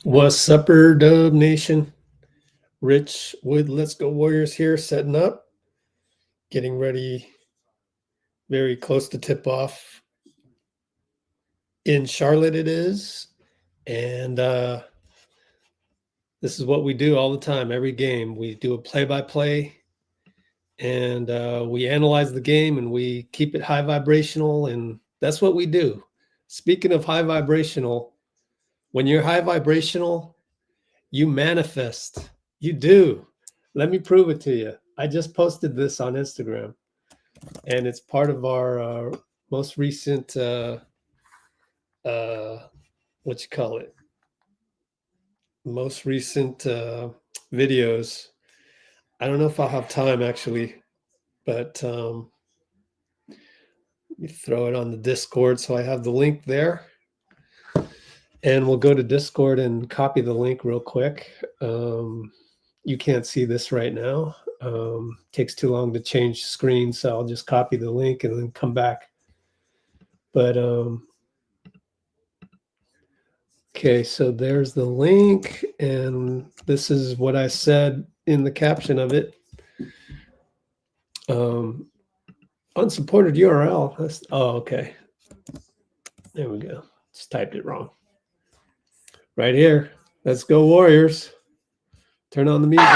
What's upper Dub Nation? Rich with Let's Go Warriors here, setting up, getting ready, very close to tip off. In Charlotte, it is, and this is what we do all the time. Every game, we do a play-by-play, and we analyze the game, and we keep it high vibrational, and that's what we do. Speaking of high vibrational, when you're high vibrational, you manifest. You do. Let me prove it to you. I just posted this on Instagram, and it's part of our most recent, what you call it? Most recent videos. I don't know if I'll have time actually, but you throw it on the Discord. So I have the link there. And we'll go to Discord and copy the link real quick. You can't see this right now. Takes too long to change screen, so I'll just copy the link and then come back. But okay, so there's the link, and this is what I said in the caption of it. Unsupported URL. Okay. There we go. Just typed it wrong. Right here. Let's go Warriors. Turn on the music.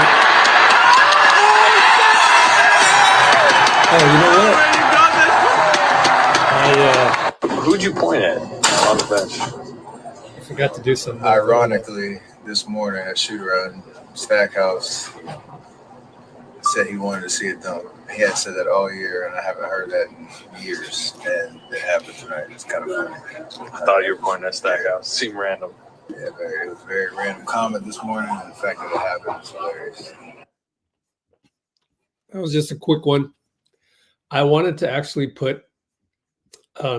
Oh, you know what? Who'd you point at on the bench? I forgot to do something. Ironically, this morning at shootaround, Stackhouse said he wanted to see a dunk. He had said that all year, and I haven't heard that in years. And it happened tonight. It's kind of funny. I thought you were pointing at Stackhouse. Seemed random. Yeah, it was a very random comment this morning, and the fact that it happened is hilarious. That was just a quick one. I wanted to actually put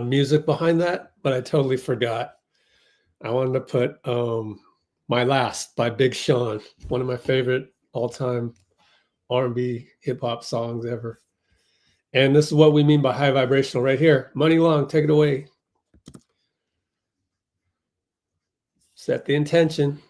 music behind that, but I totally forgot. I wanted to put My Last by Big Sean, one of my favorite all-time R&B hip-hop songs ever. And this is what we mean by high vibrational right here. Money Long, take it away. Set the intention.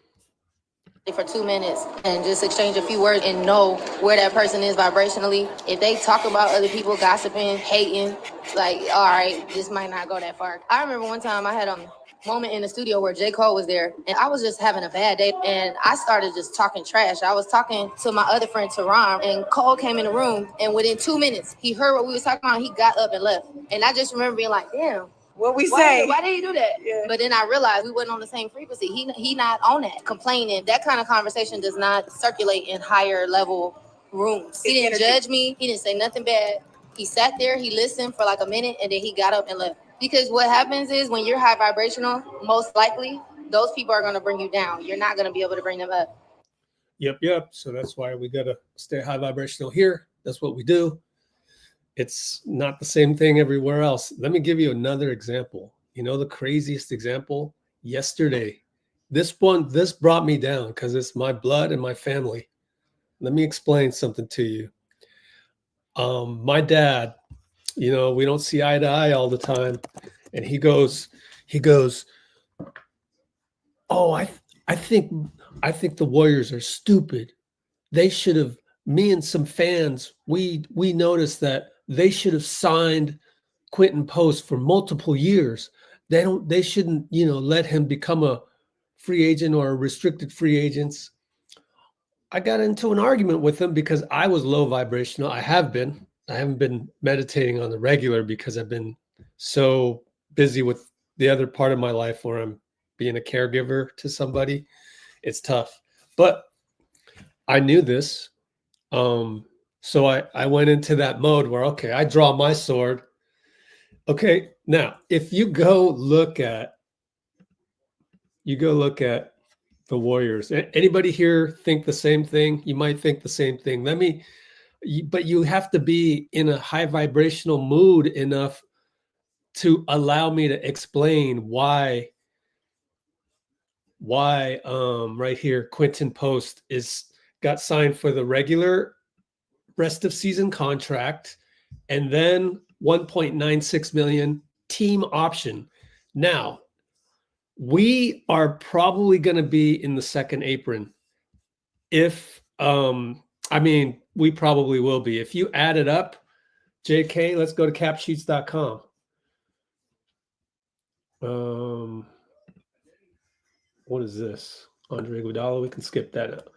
For 2 minutes and just exchange a few words and know where that person is vibrationally. If they talk about other people gossiping, hating, like, all right, this might not go that far. I remember one time I had a moment in the studio where J. Cole was there, and I was just having a bad day, and I started just talking trash. I was talking to my other friend, Teron, and Cole came in the room, and within 2 minutes, he heard what we was talking about, he got up and left. And I just remember being like, damn. What we say? Why did he do that? Yeah. But then I realized we wasn't on the same frequency. He not on that. Complaining, that kind of conversation does not circulate in higher level rooms. He didn't judge me. He didn't say nothing bad. He sat there, he listened for like a minute, and then he got up and left. Because what happens is when you're high vibrational, most likely those people are going to bring you down. You're not going to be able to bring them up. Yep. So that's why we got to stay high vibrational here. That's what we do. It's not the same thing everywhere else. Let me give you another example. You know, the craziest example yesterday. This brought me down because it's my blood and my family. Let me explain something to you. My dad, you know, we don't see eye to eye all the time. And he goes, oh, I think the Warriors are stupid. They should have, me and some fans, we noticed that they should have signed Quentin Post for multiple years. They shouldn't, you know, let him become a free agent or a restricted free agents. I got into an argument with him because I was low vibrational. I haven't been meditating on the regular because I've been so busy with the other part of my life where I'm being a caregiver to somebody. It's tough, but I knew this. So I went into that mode where, okay, I draw my sword. Okay, now if you go look at the Warriors, anybody here think the same thing? You might think the same thing. But you have to be in a high vibrational mood enough to allow me to explain why right here, Quentin Post got signed for the regular rest of season contract and then 1.96 million team option. Now, We are probably going to be in the second apron. If, I mean, we probably will be. If you add it up, JK, let's go to capsheets.com. What is this? Andre Iguodala, we can skip that out.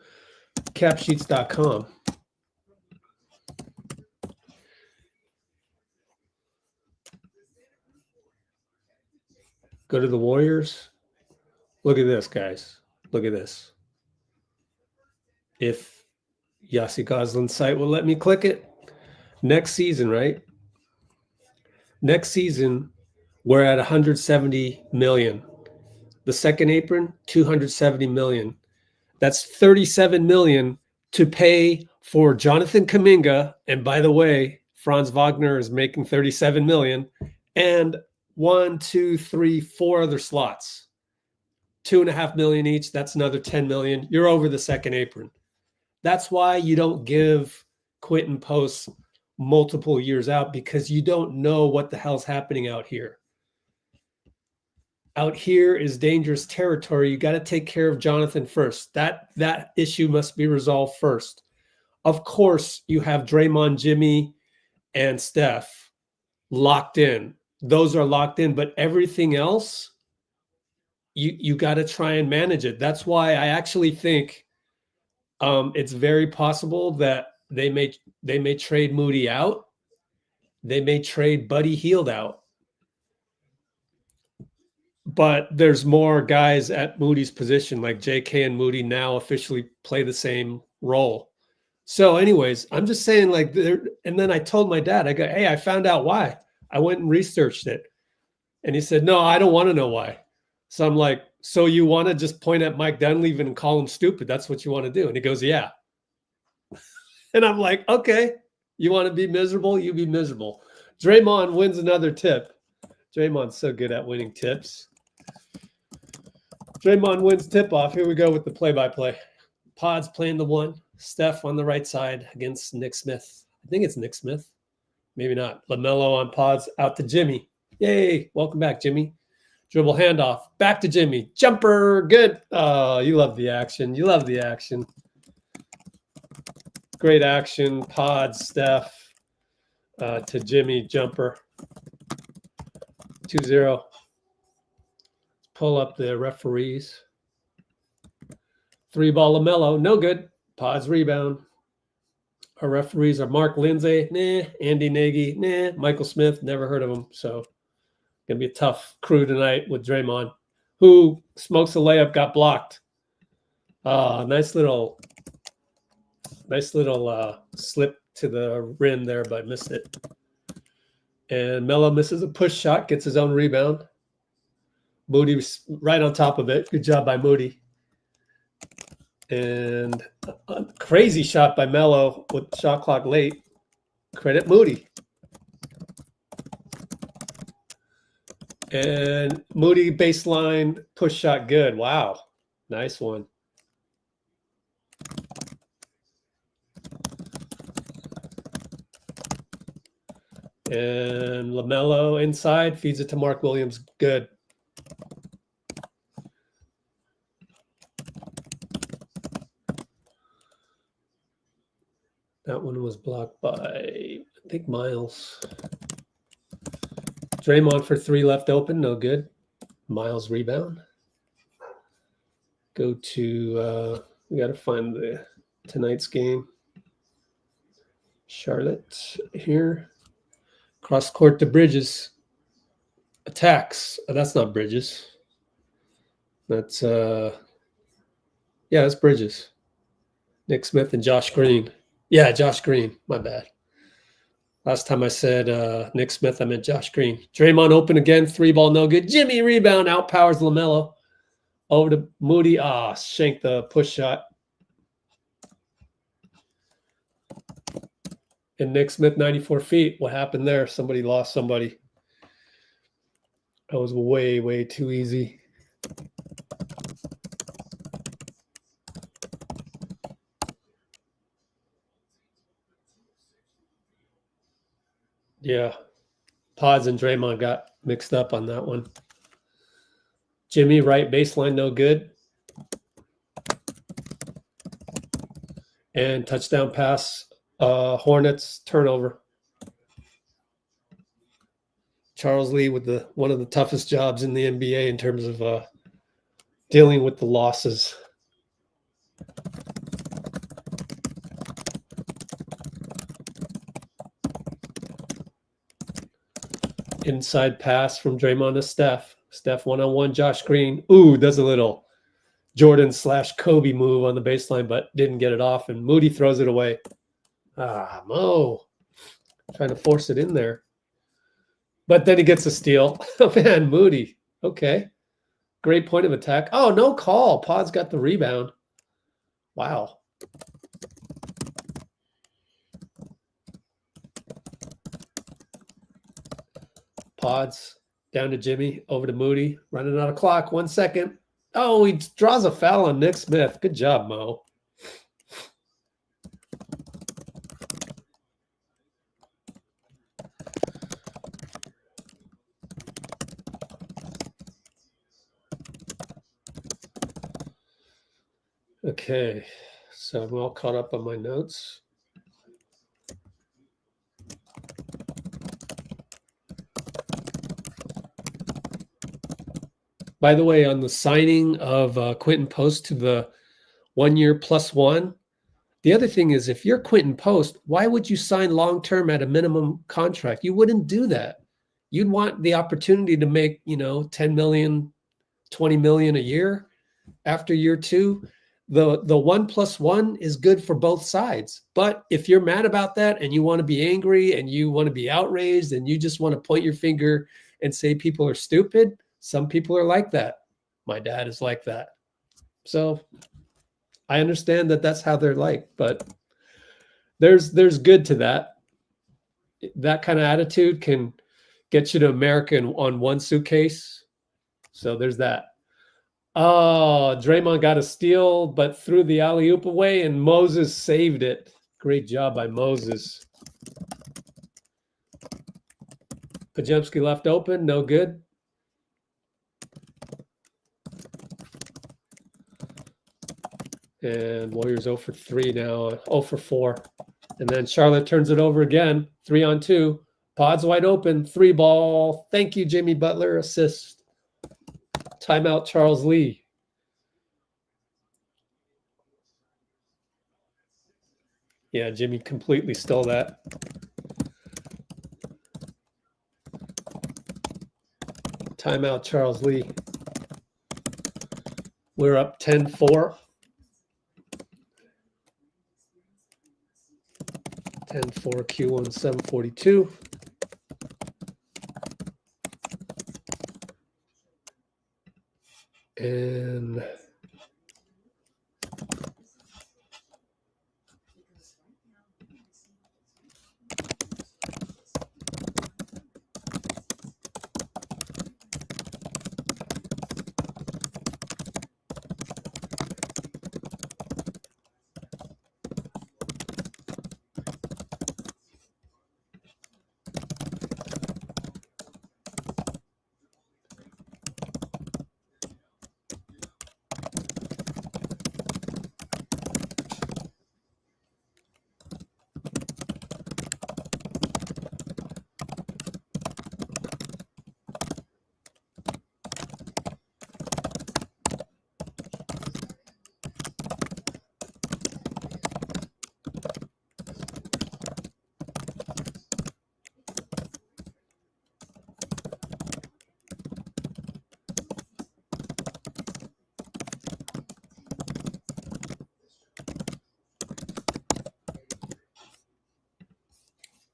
Capsheets.com. Go to the Warriors. Look at this, guys. Look at this. If Yossi Goslin's site will let me click it. Next season, right? Next season, we're at 170 million. The second apron, 270 million. That's 37 million to pay for Jonathan Kuminga. And by the way, Franz Wagner is making 37 million. And 1, 2, 3, 4 other slots. 2.5 million each. That's another 10 million. You're over the second apron. That's why you don't give Quentin posts multiple years out, because you don't know what the hell's happening out here. Out here is dangerous territory. You got to take care of Jonathan first. That issue must be resolved first. Of course, you have Draymond, Jimmy, and Steph locked in. Those are locked in, but everything else, you got to try and manage it. That's why I actually think it's very possible that they may trade Moody out. They may trade Buddy Hield out. But there's more guys at Moody's position, like JK and Moody now officially play the same role. So anyways, I'm just saying, like, and then I told my dad, I go, hey, I found out why. I went and researched it. And he said, no, I don't want to know why. So I'm like, so you want to just point at Mike Dunleavy and call him stupid? That's what you want to do? And he goes, yeah. And I'm like, okay, you want to be miserable? You be miserable. Draymond wins another tip. Draymond's so good at winning tips. Draymond wins tip-off. Here we go with the play-by-play. Podz playing the one. Steph on the right side against Nick Smith. I think it's Nick Smith. Maybe not. LaMelo on Podz. Out to Jimmy. Yay. Welcome back, Jimmy. Dribble handoff. Back to Jimmy. Jumper. Good. Oh, you love the action. You love the action. Great action. Podz, Steph to Jimmy. Jumper. 2-0. Pull up the referees. 3-ball LaMelo, no good. Podz rebound. Our referees are Mark Lindsay, nah. Andy Nagy, nah. Michael Smith, never heard of him. So gonna be a tough crew tonight with Draymond, who smokes a layup, got blocked. Nice little slip to the rim there, but missed it. And Melo misses a push shot, gets his own rebound. Moody was right on top of it. Good job by Moody. And a crazy shot by Melo with shot clock late. Credit Moody. And Moody baseline push shot good. Wow. Nice one. And LaMelo inside feeds it to Mark Williams. Good. That one was blocked by, I think, Miles. Draymond for 3 left open. No good. Miles rebound. Go to, we got to find tonight's game. Charlotte here. Cross court to Bridges. Attacks. Oh, that's not Bridges. That's, that's Bridges. Nick Smith and Josh Green. Yeah, Josh Green. My bad. Last time I said Nick Smith, I meant Josh Green. Draymond open again. 3-ball, no good. Jimmy rebound. Outpowers LaMelo. Over to Moody. Shanked the push shot. And Nick Smith, 94 feet. What happened there? Somebody lost somebody. That was way, way too easy. Yeah. Podz and Draymond got mixed up on that one. Jimmy, right baseline, no good. And touchdown pass, Hornets, turnover. Charles Lee with one of the toughest jobs in the NBA in terms of dealing with the losses. Inside pass from Draymond to Steph. Steph one-on-one, Josh Green. Ooh, does a little Jordan/Kobe move on the baseline, but didn't get it off, and Moody throws it away. Ah, Mo. Trying to force it in there. But then he gets a steal. Oh, man, Moody. Okay. Great point of attack. Oh, no call. Podz got the rebound. Wow. Podz down to Jimmy, over to Moody, running out of clock. 1 second. Oh, he draws a foul on Nick Smith. Good job, Mo. Okay, so I'm all caught up on my notes. By the way, on the signing of Quentin Post to the 1 year +1, the other thing is if you're Quentin Post, why would you sign long-term at a minimum contract? You wouldn't do that. You'd want the opportunity to make, 10 million, 20 million a year after year 2. The 1+1 is good for both sides. But if you're mad about that and you want to be angry and you want to be outraged and you just want to point your finger and say people are stupid, some people are like that. My dad is like that. So I understand that that's how they're like, but there's good to that. That kind of attitude can get you to America on one suitcase. So there's that. Oh, Draymond got a steal, but threw the alley-oop away, and Moses saved it. Great job by Moses. Pajemski left open, no good. And Warriors 0 for 3 now, 0 for 4. And then Charlotte turns it over again, 3-on-2. Podz wide open, 3 ball. Thank you, Jimmy Butler, assist. Timeout, Charles Lee. Yeah, Jimmy completely stole that. Timeout, Charles Lee. We're up 10-4. 10-4 Q1 742. And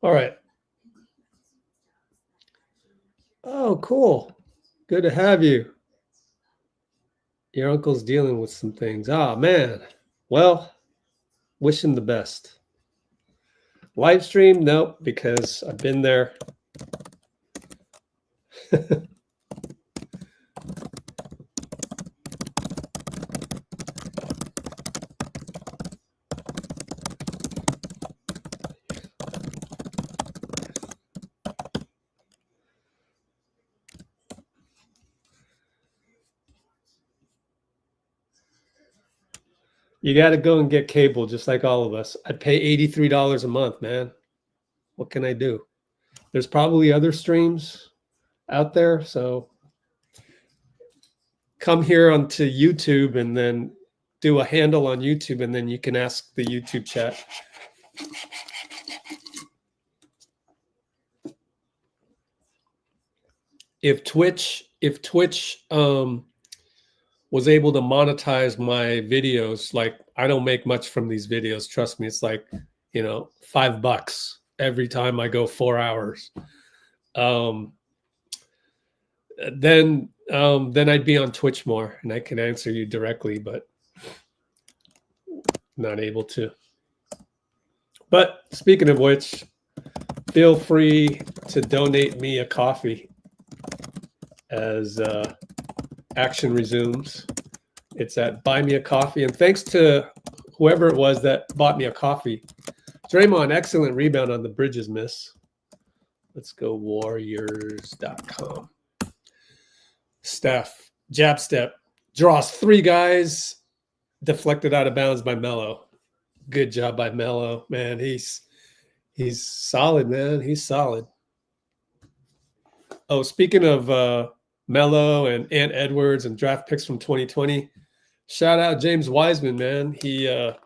all right. Oh, cool. Good to have you. Your uncle's dealing with some things. Ah, man. Well, wish him the best. Live stream? Nope, because I've been there. You got to go and get cable, just like all of us. I pay $83 a month, man. What can I do? There's probably other streams out there, so come here onto YouTube and then do a handle on YouTube, and then you can ask the YouTube chat. If Twitch was able to monetize my videos, like I don't make much from these videos, trust me, it's like, you know, $5 every time I go 4 hours. Then I'd be on Twitch more and I can answer you directly, but not able to. But speaking of which, feel free to donate me a coffee as action resumes. It's at Buy Me a Coffee. And thanks to whoever it was that bought me a coffee. Draymond, excellent rebound on the Bridges miss. Let's go Warriors.com. Steph, jab step, draws 3 guys, deflected out of bounds by Melo. Good job by Melo, man. He's solid, man. He's solid. Oh, speaking of Melo and Ant Edwards and draft picks from 2020, shout out James Wiseman, man. He I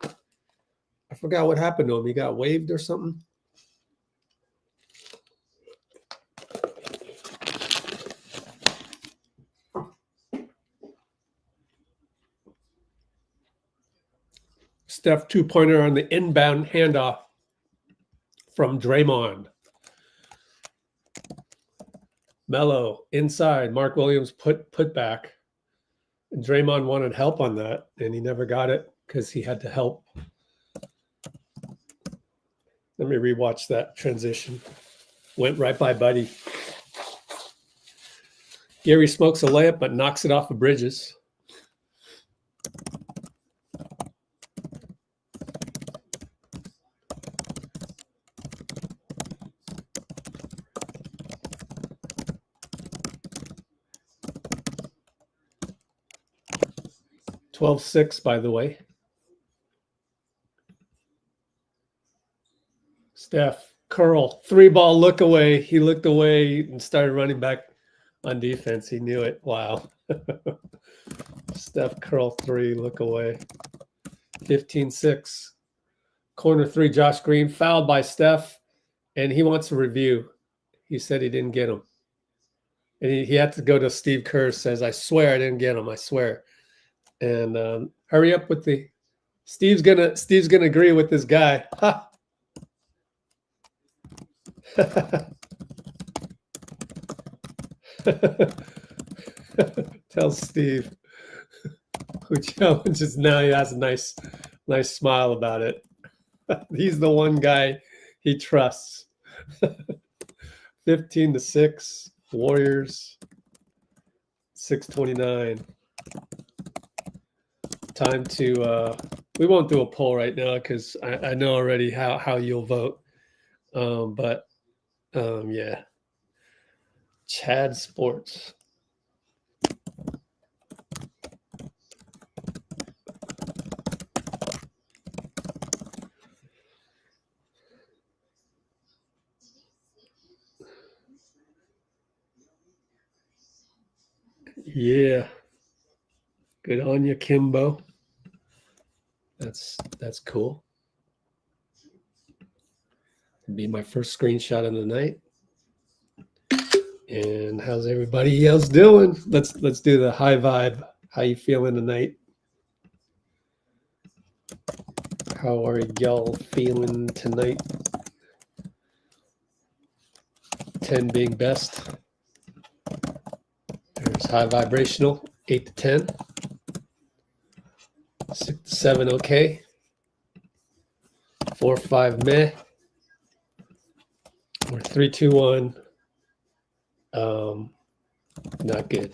forgot what happened to him. He got waived or something. Steph 2-pointer on the inbound handoff from Draymond. Melo inside. Mark Williams put back. And Draymond wanted help on that, and he never got it because he had to help. Let me rewatch that transition. Went right by Buddy. Gary smokes a layup, but knocks it off of Bridges. (12-6), by the way. Steph, curl, 3-ball look away. He looked away and started running back on defense. He knew it. Wow. Steph, curl 3, look away. 15-6. Corner 3, Josh Green, fouled by Steph, and he wants a review. He said he didn't get him. And he had to go to Steve Kerr, says, I swear I didn't get him. I swear. And hurry up with the Steve's gonna agree with this guy. Ha. Tell Steve, who challenges now. He has a nice smile about it. He's the one guy he trusts. 15-6, Warriors. 6:29. Time to we won't do a poll right now because I know already how you'll vote. Yeah. Chad Sports. Yeah. Good on you, Kimbo. That's cool. It'll be my first screenshot of the night. And how's everybody else doing? Let's do the high vibe. How you feeling tonight? How are y'all feeling tonight? 10 being best. There's high vibrational, 8 to 10. 6 to 7, okay. 4, 5, meh. Or 3, 2, 1. Not good.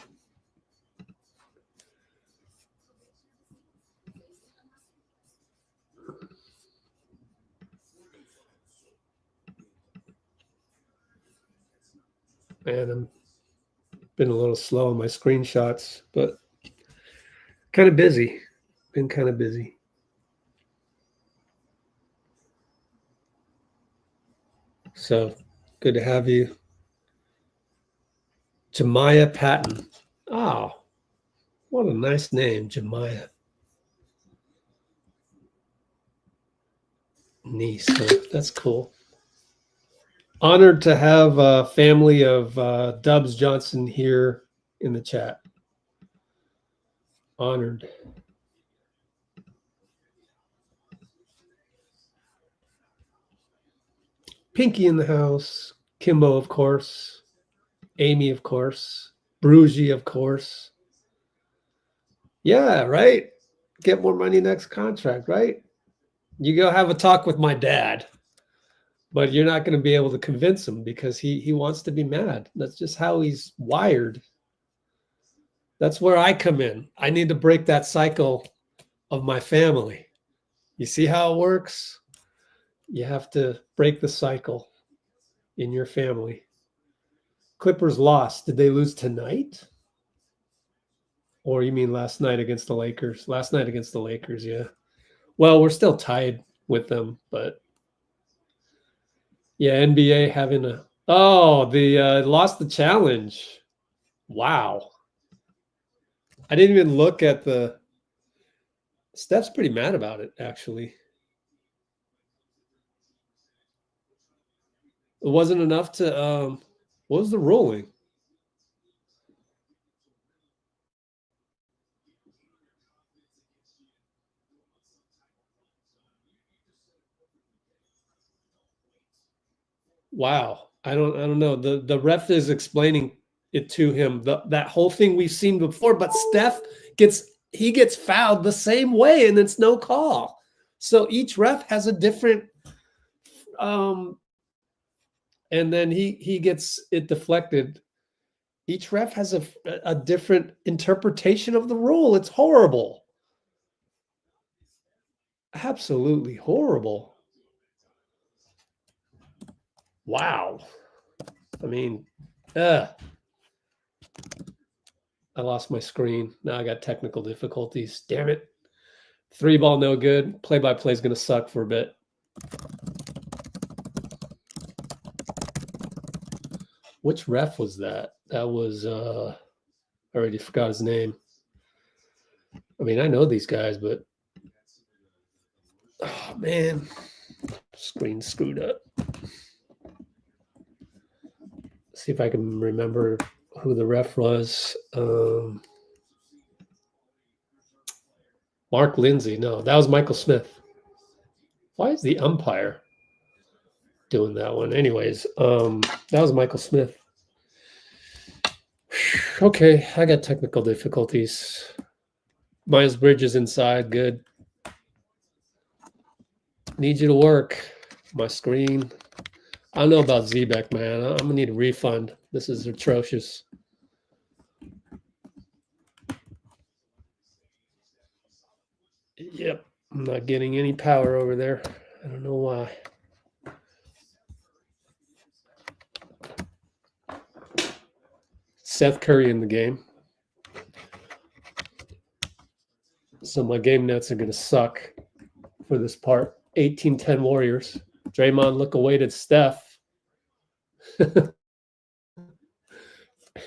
Man, I'm been a little slow on my screenshots, but kind of busy. Been kind of busy. So good to have you. Jemiah Patton. Oh, what a nice name, Jemiah. Niece. Huh? That's cool. Honored to have a family of Dubs Johnson here in the chat. Honored. Pinky in the house. Kimbo, of course. Amy, of course. Brugie, of course. Yeah, right? Get more money next contract, right? You go have a talk with my dad, but you're not going to be able to convince him because he wants to be mad. That's just how he's wired. That's where I come in. I need to break that cycle of my family. You see how it works? You have to break the cycle in your family. Clippers lost. Did they lose tonight? Or you mean last night against the Lakers? Last night against the Lakers, yeah. Well, we're still tied with them, but yeah, NBA having a lost the challenge. Wow. I didn't even look at the Steph's pretty mad about it, actually. It wasn't enough to what was the ruling? Wow. I don't know. The ref is explaining it to him. That whole thing we've seen before, but Steph gets fouled the same way and it's no call. So each ref has a different and then he gets it deflected. Each ref has a different interpretation of the rule. It's horrible. Absolutely horrible. Wow. I mean, I lost my screen. Now I got technical difficulties. Damn it. 3 ball, no good. Play-by-play is going to suck for a bit. Which ref was that? That was, I already forgot his name. I mean, I know these guys, but, oh, man. Screen screwed up. See if I can remember who the ref was. Mark Lindsay. No, that was Michael Smith. Why is the umpire doing that one? Anyways, that was Michael Smith. Okay, I got technical difficulties. Miles Bridges inside. Good. Need you to work. My screen. I don't know about Zebek, man. I'm going to need a refund. This is atrocious. Yep. I'm not getting any power over there. I don't know why. Steph Curry in the game. So my game notes are going to suck for this part. 18-10 Warriors. Draymond look away to Steph.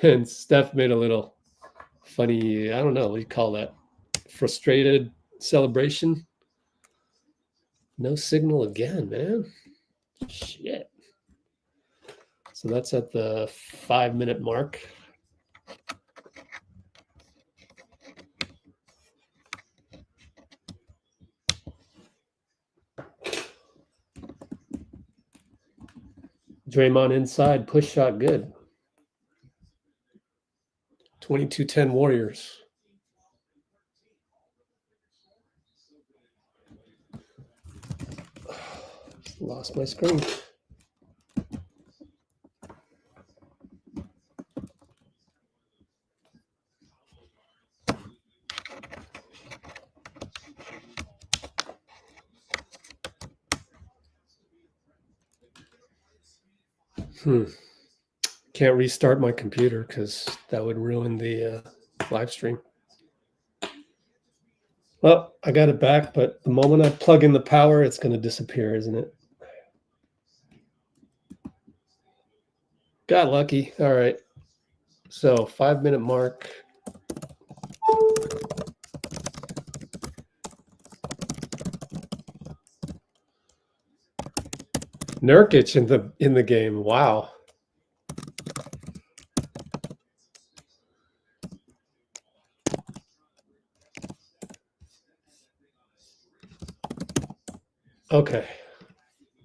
And Steph made a little funny, I don't know, what do you call that? Frustrated celebration. No signal again, man. Shit. So that's at the 5-minute mark. Draymond inside, push shot good. 22-10 Warriors. Lost my screen. Can't restart my computer because that would ruin the live stream. Well, I got it back, but the moment I plug in the power, it's going to disappear, isn't it? Got lucky. All right. So 5-minute mark. Nurkic in the game. Wow. Okay.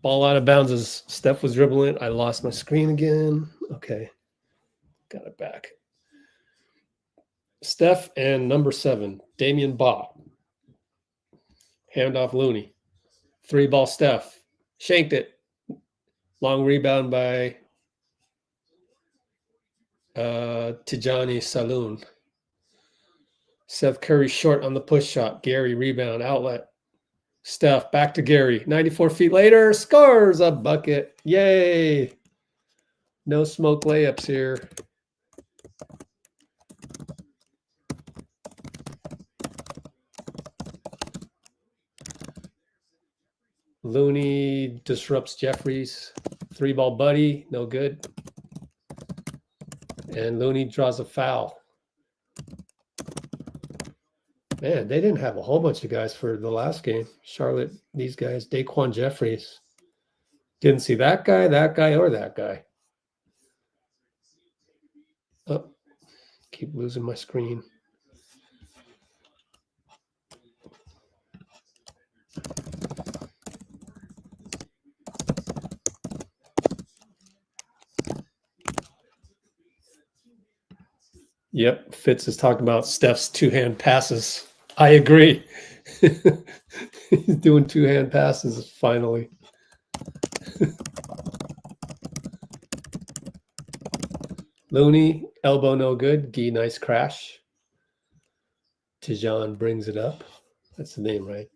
Ball out of bounds as Steph was dribbling it. I lost my screen again. Okay. Got it back. Steph and number 7, Damian Bott. Handoff Looney. 3-ball Steph. Shanked it. Long rebound by Tijani Saloon. Steph Curry short on the push shot. Gary rebound outlet. Steph back to Gary. 94 feet later, scores a bucket. Yay. No smoke layups here. Looney disrupts Jeffries. 3-ball Buddy, no good. And Looney draws a foul. Man, they didn't have a whole bunch of guys for the last game. Charlotte, these guys, Daquan Jeffries. Didn't see that guy, or that guy. Oh, keep losing my screen. Yep, Fitz is talking about Steph's 2-hand passes. I agree. He's doing 2-hand passes finally. Looney, elbow no good. Gee, nice crash. Tijan brings it up. That's the name, right?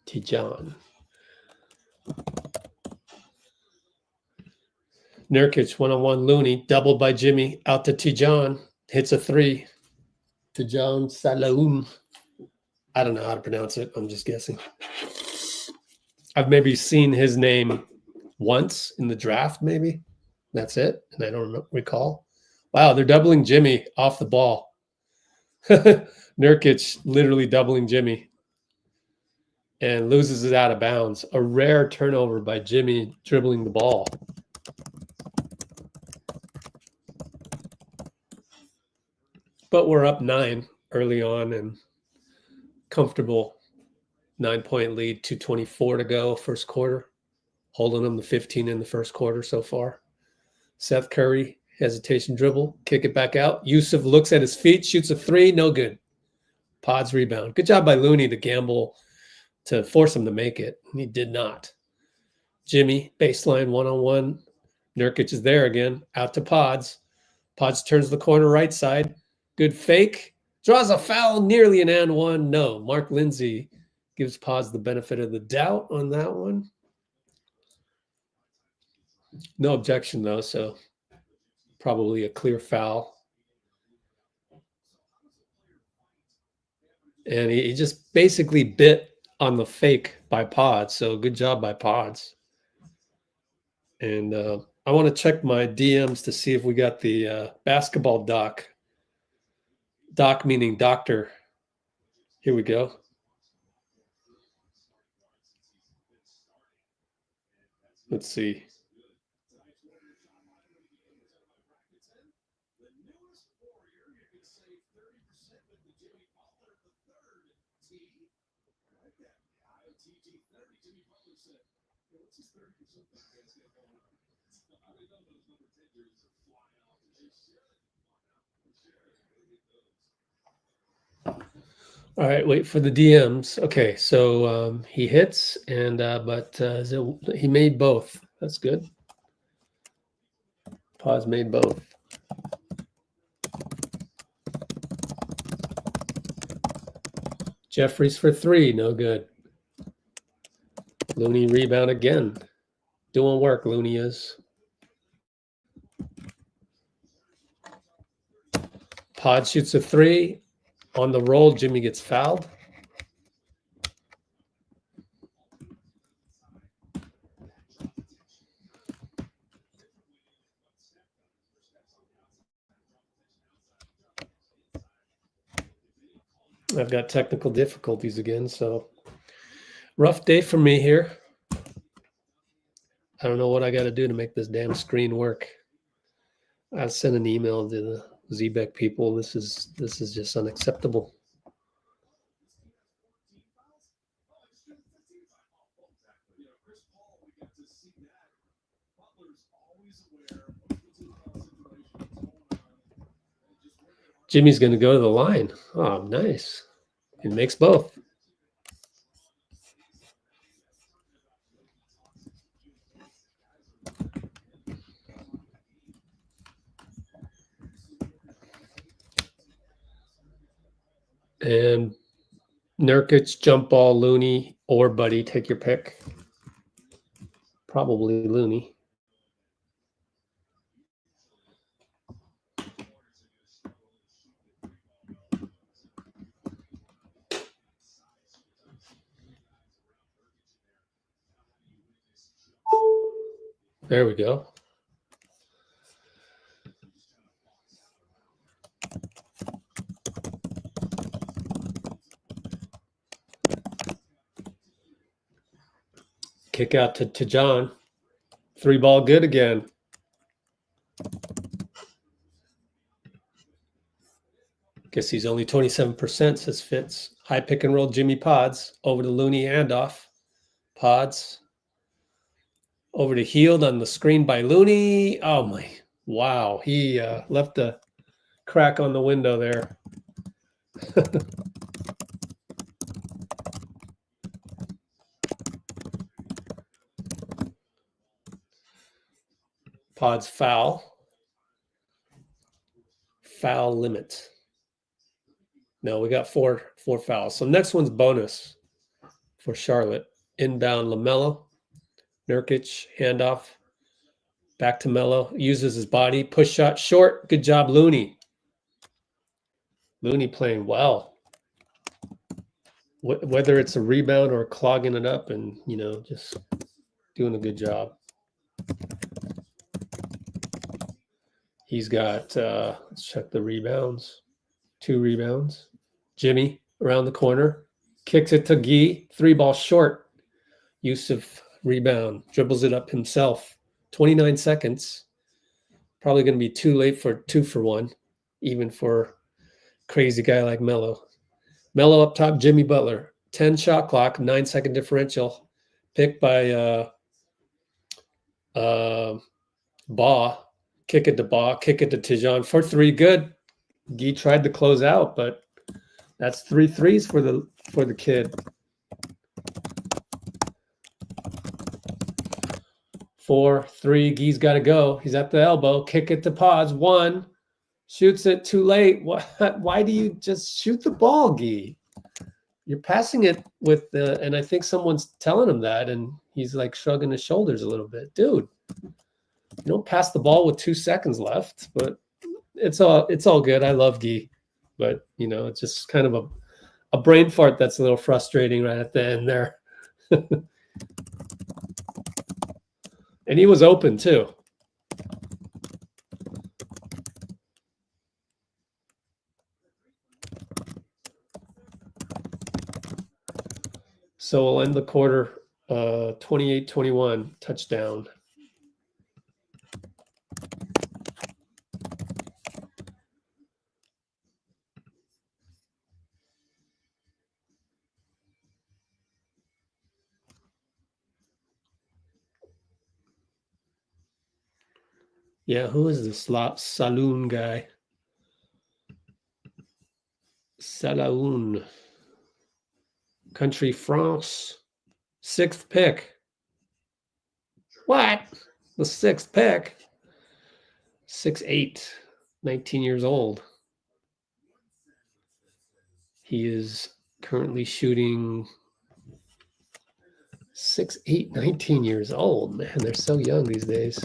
Tijan. Nurkic, 1-on-1 Looney, doubled by Jimmy, out to Tijan. Hits a 3. Tijan Saloon. I don't know how to pronounce it. I'm just guessing. I've maybe seen his name once in the draft, maybe. That's it. And I don't recall. Wow, they're doubling Jimmy off the ball. Nurkic literally doubling Jimmy and loses it out of bounds. A rare turnover by Jimmy dribbling the ball. But we're up 9 early on and comfortable 9-point lead, 2:24 to go, first quarter. Holding them to 15 in the first quarter so far. Seth Curry, hesitation dribble, kick it back out. Yusuf looks at his feet, shoots a 3, no good. Podz rebound. Good job by Looney to gamble to force him to make it. And he did not. Jimmy, baseline 1-on-1. Nurkic is there again, out to Podz. Podz turns the corner right side. Good fake. Draws a foul, nearly an and one. No. Mark Lindsay gives Podz the benefit of the doubt on that one. No objection, though, so probably a clear foul. And he just basically bit on the fake by Podz, so good job by Podz. And I want to check my DMs to see if we got the basketball doc. Doc meaning doctor. Here we go. Let's see. All right, wait for the DMs. Okay, so he hits, and but he made both. That's good. Podz made both. Jeffries for 3, no good. Looney rebound again. Doing work, Looney is. Podz shoots a 3. On the roll, Jimmy gets fouled. I've got technical difficulties again, so rough day for me here. I don't know what I got to do to make this damn screen work. I sent an email to the Zbeck people. This is just unacceptable. Jimmy's going to go to the line. Oh, nice. He makes both. And Nurkic, jump ball, Looney, or Buddy. Take your pick. Probably Looney. There we go. Kick out to John. 3-ball good again. Guess he's only 27%, says Fitz. High pick and roll, Jimmy Podz. Over to Looney, handoff. Podz. Over to Hield on the screen by Looney. Oh, my. Wow. He left a crack on the window there. Podz foul. Foul limit. No, we got four fouls. So next one's bonus for Charlotte. Inbound LaMelo. Nurkic, handoff. Back to Melo. Uses his body. Push shot short. Good job, Looney. Looney playing well. Whether it's a rebound or clogging it up and, just doing a good job. He's got, let's check the rebounds. 2 rebounds. Jimmy around the corner. Kicks it to Gee. 3-ball short. Yusuf rebound. Dribbles it up himself. 29 seconds. Probably going to be too late for 2-for-1, even for crazy guy like Melo. Melo up top, Jimmy Butler. 10 shot clock, 9-second differential. Picked by Baugh. Kick it to Baugh. Kick it to Tijan for 3. Good. Gee tried to close out, but that's 3 threes for the kid. 4, 3. Gee's got to go. He's at the elbow. Kick it to Podz. 1. Shoots it too late. Why do you just shoot the ball, Gee? You're passing it with and I think someone's telling him that, and he's like shrugging his shoulders a little bit. Dude, you don't pass the ball with 2 seconds left, but it's all good. I love Gee, but it's just kind of a brain fart that's a little frustrating right at the end there. And he was open too. So we'll end the quarter 28-21, touchdown. Yeah, who is this Saloon guy? Salaun. Country France. 6th pick. What? The 6th pick? 6'8", 19 years old. He is currently shooting 6'8", 19 years old. Man, they're so young these days.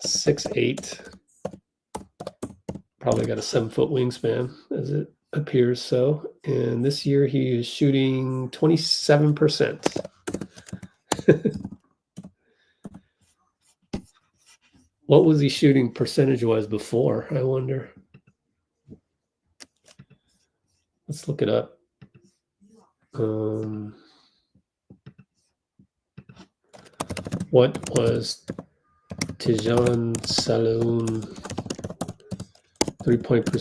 (6'8". Probably got a 7-foot wingspan, as it appears so. And this year he is shooting 27%. What was he shooting percentage-wise before? I wonder. Let's look it up. What was Tijan Saloon 3-point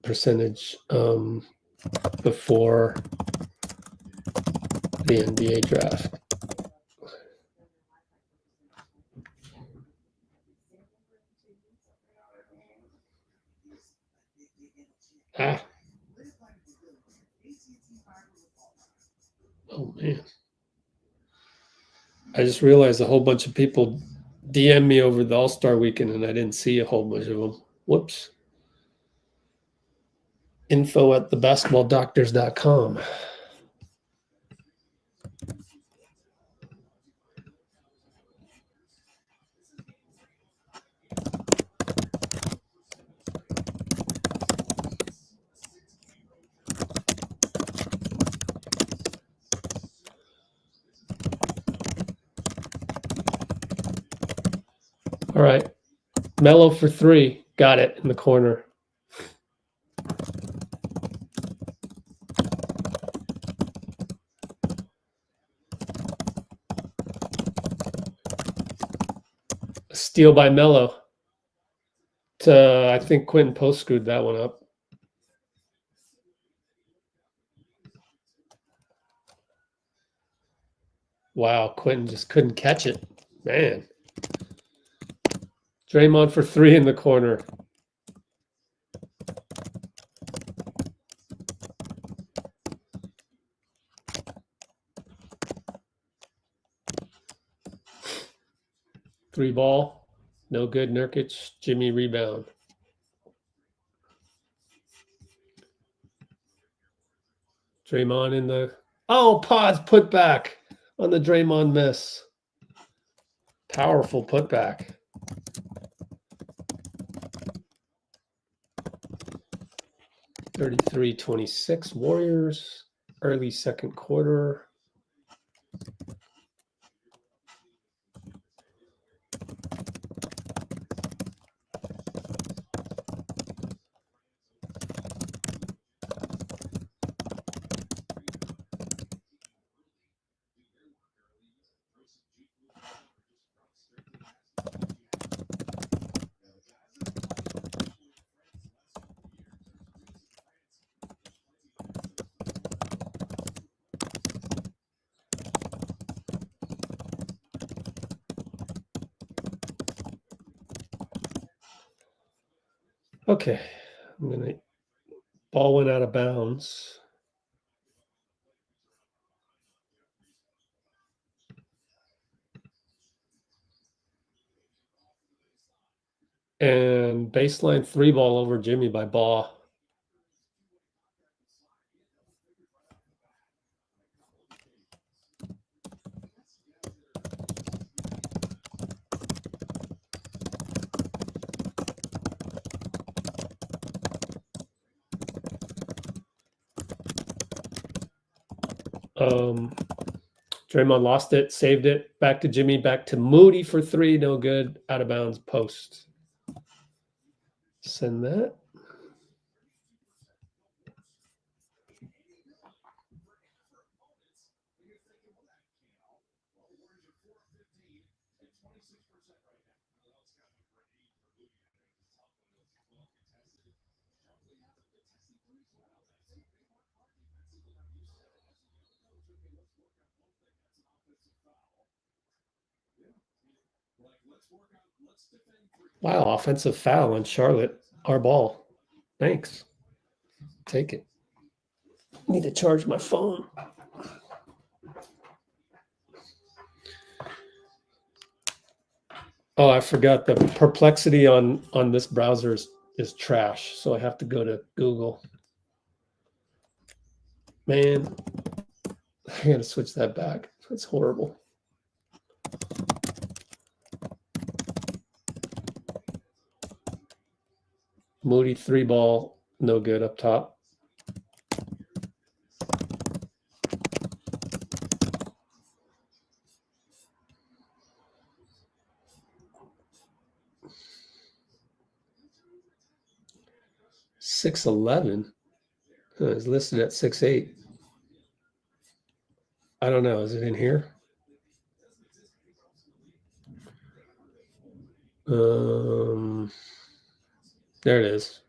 percentage before the NBA draft? Oh man. I just realized a whole bunch of people DM me over the All-Star weekend and I didn't see a whole bunch of them. Whoops. info@thebasketballdoctors.com. All right. Melo for 3. Got it in the corner. A steal by Melo. I think Quentin Post screwed that one up. Wow, Quentin just couldn't catch it. Man. Draymond for 3 in the corner. Three ball. No good, Nurkic. Jimmy rebound. Draymond in the... Oh, Podz put back on the Draymond miss. Powerful putback. (33-26) Warriors. Early second quarter. Okay, ball went out of bounds. And baseline 3 ball over Jimmy by Ball. Draymond lost it, saved it, back to Jimmy, back to Moody for 3, no good, out of bounds, post. Send that. Wow, offensive foul on Charlotte. Our ball. Thanks. Take it. Need to charge my phone. Oh, I forgot the perplexity on this browser is trash. So I have to go to Google. Man, I gotta switch that back. That's horrible. Moody 3 ball, no good up top. 6'11". It's listed at 6'8". I don't know. Is it in here? There it is.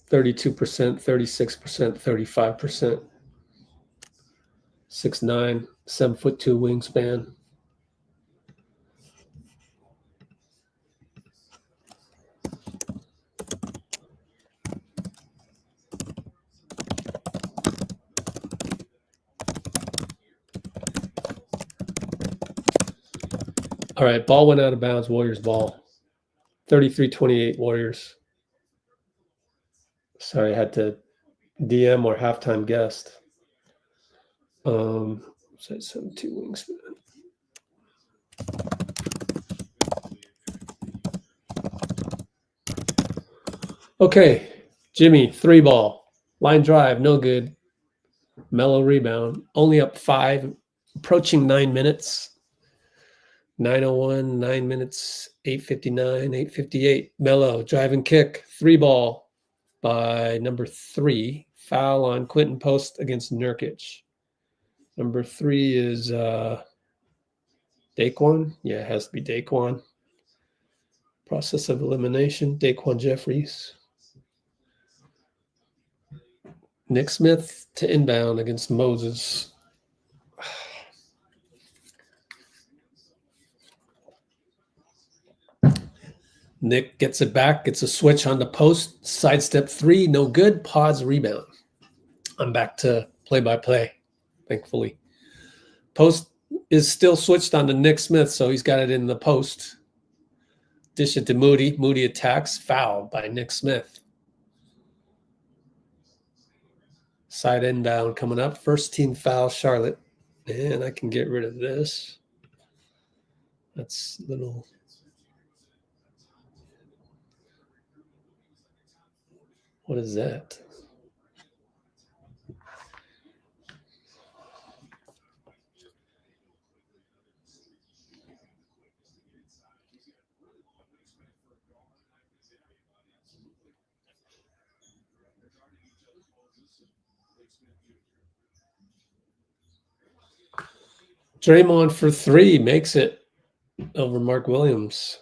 32%, 36%, 35%. 6'9", 7'2" wingspan. All right, ball went out of bounds. Warriors ball. 33-28 Warriors. Sorry, I had to DM or halftime guest. So 7'2" wingspan. Okay, Jimmy, 3 ball. Line drive, no good. Melo rebound. Only up 5, approaching 9 minutes. 9:01, 9 minutes, 8:59, 8:58. Melo, drive and kick. 3 ball by number 3. Foul on Quentin Post against Nurkic. Number 3 is Daquan. Yeah, it has to be Daquan. Process of elimination, Daquan Jeffries. Nick Smith to inbound against Moses. Nick gets it back, gets a switch on the post, sidestep 3, no good. Podz rebound. I'm back to play-by-play, thankfully. Post is still switched on to Nick Smith, so he's got it in the post. Dish it to Moody. Moody attacks, foul by Nick Smith. Side inbound coming up. First team foul, Charlotte. And I can get rid of this. That's a little... What is that? Draymond for 3 makes it over Mark Williams.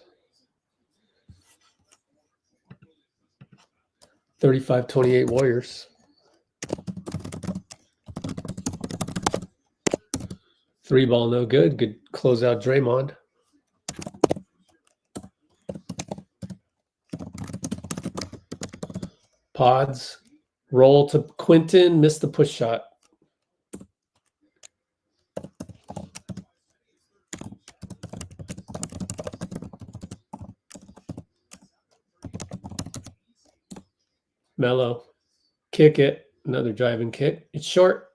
35-28 Warriors. 3 ball, no good. Good closeout, Draymond. Podz. Roll to Quentin. Missed the push shot. Melo. Kick it. Another driving kick. It's short.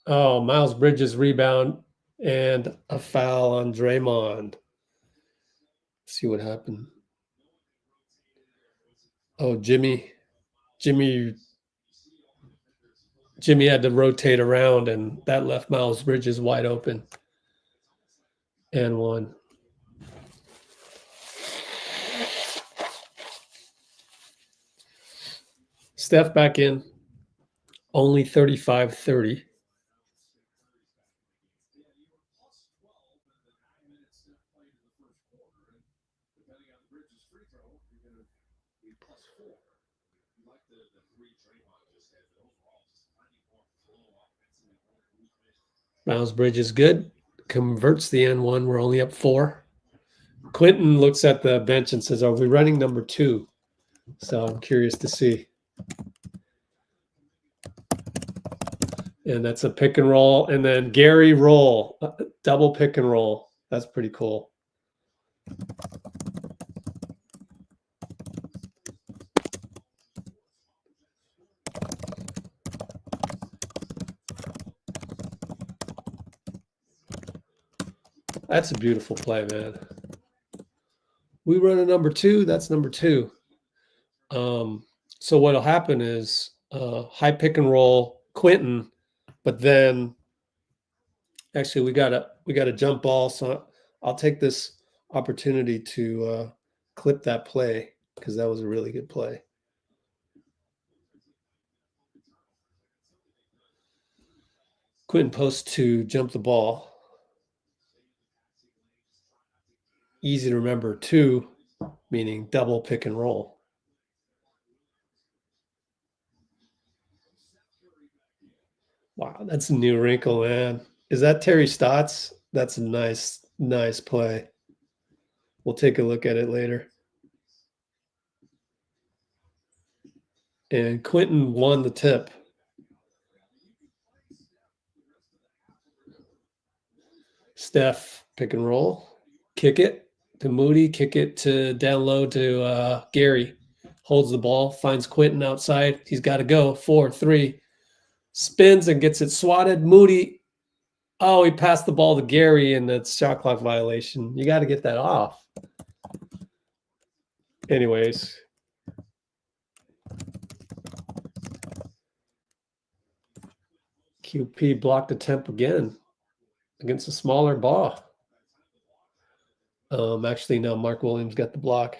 Oh, Miles Bridges rebound and a foul on Draymond. See what happened. Oh, Jimmy had to rotate around, and that left Miles Bridges wide open. And 1. Steph back in. Only 35-30. Miles Bridges good. Converts the N1. We're only up 4. Quentin looks at the bench and says, are we running number 2? So I'm curious to see. And that's a pick and roll. And then Gary roll. Double pick and roll. That's pretty cool. That's a beautiful play, man. We run a number 2. That's number 2. So what'll happen is high pick and roll, Quentin, but then actually we got a jump ball. So I'll take this opportunity to clip that play. because that was a really good play. Quentin Post to jump the ball. Easy to remember, 2, meaning double pick and roll. Wow, that's a new wrinkle, man. Is that Terry Stotts? That's a nice play. We'll take a look at it later. And Quentin won the tip. Steph, pick and roll. Kick it to Moody. Kick it to down low to Gary. Holds the ball. Finds Quentin outside. He's got to go. 4, 3. Spins and gets it swatted. Moody. Oh, he passed the ball to Gary, and that's shot clock violation. You got to get that off. Anyways. QP blocked attempt again against a smaller ball. Actually, no, Mark Williams got the block.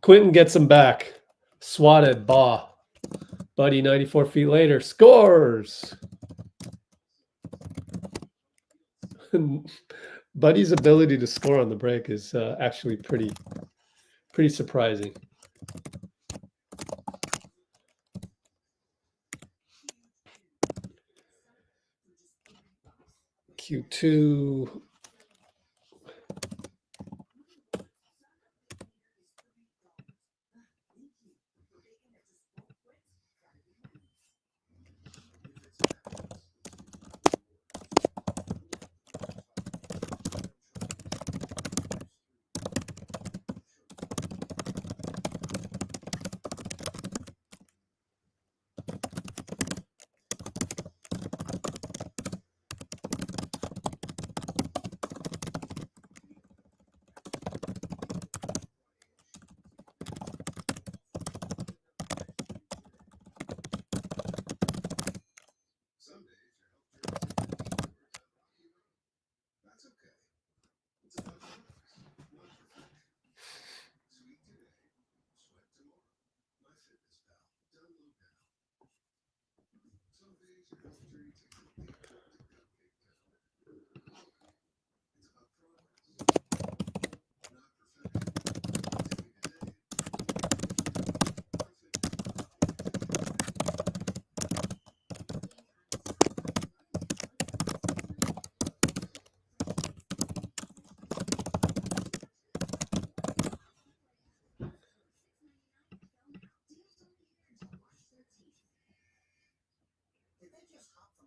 Quentin gets him back. Swatted, Baugh. Buddy, 94 feet later, scores. Buddy's ability to score on the break is actually pretty surprising. Q2.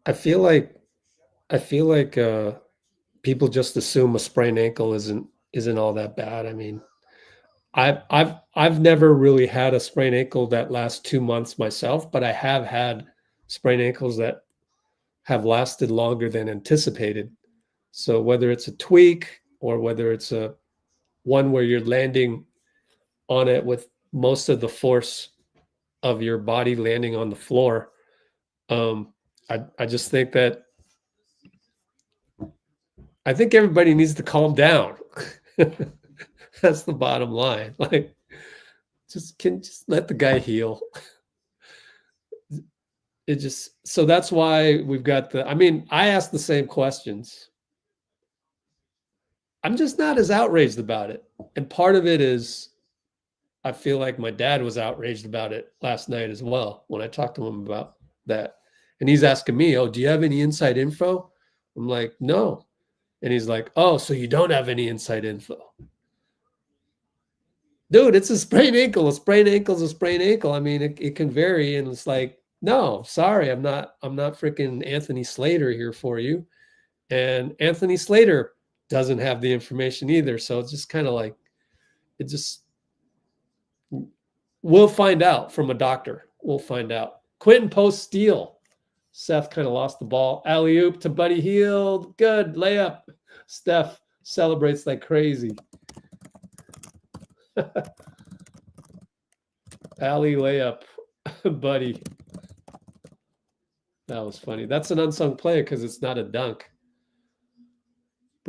I feel like people just assume a sprained ankle isn't all that bad. I mean, I've never really had a sprained ankle that lasts 2 months myself, but I have had sprained ankles that have lasted longer than anticipated. So whether it's a tweak or whether it's a one where you're landing on it with most of the force of your body landing on the floor, I just think that I think everybody needs to calm down. That's the bottom line. Like, just let the guy heal. So that's why we've got I asked the same questions. I'm just not as outraged about it. And part of it is I feel like my dad was outraged about it last night as well when I talked to him about that. And he's asking me, oh, do you have any inside info? I'm like, no. And he's like, oh, so you don't have any inside info. Dude, it's a sprained ankle. A sprained ankle is a sprained ankle. I mean, it can vary. And it's like, no, sorry, I'm not freaking Anthony Slater here for you. And Anthony Slater doesn't have the information either. So it's just kind of like, we'll find out from a doctor. We'll find out. Quentin Post steal. Seth kind of lost the ball. Alley-oop to Buddy Hield. Good layup. Steph celebrates like crazy. Alley layup. Buddy. That was funny. That's an unsung play because it's not a dunk.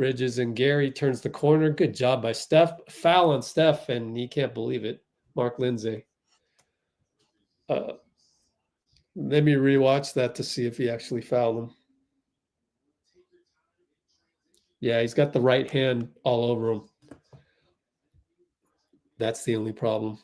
Bridges and Gary turns the corner. Good job by Steph. Foul on Steph, and he can't believe it. Mark Lindsay. Let me rewatch that to see if he actually fouled him. Yeah, he's got the right hand all over him. That's the only problem.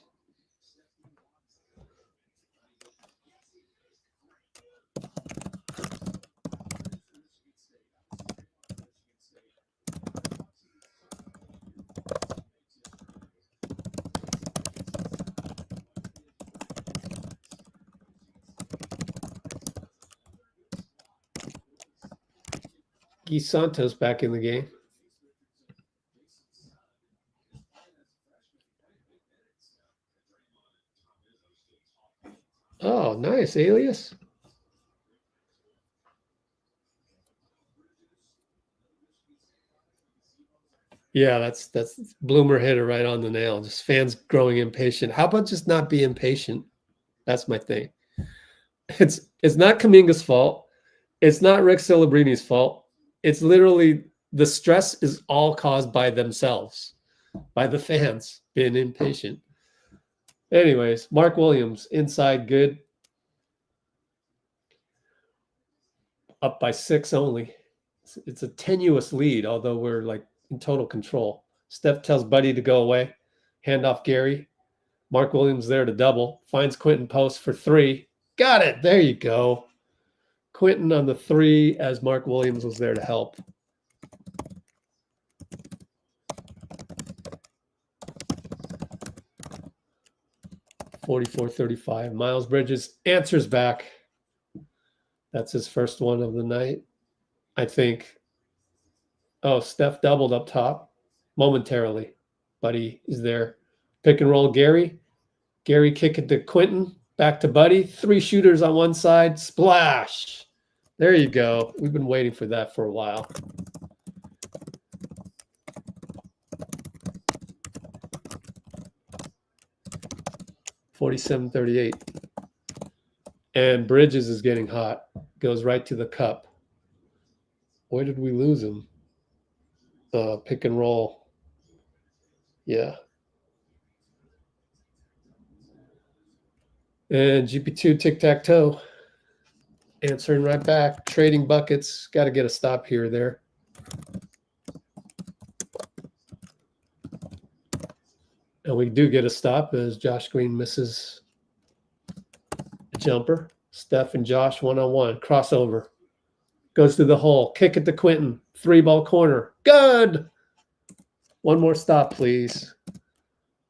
Guy Santos back in the game. Oh, nice, Alias. Yeah, that's Bloomer hit it right on the nail. Just fans growing impatient. How about just not be impatient? That's my thing. It's not Kuminga's fault. It's not Rick Celebrini's fault. It's literally the stress is all caused by themselves, by the fans being impatient. Anyways, Mark Williams inside good. Up by 6 only. It's a tenuous lead, although we're like in total control. Steph tells Buddy to go away. Hand off Gary. Mark Williams there to double. Finds Quentin post for 3. Got it. There you go. Quentin on the 3 as Mark Williams was there to help. (44-35). Miles Bridges answers back. That's his first one of the night, I think. Oh, Steph doubled up top momentarily. Buddy is there. Pick and roll Gary. Gary kick it to Quentin. Back to Buddy. 3 shooters on one side. Splash. There you go. We've been waiting for that for a while. (47-38). And Bridges is getting hot. Goes right to the cup. Where did we lose him? Pick and roll. Yeah. And GP2 tic-tac-toe. Answering right back. Trading buckets. Got to get a stop here or there. And we do get a stop as Josh Green misses a jumper. Steph and Josh one-on-one. Crossover. Goes to the hole. Kick it to Quentin. 3-ball corner. Good. One more stop, please.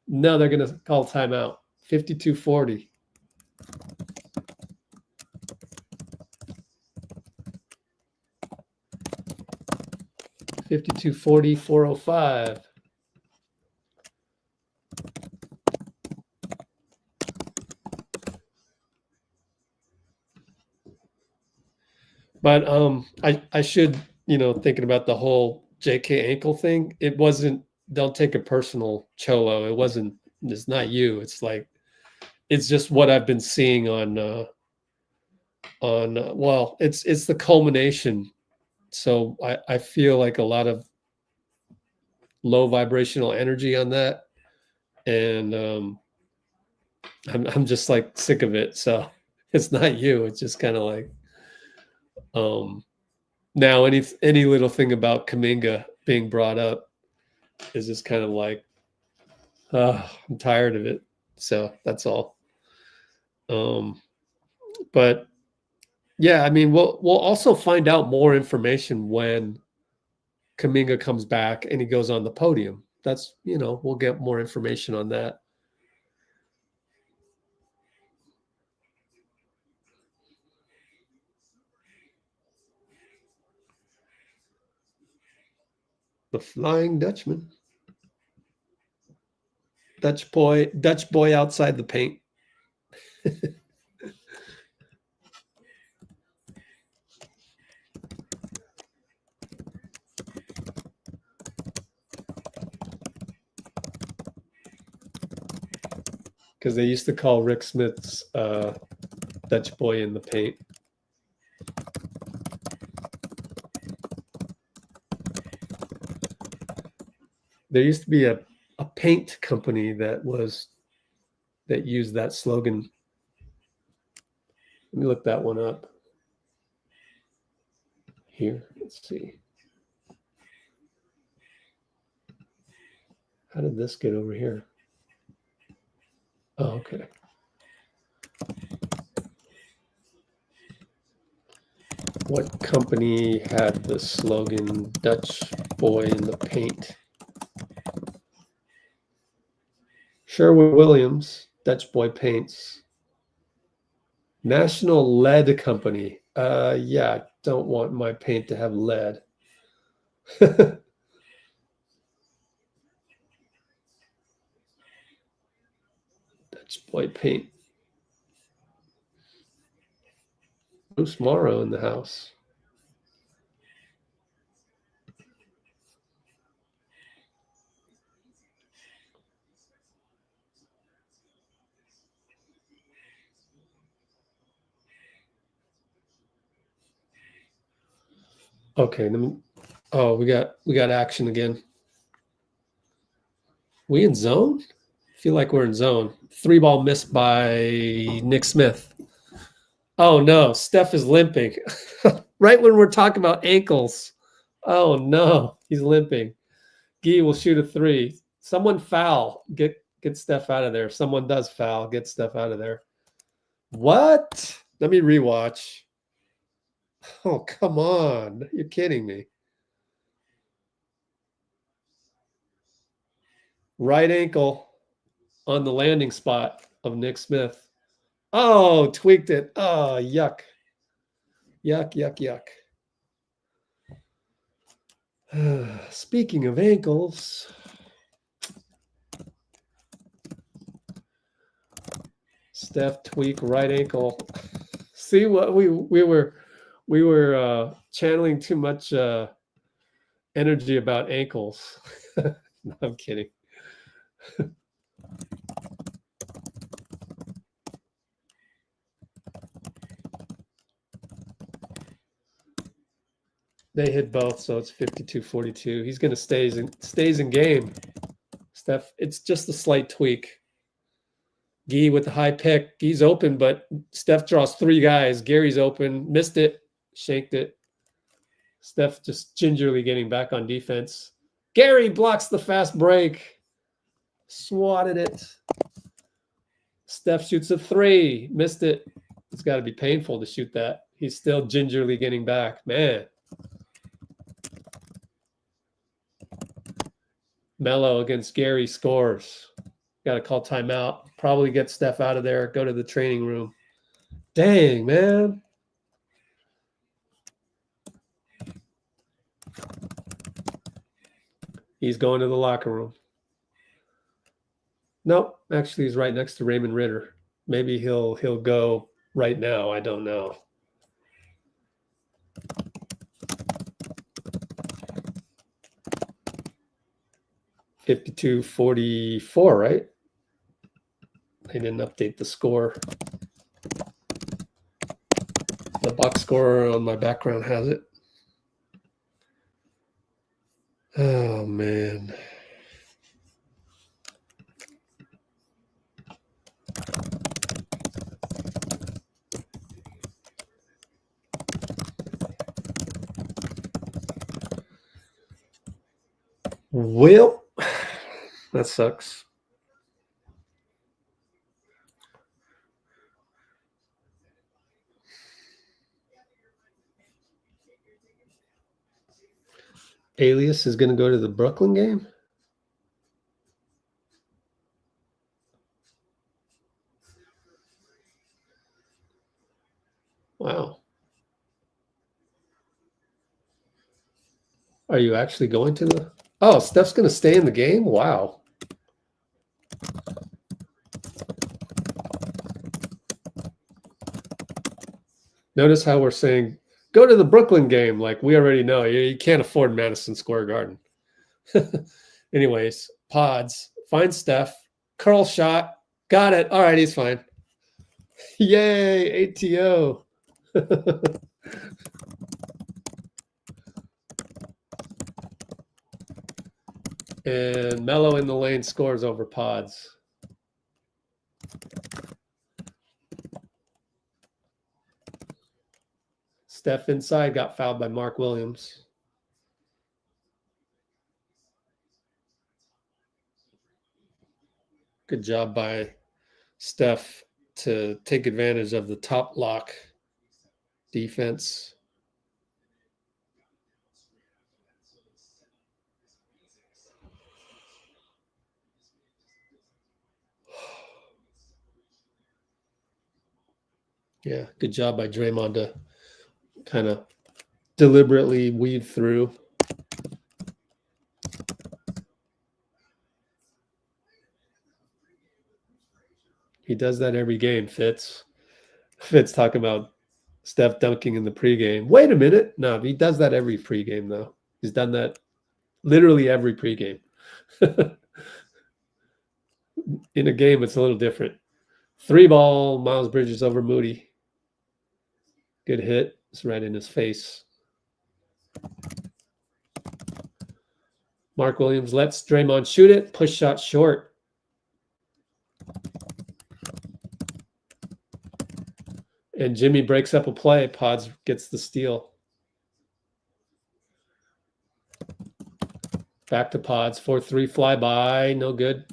No, they're going to call timeout. 52-40. (52-40), 4:05. But I should, thinking about the whole JK ankle thing, it wasn't, don't take it personal, Cholo. It's not you. It's like, it's just what I've been seeing on well, it's the culmination. So I feel like a lot of low vibrational energy on that. And I'm just like sick of it. So it's not you. It's just kind of like, now any little thing about Kuminga being brought up is just kind of like, I'm tired of it. So that's all. But yeah, I mean, we'll also find out more information when Kuminga comes back and he goes on the podium. That's, we'll get more information on that. The Flying Dutchman. Dutch boy outside the paint. Because they used to call Rick Smith's Dutch boy in the paint. There used to be a paint company that used that slogan. Let me look that one up. Here, let's see. How did this get over here? Oh, okay. What company had the slogan Dutch boy in the paint? Sherwin-Williams, Dutch boy paints. National Lead Company. Yeah, don't want my paint to have lead. Dutch boy paint. Bruce Morrow in the house. Okay, oh, we got action again. We in zone? Feel like we're in zone. 3-ball missed by Nick Smith. Oh no, Steph is limping. Right when we're talking about ankles. Oh no, he's limping. Gee will shoot a 3. Someone foul. Get Steph out of there. If someone does foul, get Steph out of there. What? Let me rewatch. Oh, come on. You're kidding me. Right ankle on the landing spot of Nick Smith. Oh, tweaked it. Oh, yuck. Yuck, yuck, yuck. Speaking of ankles, Steph tweak right ankle. See what we were channeling too much energy about ankles. No, I'm kidding. They hit both, so it's 52-42. He's going to stays in game. Steph, it's just a slight tweak. Gee with the high pick. Gee's open, but Steph draws 3 guys. Gary's open, missed it, shanked it. Steph just gingerly getting back on defense. Gary blocks the fast break. Swatted it. Steph shoots a 3, missed it. It's got to be painful to shoot that. He's still gingerly getting back. Man. Melo against Gary scores. Got to call timeout. Probably get Steph out of there. Go to the training room. Dang, man. He's going to the locker room. Nope. Actually, he's right next to Raymond Ritter. Maybe he'll go right now. I don't know. $52-44, right? They didn't update the score. The box score on my background has it. Oh, man. Well, that sucks. Alias is going to go to the Brooklyn game? Wow. Are you actually going to the... Oh, Steph's going to stay in the game? Wow. Notice how we're saying, go to the Brooklyn game. Like, we already know. You can't afford Madison Square Garden. Anyways, Podz, find Steph. Curl shot. Got it. All right, he's fine. Yay, ATO. And Melo in the lane scores over Podz. Steph inside got fouled by Mark Williams. Good job by Steph to take advantage of the top lock defense. Yeah, good job by Draymond to kind of deliberately weave through. He does that every game, Fitz. Fitz talking about Steph dunking in the pregame. Wait a minute. No, he does that every pregame, though. He's done that literally every pregame. In a game, it's a little different. 3-ball, Miles Bridges over Moody. Good hit. It's right in his face. Mark Williams lets Draymond shoot it. Push shot short. And Jimmy breaks up a play. Podz gets the steal. Back to Podz. 4-3 flyby. No good.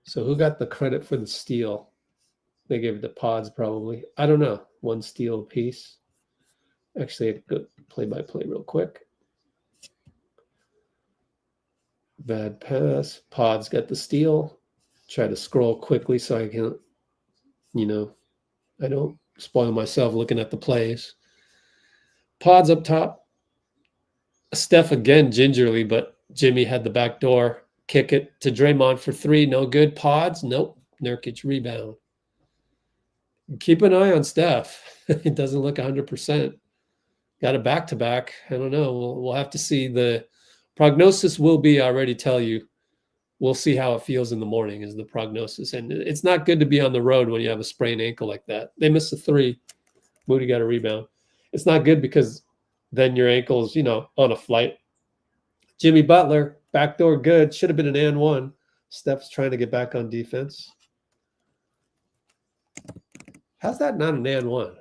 So who got the credit for the steal? They gave it to Podz probably. I don't know. 1 steal apiece. Actually, a good play-by-play real quick. Bad pass. Podz got the steal. Try to scroll quickly so I can, I don't spoil myself looking at the plays. Podz up top. Steph again gingerly, but Jimmy had the back door. Kick it to Draymond for 3. No good. Podz. Nope. Nurkic rebound. Keep an eye on Steph. It doesn't look 100%. Got a back-to-back. I don't know. We'll have to see. The prognosis will be, I already tell you, we'll see how it feels in the morning is the prognosis. And it's not good to be on the road when you have a sprained ankle like that. They missed a 3. Moody got a rebound. It's not good because then your ankle's, on a flight. Jimmy Butler, backdoor good. Should have been an and 1. Steph's trying to get back on defense. How's that not an and 1?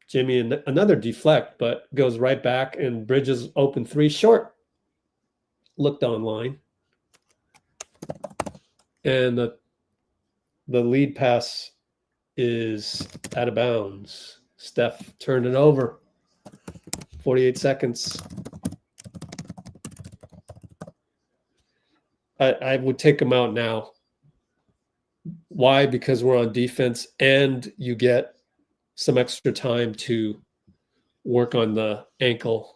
Jimmy, another deflect, but goes right back, and Bridges open 3 short. Looked online. And the lead pass is out of bounds. Steph turned it over. 48 seconds. I would take him out now. Why? Because we're on defense and you get some extra time to work on the ankle.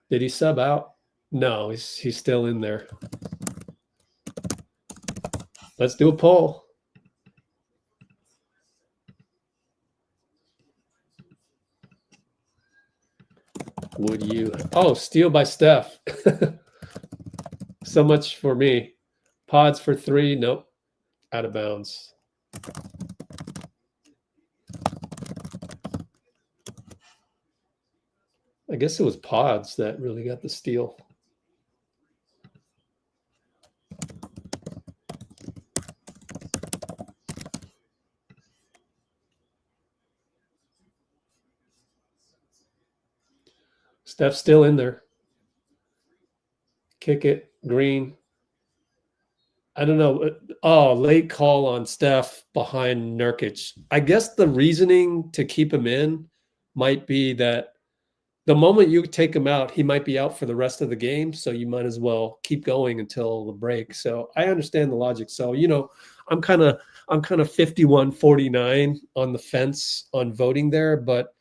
Did he sub out? No, he's still in there. Let's do a poll. Would you? Oh, steal by Steph. So much for me. Podz for 3. Nope. Out of bounds. I guess it was Podz that really got the steal. Steph's still in there. Kick it. Green. I don't know. Oh, late call on Steph behind Nurkic. I guess the reasoning to keep him in might be that the moment you take him out, he might be out for the rest of the game. So you might as well keep going until the break. So I understand the logic. So, I'm kind of 51-49 on the fence on voting there, but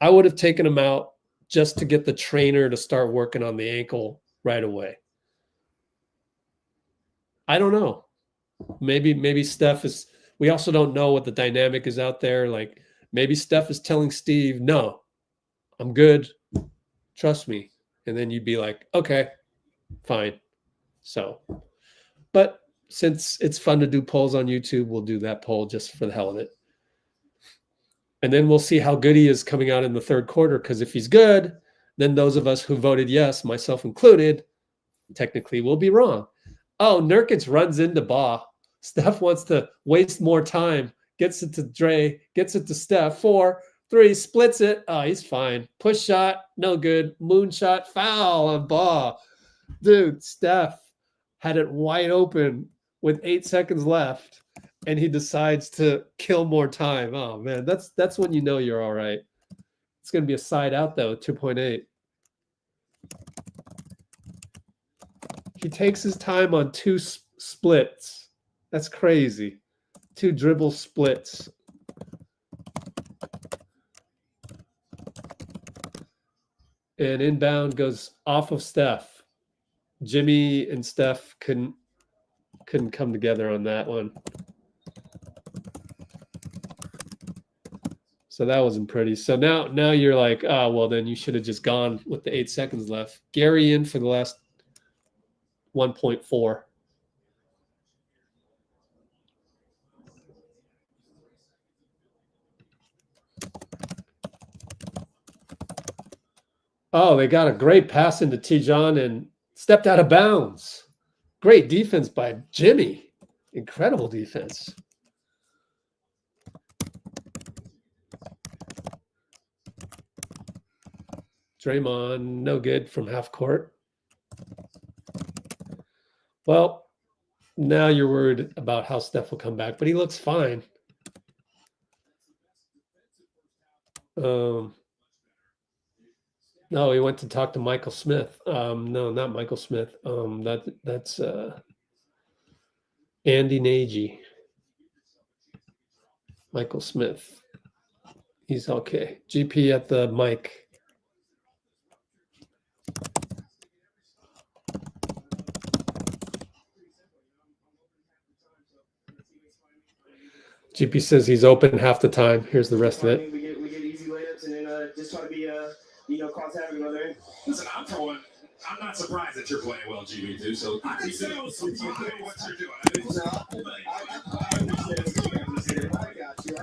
I would have taken him out just to get the trainer to start working on the ankle right away. I don't know. Maybe Steph is, we also don't know what the dynamic is out there. Like maybe Steph is telling Steve, no, I'm good. Trust me. And then you'd be like, okay, fine. So, but since it's fun to do polls on YouTube, we'll do that poll just for the hell of it. And then we'll see how good he is coming out in the third quarter. Because if he's good, then those of us who voted yes, myself included, technically will be wrong. Oh, Nurkic runs into Ba. Steph wants to waste more time. Gets it to Dray. Gets it to Steph. 4, 3, splits it. Oh, he's fine. Push shot, no good. Moonshot, foul on Ba. Dude, Steph had it wide open with 8 seconds left, and he decides to kill more time. Oh man, that's when you know you're all right. It's gonna be a side out though, 2.8. He takes his time on 2 splits. That's crazy. 2 dribble splits. And inbound goes off of Steph. Jimmy and Steph couldn't come together on that one. So that wasn't pretty. So now you're like, oh, well, then you should have just gone with the 8 seconds left. Gary in for the last 1.4. Oh, they got a great pass into T-John and stepped out of bounds. Great defense by Jimmy. Incredible defense. Draymond, no good from half court. Well, now you're worried about how Steph will come back, but he looks fine. No, he went to talk to Michael Smith. No, not Michael Smith. That's Andy Nagy. Michael Smith. He's okay. GP at the mic. GP says he's open half the time. Here's the rest of it. We get easy layups and then just try to be cause havoc on there. Listen, I'm for one. I'm not surprised that you're playing well, GB2. So I can say I was surprised what you're doing. I got you.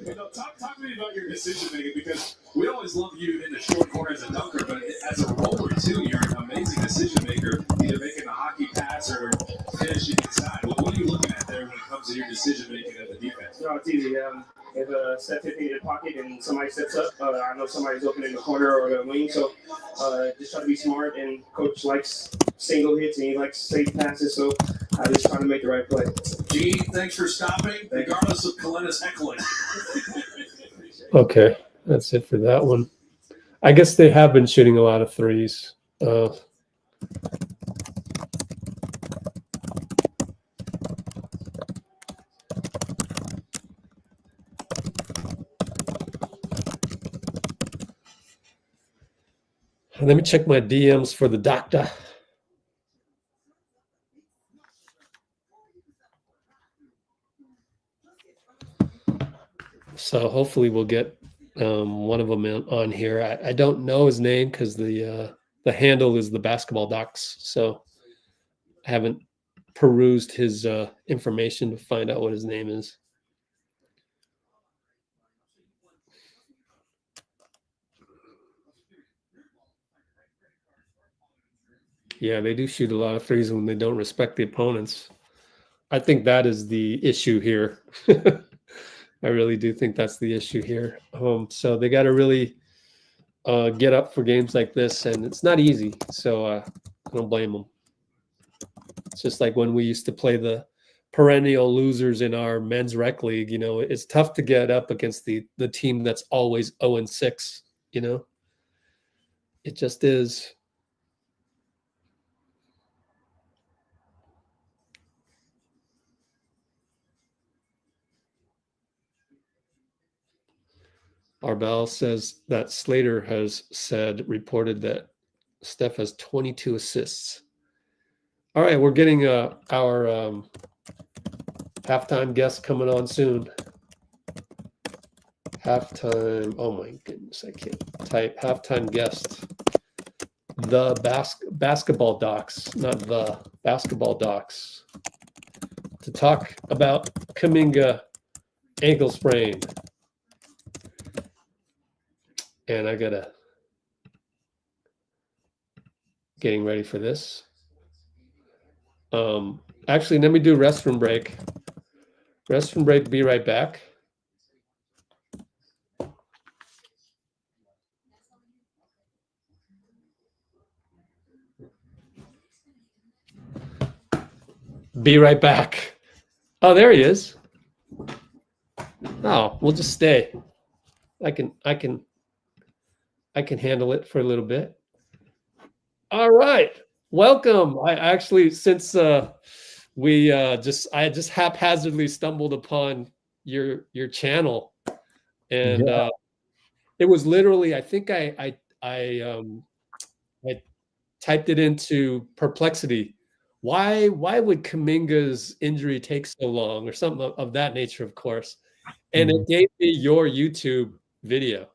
You know, talk to me about your decision making, because we always love you in the short corner as a dunker, but as a roller too, you're an amazing decision maker. Either making a hockey pass or finishing inside. What are you looking at there when it comes to your decision making as a defense? No, it's easy. If Steph hits me in the pocket and somebody steps up, I know somebody's open in the corner or the wing. So just try to be smart. And coach likes single hits and he likes safe passes. So I just try to make the right play. G, thanks for stopping, regardless of Kalena's heckling. Okay, that's it for that one. I guess they have been shooting a lot of threes. Let me check my DMs for the doctor. So hopefully we'll get one of them on here. I don't know his name because the handle is the basketball docs. So I haven't perused his information to find out what his name is. Yeah, they do shoot a lot of threes when they don't respect the opponents. I think that is the issue here. I really do think that's the issue here. So they got to really get up for games like this, and it's not easy. So I don't blame them. It's just like when we used to play the perennial losers in our men's rec league. You know, it's tough to get up against the team that's always 0-6. You know, it just is. Arbel says that Slater has reported that Steph has 22 assists. All right, we're getting our halftime guest coming on soon. Halftime, oh my goodness, I can't type halftime guest. the basketball docs, not the basketball docs, to talk about Kuminga ankle sprain. And I gotta getting ready for this. Actually, let me do restroom break. Restroom break, be right back. Be right back. Oh, there he is. Oh, we'll just stay. I can handle it for a little bit. All right. Welcome. I actually, since I just haphazardly stumbled upon your channel, and it was literally, I think I typed it into Perplexity. Why would Kuminga's injury take so long, or something of that nature, of course. And it gave me your YouTube video.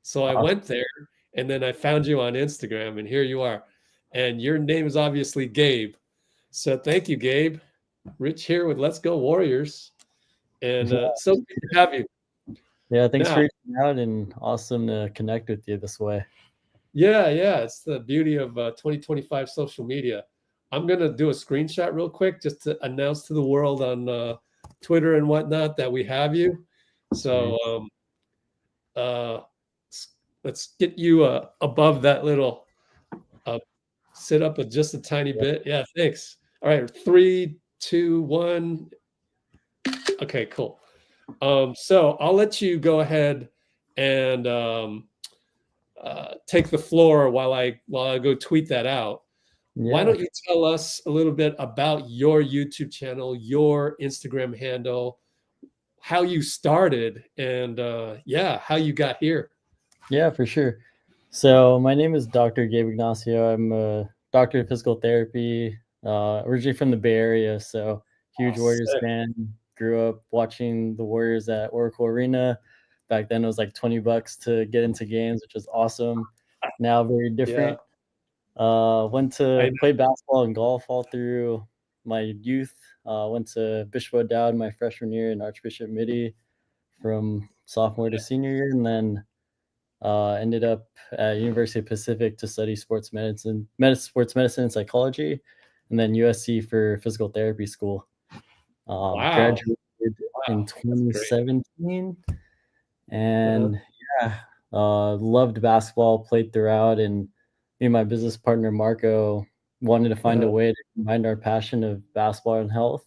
So I went there, and then I found you on Instagram, and here you are. And your name is obviously Gabe. So thank you, Gabe. Rich here with Let's Go Warriors. And so good to have you. Yeah, thanks for reaching out, and awesome to connect with you this way. Yeah, it's the beauty of 2025 social media. I'm going to do a screenshot real quick just to announce to the world on Twitter and whatnot that we have you. So let's get you above that little sit up just a tiny bit. Yeah, thanks. All right, 3, 2, 1. Okay, cool. So I'll let you go ahead and take the floor while I go tweet that out. Yeah. Why don't you tell us a little bit about your YouTube channel, your Instagram handle, how you started, and how you got here? Yeah, for sure. So my name is Dr. Gabe Ignacio. I'm a doctor of physical therapy, originally from the Bay Area, so huge Warriors fan. Grew up watching the Warriors at Oracle Arena. Back then it was like $20 to get into games, which was awesome. Now very different. Went to play basketball and golf all through my youth. Went to Bishop O'Dowd my freshman year and Archbishop Moody from sophomore to senior year, and then ended up at University of Pacific to study sports medicine and psychology, and then USC for physical therapy school. Graduated in 2017, and loved basketball, played throughout, and me and my business partner Marco wanted to find a way to combine our passion of basketball and health.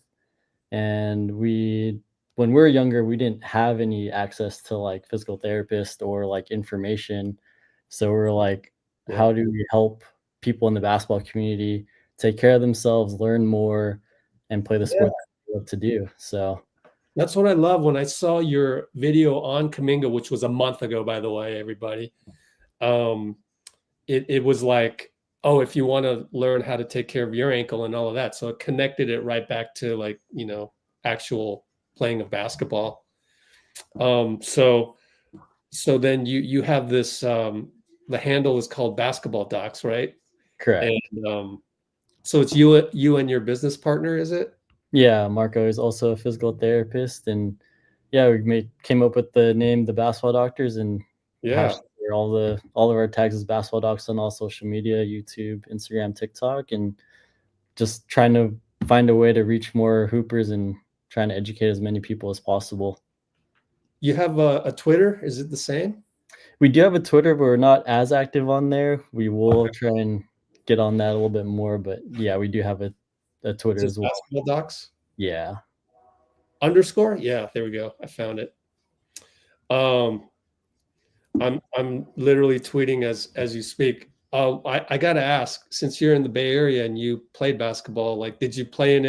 And when we were younger, we didn't have any access to like physical therapists or like information. So we're like, how do we help people in the basketball community take care of themselves, learn more, and play the sport that they love to do? So that's what I love. When I saw your video on Kuminga, which was a month ago, by the way, everybody, it was like, oh, if you want to learn how to take care of your ankle and all of that. So it connected it right back to like, actual playing of basketball. So then you have this, the handle is called Basketball Docs, right? Correct. And so it's you and your business partner, is it? Yeah, Marco is also a physical therapist, and we came up with the name The Basketball Doctors, and all of our tags is Basketball Docs on all social media, YouTube, Instagram, TikTok, and just trying to find a way to reach more hoopers and trying to educate as many people as possible. You have a Twitter? Is it the same? We do have a Twitter, but we're not as active on there. We will try and get on that a little bit more, but yeah, we do have a Twitter as well. Basketball Docs? Yeah. _ Yeah, there we go. I found it. I'm literally tweeting as you speak. I gotta ask, since you're in the Bay Area and you played basketball, like, did you play in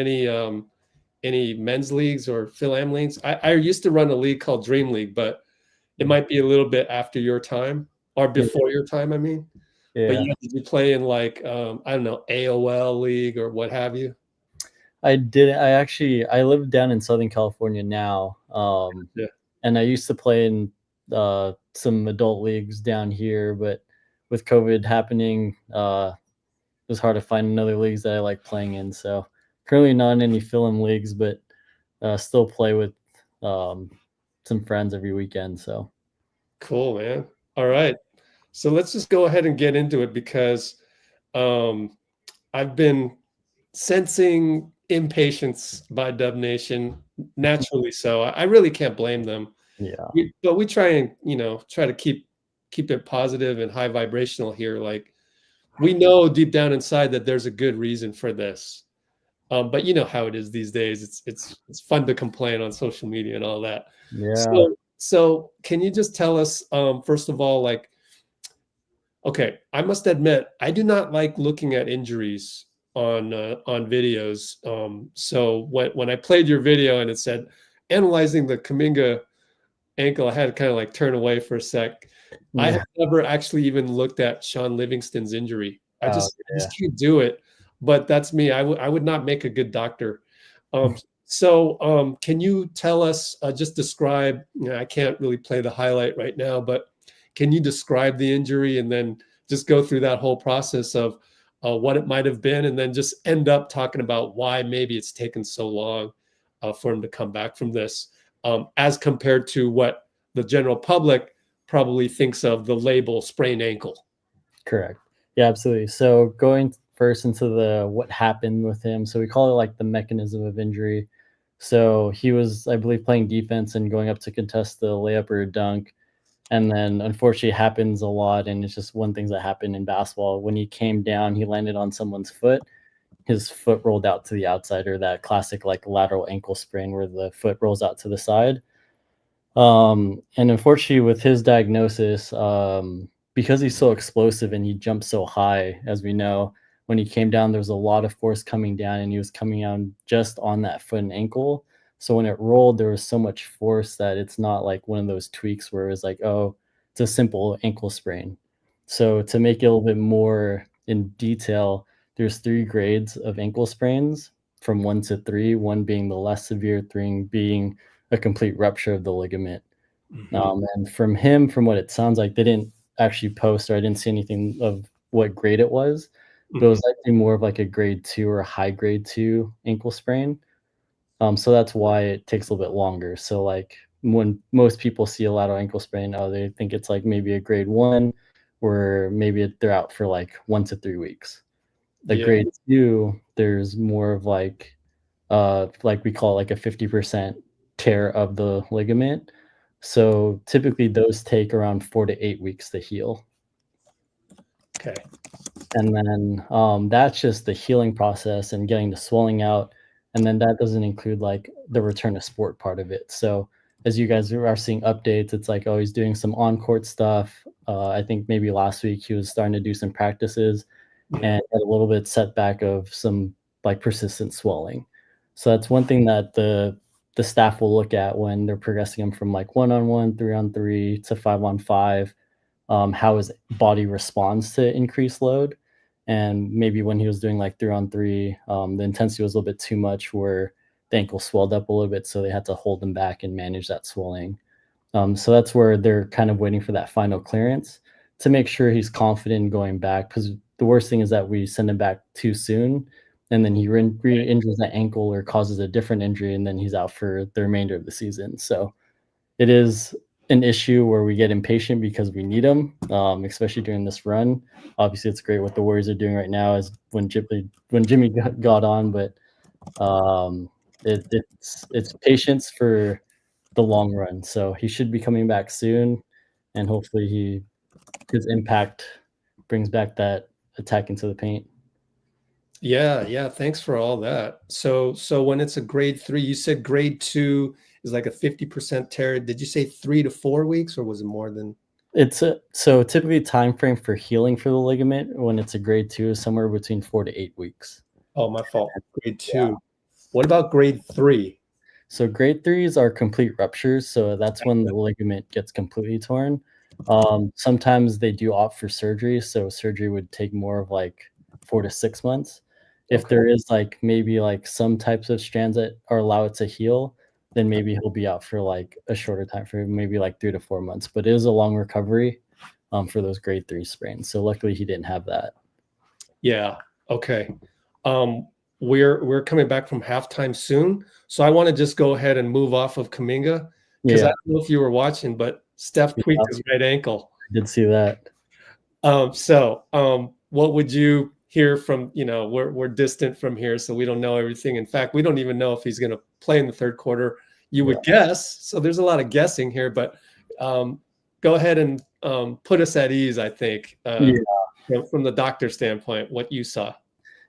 any men's leagues or Phil-Am leagues? I used to run a league called Dream League, but it might be a little bit after your time or before your time. I mean, but did you play in like I don't know, AOL league or what have you? I did. I live down in Southern California now, and I used to play in some adult leagues down here, but with COVID happening, it was hard to find another leagues that I like playing in. So currently not in any fill-in leagues, but still play with some friends every weekend. So Cool, man. All right. So let's just go ahead and get into it because I've been sensing impatience by Dub Nation, naturally so. I really can't blame them. yeah, But we try and, try to keep it positive and high vibrational here. Like, we know deep down inside that there's a good reason for this. But you know how it is these days. It's fun to complain on social media and all that. yeah. So can you just tell us, first of all, like, okay, I must admit, I do not like looking at injuries on videos. So when I played your video and it said analyzing the Kuminga ankle, I had to kind of like turn away for a sec. I have never actually even looked at Sean Livingston's injury. I just can't do it. But that's me. I would not make a good doctor. So can you tell us, just describe, I can't really play the highlight right now, but can you describe the injury and then just go through that whole process of what it might have been, and then just end up talking about why maybe it's taken so long for him to come back from this, as compared to what the general public probably thinks of the label sprained ankle. Correct. Yeah, absolutely. So going first into the what happened with him. So we call it like the mechanism of injury. So he was, I believe, playing defense and going up to contest the layup or a dunk. And then unfortunately it happens a lot. And it's just one thing that happened in basketball. When he came down, he landed on someone's foot. His foot rolled out to the outside, or that classic like lateral ankle sprain where the foot rolls out to the side. And unfortunately with his diagnosis, because he's so explosive and he jumps so high, as we know, when he came down, there was a lot of force coming down, and he was coming down just on that foot and ankle. So when it rolled, there was so much force that it's not like one of those tweaks where it's like, oh, it's a simple ankle sprain. So to make it a little bit more in detail, there's 3 grades of ankle sprains from 1 to 3, 1 being the less severe, 3 being a complete rupture of the ligament. And from him, from what it sounds like, they didn't actually post, or I didn't see anything of what grade it was. But it was likely more of like a grade 2 or a high grade 2 ankle sprain. So that's why it takes a little bit longer. So like when most people see a lateral ankle sprain, they think it's like maybe a grade 1, or maybe they're out for like 1 to 3 weeks. The grade 2, there's more of like we call it like a 50% tear of the ligament. So typically those take around 4 to 8 weeks to heal. Okay. And then that's just the healing process and getting the swelling out. And then that doesn't include like the return to sport part of it. So as you guys are seeing updates, it's like, oh, he's doing some on-court stuff. I think maybe last week he was starting to do some practices and had a little bit setback of some like persistent swelling. So that's one thing that the staff will look at when they're progressing him from like 1-on-1, 3-on-3 to 5-on-5, how his body responds to increased load. And maybe when he was doing like 3-on-3, the intensity was a little bit too much where the ankle swelled up a little bit. So they had to hold him back and manage that swelling. So that's where they're kind of waiting for that final clearance to make sure he's confident in going back. Because the worst thing is that we send him back too soon, and then he re-injures that ankle or causes a different injury, and then he's out for the remainder of the season. So it is an issue where we get impatient because we need him, especially during this run. Obviously, it's great what the Warriors are doing right now is when Jimmy got on, but it's patience for the long run. So he should be coming back soon, and hopefully his impact brings back that attack into the paint. Yeah. Thanks for all that. So when it's a grade 3, you said grade 2 is like a 50% tear. Did you say 3 to 4 weeks, or was it more than? So typically time frame for healing for the ligament when it's a grade 2 is somewhere between 4 to 8 weeks. Oh, my fault. Grade 2. Yeah. What about grade 3? So grade 3s are complete ruptures. So that's when the ligament gets completely torn. Sometimes they do opt for surgery. So surgery would take more of like 4 to 6 months. If there is like maybe like some types of strands that are allow it to heal, then maybe he'll be out for like a shorter time frame, maybe like 3 to 4 months. But it is a long recovery. for those grade 3 sprains. So luckily he didn't have that. Yeah. Okay. We're coming back from halftime soon, so I want to just go ahead and move off of Kuminga because I don't know if you were watching, but Steph tweaked his right ankle. I did see that. What would you hear from, we're distant from here, so we don't know everything. In fact, we don't even know if he's going to play in the third quarter. You would guess. So there's a lot of guessing here, but go ahead and put us at ease, I think, from the doctor standpoint, what you saw.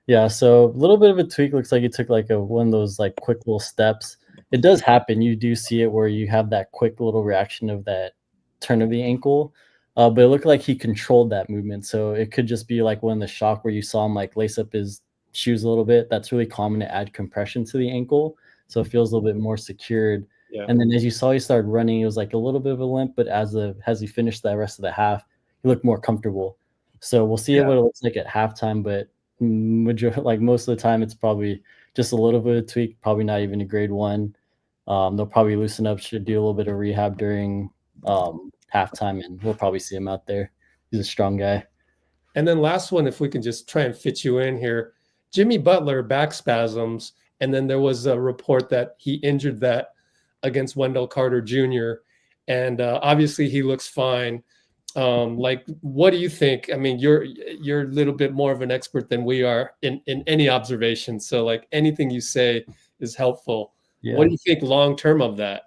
Yeah, so a little bit of a tweak. Looks like he took like one of those like quick little steps. It does happen. You do see it where you have that quick little reaction of that turn of the ankle. But it looked like he controlled that movement. So it could just be like one of the shock where you saw him like lace up his shoes a little bit. That's really common to add compression to the ankle. So it feels a little bit more secured. Yeah. And then as you saw, he started running. It was like a little bit of a limp, but as he finished that rest of the half, he looked more comfortable. So we'll see what it looks like at halftime. But most of the time, it's probably just a little bit of tweak, probably not even a grade 1. They'll probably loosen up, should do a little bit of rehab during halftime, and we'll probably see him out there. He's a strong guy. And then last one, if we can just try and fit you in here, Jimmy Butler, back spasms, and then there was a report that he injured that against Wendell Carter Jr., and obviously he looks fine. What do you think? I mean, you're a little bit more of an expert than we are in any observation, so like anything you say is helpful. What do you think long term of that?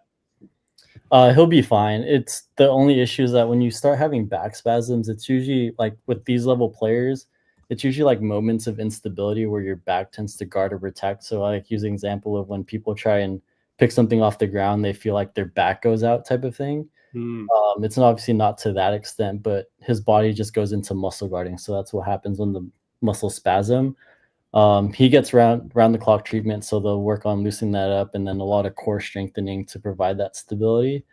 He'll be fine. It's the only issue is that when you start having back spasms, it's usually like with these level players, it's usually like moments of instability where your back tends to guard or protect. So I like using example of when people try and pick something off the ground, they feel like their back goes out type of thing. It's obviously not to that extent, but his body just goes into muscle guarding. So that's what happens when the muscle spasm. He gets round the clock treatment, so they'll work on loosening that up, and then a lot of core strengthening to provide that stability.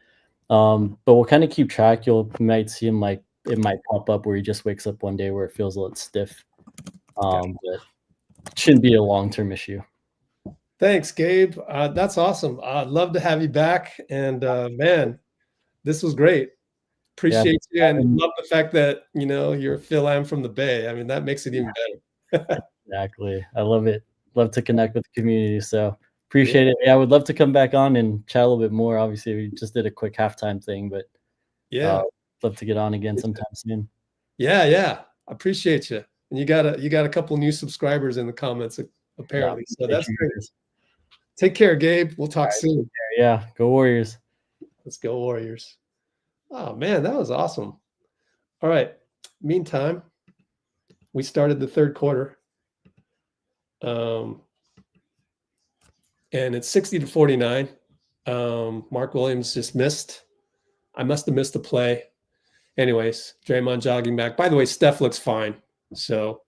But we'll kind of keep track. You might see him like it might pop up where he just wakes up one day where it feels a little stiff. But it shouldn't be a long-term issue. Thanks, Gabe. That's awesome. I'd love to have you back. And man, this was great. Appreciate you, and love the fact that you're Phil M from the Bay. I mean, that makes it even better. Exactly. I love it. Love to connect with the community. So appreciate it. Yeah, I would love to come back on and chat a little bit more. Obviously, we just did a quick halftime thing, but love to get on again sometime soon. Yeah. I appreciate you. And you got a couple new subscribers in the comments apparently. So that's great. Take care, Gabe. We'll talk soon. Yeah. Go Warriors. Let's go Warriors. Oh man, that was awesome. All right. Meantime, we started the third quarter. And it's 60-49. Mark Williams just missed. I must have missed a play. Anyways, Draymond jogging back. By the way, Steph looks fine. So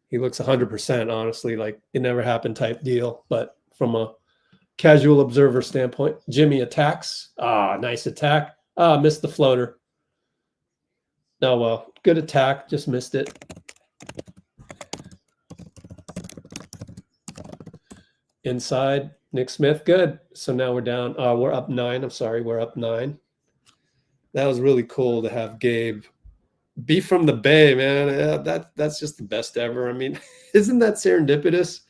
he looks 100%, honestly, like it never happened type deal. But from a casual observer standpoint, Jimmy attacks. Nice attack. Missed the floater. Oh, well, good attack. Just missed it. Inside, Nick Smith, good. So now we're down. We're up 9. I'm sorry, we're up 9. That was really cool to have Gabe be from the Bay, man. Yeah, that's just the best ever. I mean, isn't that serendipitous?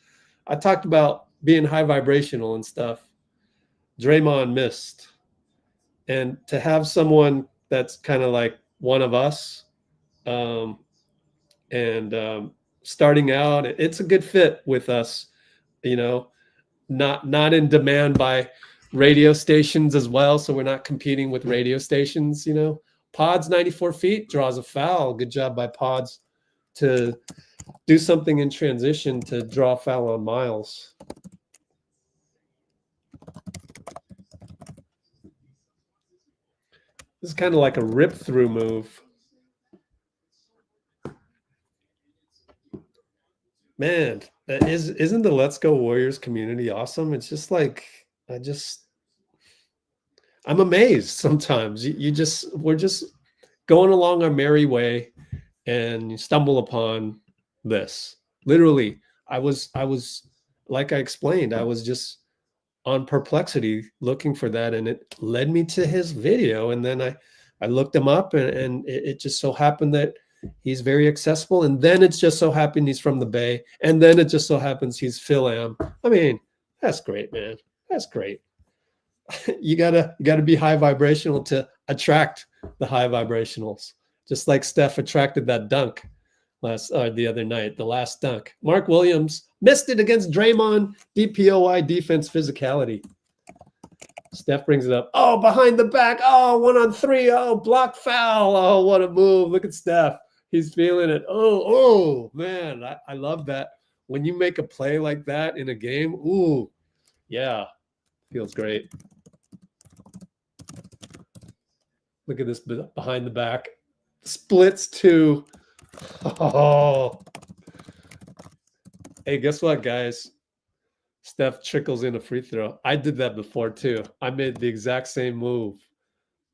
I talked about being high vibrational and stuff. Draymond missed. And to have someone that's kind of like one of us starting out, it's a good fit with us, not in demand by radio stations as well. So we're not competing with radio stations, Podz 94 feet draws a foul. Good job by Podz to do something in transition to draw a foul on Miles. This is kind of like a rip through move. Man, isn't the Let's Go Warriors community awesome? It's just like I'm amazed sometimes. We're just going along our merry way, and you stumble upon this. Literally, I was like I explained, I was just on perplexity looking for that, and it led me to his video, and then I I looked him up, and it just so happened that he's very accessible. And then it's just so happened he's from the Bay. And then it just so happens he's Phil Am. I mean, that's great, man. That's great. You gotta be high vibrational to attract the high vibrationals. Just like Steph attracted that dunk the other night, the last dunk. Mark Williams missed it against Draymond. DPOY, defense physicality. Steph brings it up. Oh, behind the back. Oh, 1-on-3. Oh, block foul. Oh, what a move. Look at Steph. He's feeling it. Oh, man. I love that. When you make a play like that in a game, ooh, yeah, feels great. Look at this behind the back. Splits too. Oh. Hey, guess what, guys? Steph trickles in a free throw. I did that before too. I made the exact same move.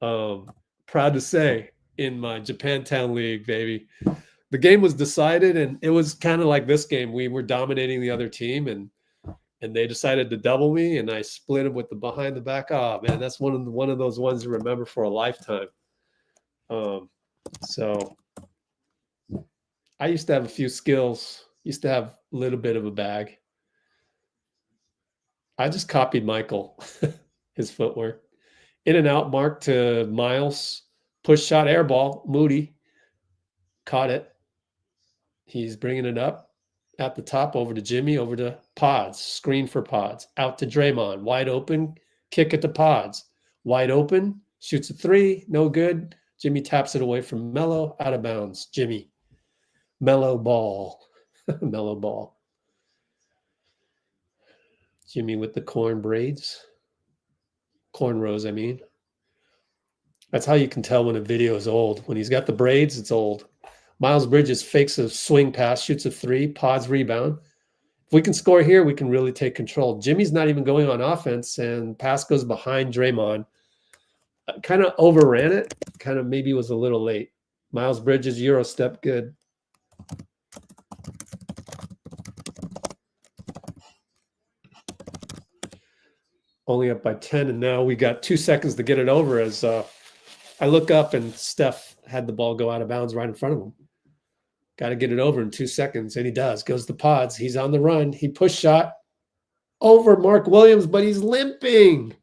Proud to say, in my Japantown league, baby. The game was decided, and it was kind of like this game. We were dominating the other team, and they decided to double me, and I split him with the behind the back. Oh man, that's one of those ones to remember for a lifetime. So I used to have a few skills. Used to have a little bit of a bag. I just copied Michael, his footwork. In and out mark to Miles. Push shot, air ball. Moody caught it. He's bringing it up at the top, over to Jimmy, over to Podz. Screen for Podz. Out to Draymond. Wide open. Kick it to Podz. Wide open. Shoots a three. No good. Jimmy taps it away from Melo. Out of bounds. Jimmy. Melo ball. Melo ball. Jimmy with the corn braids. Cornrows, I mean. That's how you can tell when a video is old. When he's got the braids, it's old. Miles Bridges fakes a swing pass, shoots a three, Podz rebound. If we can score here, we can really take control. Jimmy's not even going on offense, and pass goes behind Draymond. Kind of overran it. Kind of maybe was a little late. Miles Bridges, Euro step, good. Only up by 10, and now we got 2 seconds to get it over as I look up, and Steph had the ball go out of bounds right in front of him. Got to get it over in 2 seconds, and he does. Goes to Podz. He's on the run. He push shot over Mark Williams, but he's limping.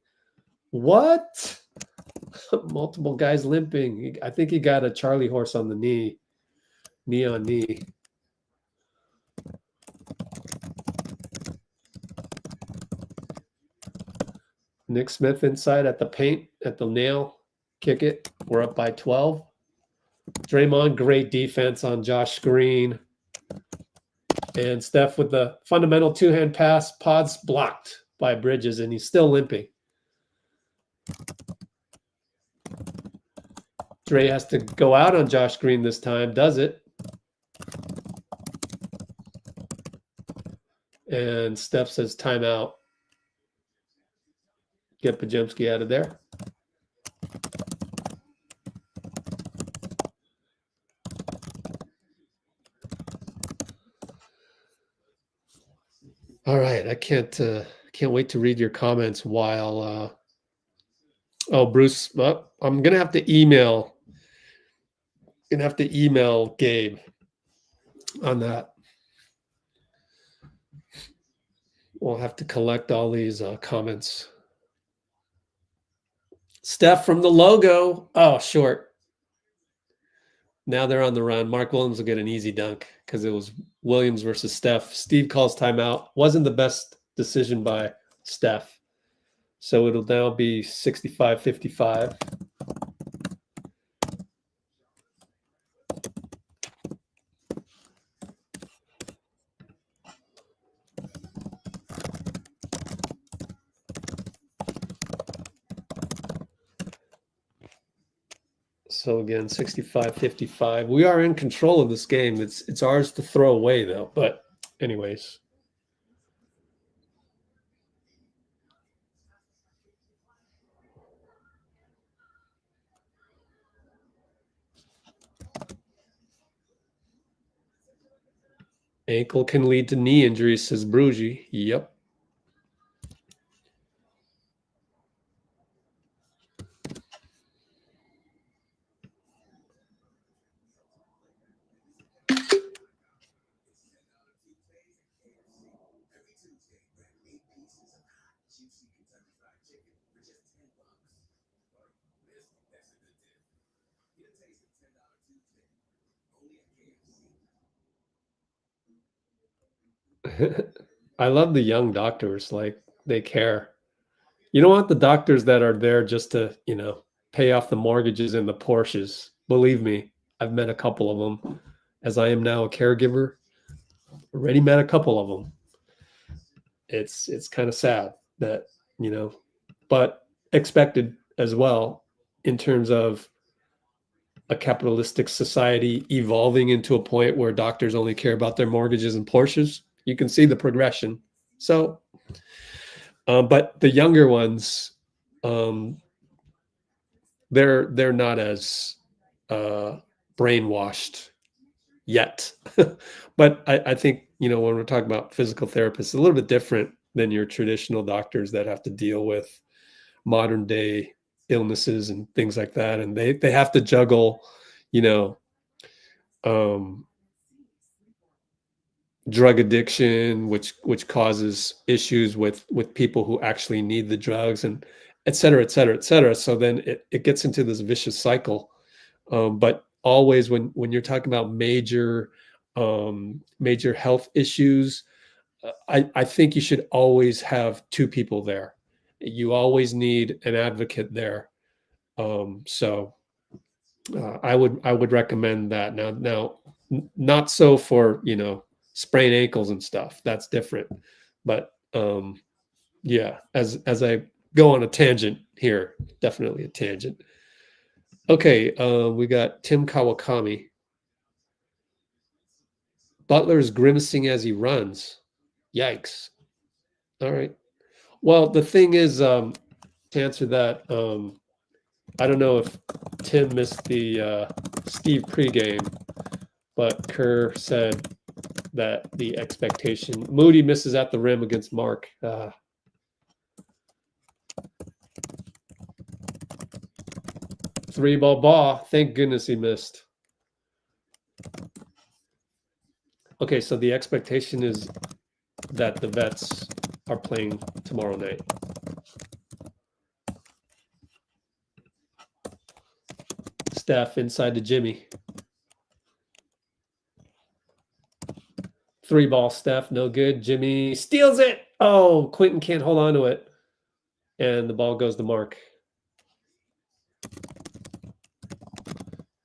What? Multiple guys limping. I think he got a Charlie horse on the knee. Knee on knee. Nick Smith inside at the paint, at the nail. Kick it. We're up by 12. Draymond, great defense on Josh Green. And Steph with the fundamental two-hand pass. Podz blocked by Bridges, and he's still limping. Dray has to go out on Josh Green this time. Does it. And Steph says timeout. Get Pajemski out of there. All right, I can't wait to read your comments while. Bruce, I'm gonna have to email. Gabe on that. We'll have to collect all these comments. Steph from the logo. Oh, short. Now they're on the run. Mark Williams will get an easy dunk because it was Williams versus Steph. Steve calls timeout. Wasn't the best decision by Steph. So it'll now be 65-55. So again, 65-55. We are in control of this game. It's ours to throw away, though. But anyways. Ankle can lead to knee injuries, says Brugi. Yep. I love the young doctors. Like, they care. You don't want the doctors that are there just to, pay off the mortgages and the Porsches. Believe me, I've met a couple of them. As I am now a caregiver, already met a couple of them. It's kind of sad that, but expected as well, in terms of a capitalistic society evolving into a point where doctors only care about their mortgages and Porsches. You can see the progression. So, but the younger ones, they're not as brainwashed yet. But I think, when we're talking about physical therapists, it's a little bit different than your traditional doctors that have to deal with modern day illnesses and things like that. And they have to juggle, drug addiction, which causes issues with people who actually need the drugs, and et cetera, et cetera, et cetera. So then it gets into this vicious cycle. But always when you're talking about major health issues, I think you should always have two people there. You always need an advocate there. So I would recommend that. Now, not so for sprain ankles and stuff. That's different. But yeah, as I go on a tangent here, definitely a tangent. Okay, we got Tim Kawakami. Butler's grimacing as he runs. Yikes. All right. Well, the thing is, to answer that, I don't know if Tim missed the Steve pregame, but Kerr said that the expectation, Moody misses at the rim against Mark. Three ball. Thank goodness he missed. Okay, so the expectation is that the vets are playing tomorrow night. Steph inside to Jimmy. Three ball, Steph, no good. Jimmy steals it. Oh, Quentin can't hold on to it. And the ball goes to Mark.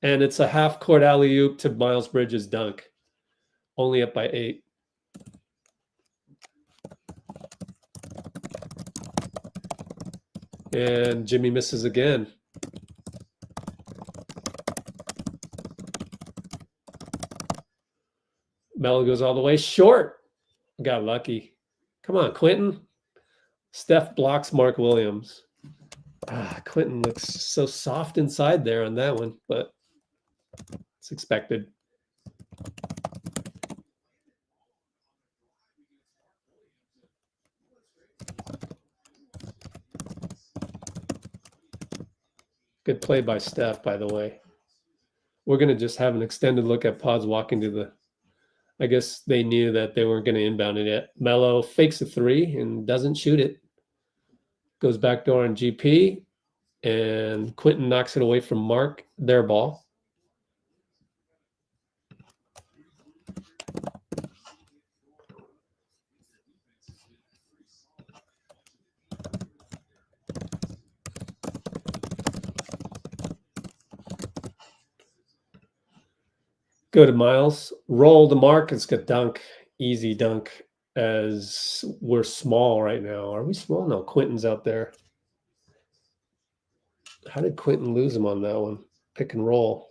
And it's a half-court alley-oop to Miles Bridges' dunk. Only up by 8. And Jimmy misses again. Melo goes all the way short. Got lucky. Come on, Quentin. Steph blocks Mark Williams. Quentin looks so soft inside there on that one, but it's expected. Good play by Steph, by the way. We're going to just have an extended look at Podz walking to the... I guess they knew that they weren't going to inbound it yet. Melo fakes a 3 and doesn't shoot it. Goes back door on GP, and Quentin knocks it away from Mark, their ball. Go to Miles. Roll to Mark. It's a dunk. Easy dunk, as we're small right now. Are we small? No, Quentin's out there. How did Quentin lose him on that one? Pick and roll.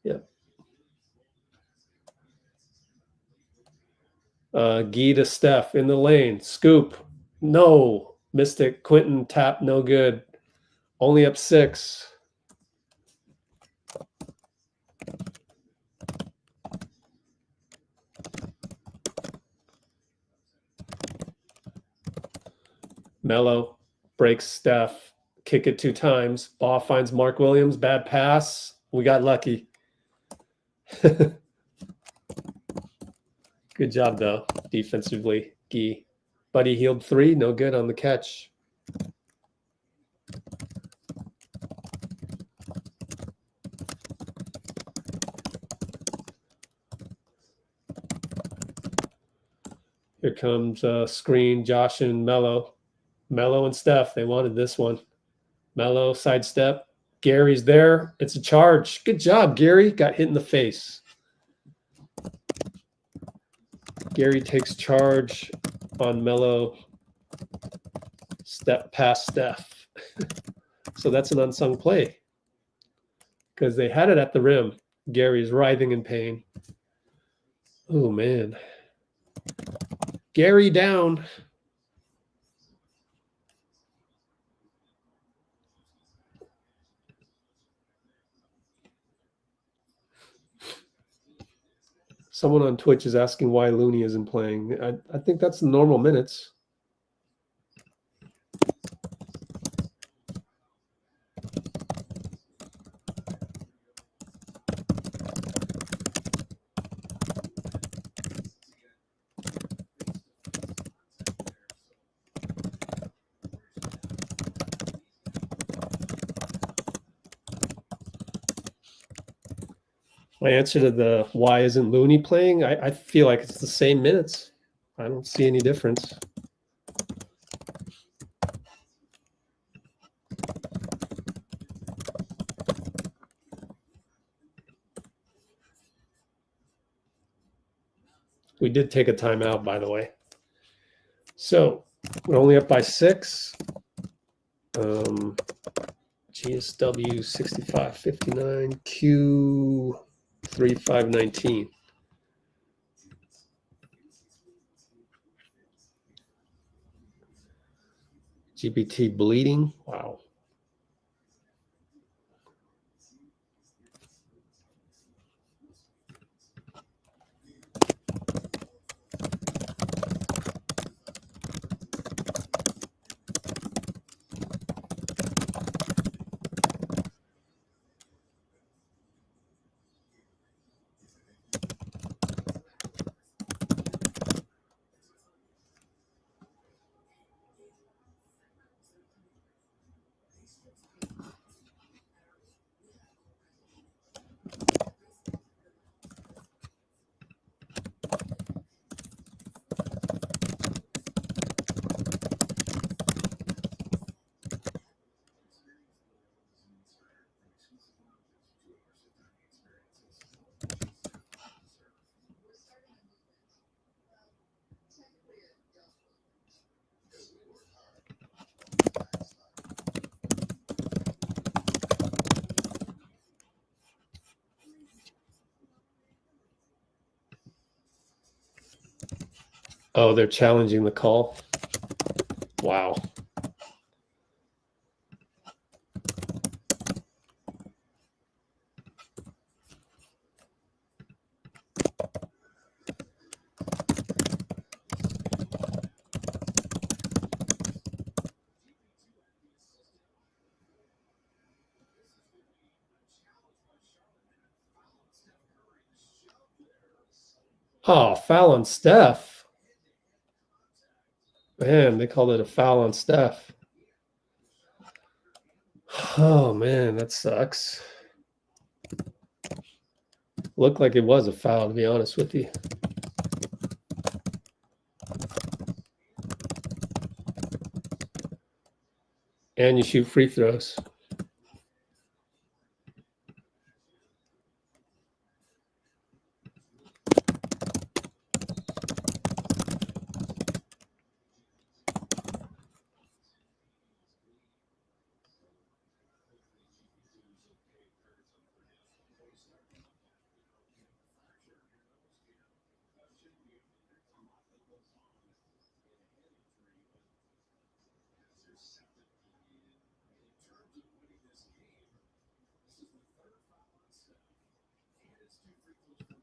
Yep. Gee to Steph in the lane. Scoop. No. Missed it. Quentin tap. No good. Only up 6. Melo breaks Steph. Kick it 2 times. Ball finds Mark Williams. Bad pass. We got lucky. Good job, though, defensively. Gee. Buddy Hield 3. No good on the catch. Here comes a screen, Josh and Melo. Melo and Steph, they wanted this one. Melo, sidestep. Gary's there. It's a charge. Good job, Gary. Got hit in the face. Gary takes charge on Melo. Step past Steph. So that's an unsung play because they had it at the rim. Gary's writhing in pain. Oh, man. Gary down. Someone on Twitch is asking why Looney isn't playing. I think that's normal minutes. My answer to the why isn't Looney playing, I feel like it's the same minutes. I don't see any difference. We did take a timeout, by the way. So we're only up by 6. GSW 6559, Q 3519. GPT bleeding. Wow. Oh, they're challenging the call. Wow. Oh, foul on Steph. Man, they called it a foul on Steph. Oh, man, that sucks. Looked like it was a foul, to be honest with you. And you shoot free throws.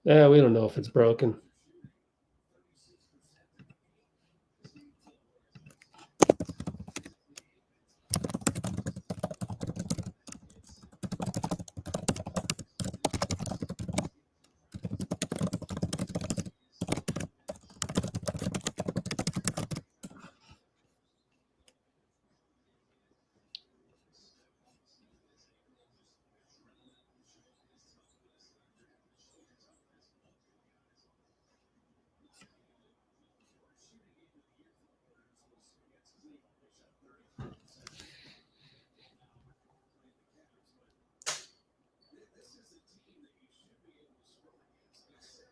Yeah, we don't know if it's broken.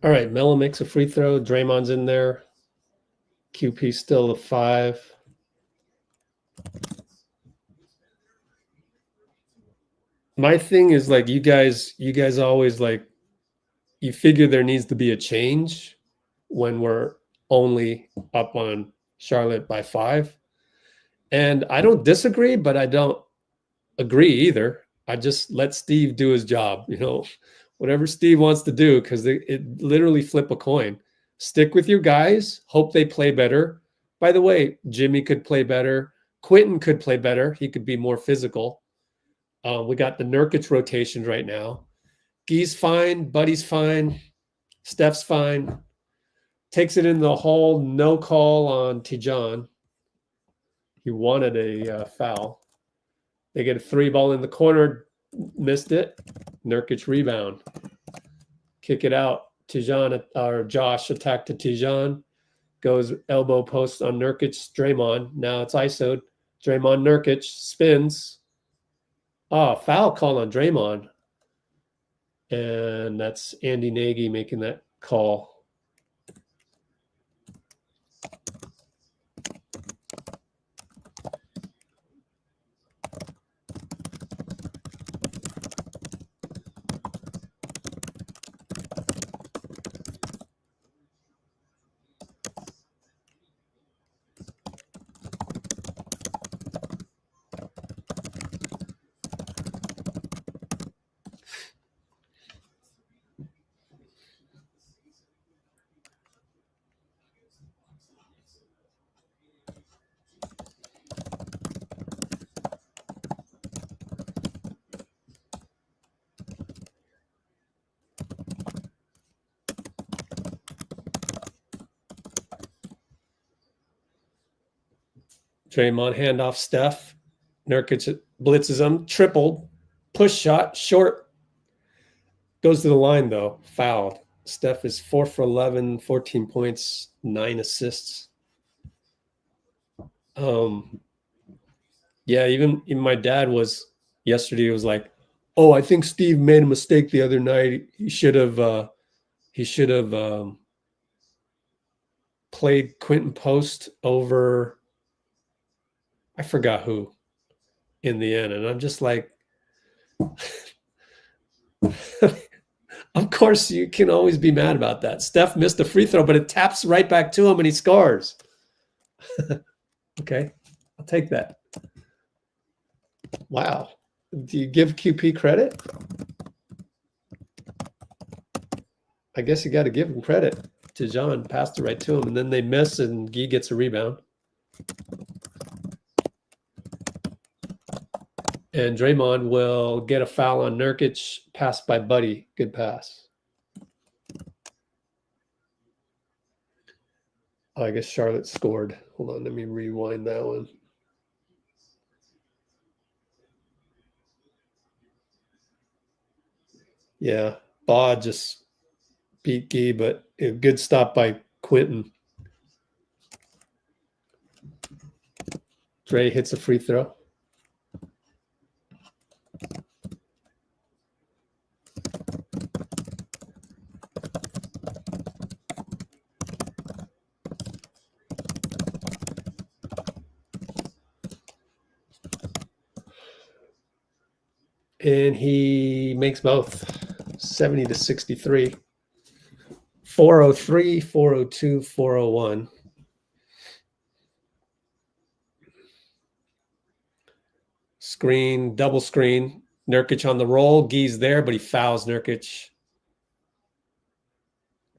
All right, Melo makes a free throw. Draymond's in there. QP still a 5. My thing is like you guys always like you figure there needs to be a change when we're only up on Charlotte by 5. And I don't disagree, but I don't agree either. I just let Steve do his job, whatever Steve wants to do, because it literally flip a coin. Stick with your guys, hope they play better. By the way, Jimmy could play better. Quentin could play better. He could be more physical. We got the Nurkic rotation right now. Guy's fine. Buddy's fine. Steph's fine. Takes it in the hole. No call on Tijan. He wanted a foul. They get a 3 ball in the corner. Missed it. Nurkic rebound. Kick it out. Tijan or Josh attack to Tijan. Goes elbow post on Nurkic. Draymond. Now it's ISO'd. Draymond Nurkic spins. Oh, foul call on Draymond. And that's Andy Nagy making that call. Draymond handoff Steph. Nurkic blitzes him. Tripled. Push shot. Short. Goes to the line, though. Fouled. Steph is 4 for 11, 14 points, 9 assists. Yeah, even my dad was yesterday was like, oh, I think Steve made a mistake the other night. He should have played Quentin Post over I forgot who in the end. And I'm just like, of course you can always be mad about that. Steph missed a free throw, but it taps right back to him and he scores. Okay, I'll take that. Wow. Do you give QP credit? I guess you got to give him credit. Tijan passed it right to him, and then they miss, and Guy gets a rebound. And Draymond will get a foul on Nurkic, passed by Buddy. Good pass. Oh, I guess Charlotte scored. Hold on, let me rewind that one. Yeah, Podz just beat Guy, but a good stop by Quentin. Dray hits a free throw. And he makes both. 70 to 63. 403, 402, 401. Screen, double screen. Nurkic on the roll. Guy's there, but he fouls Nurkic.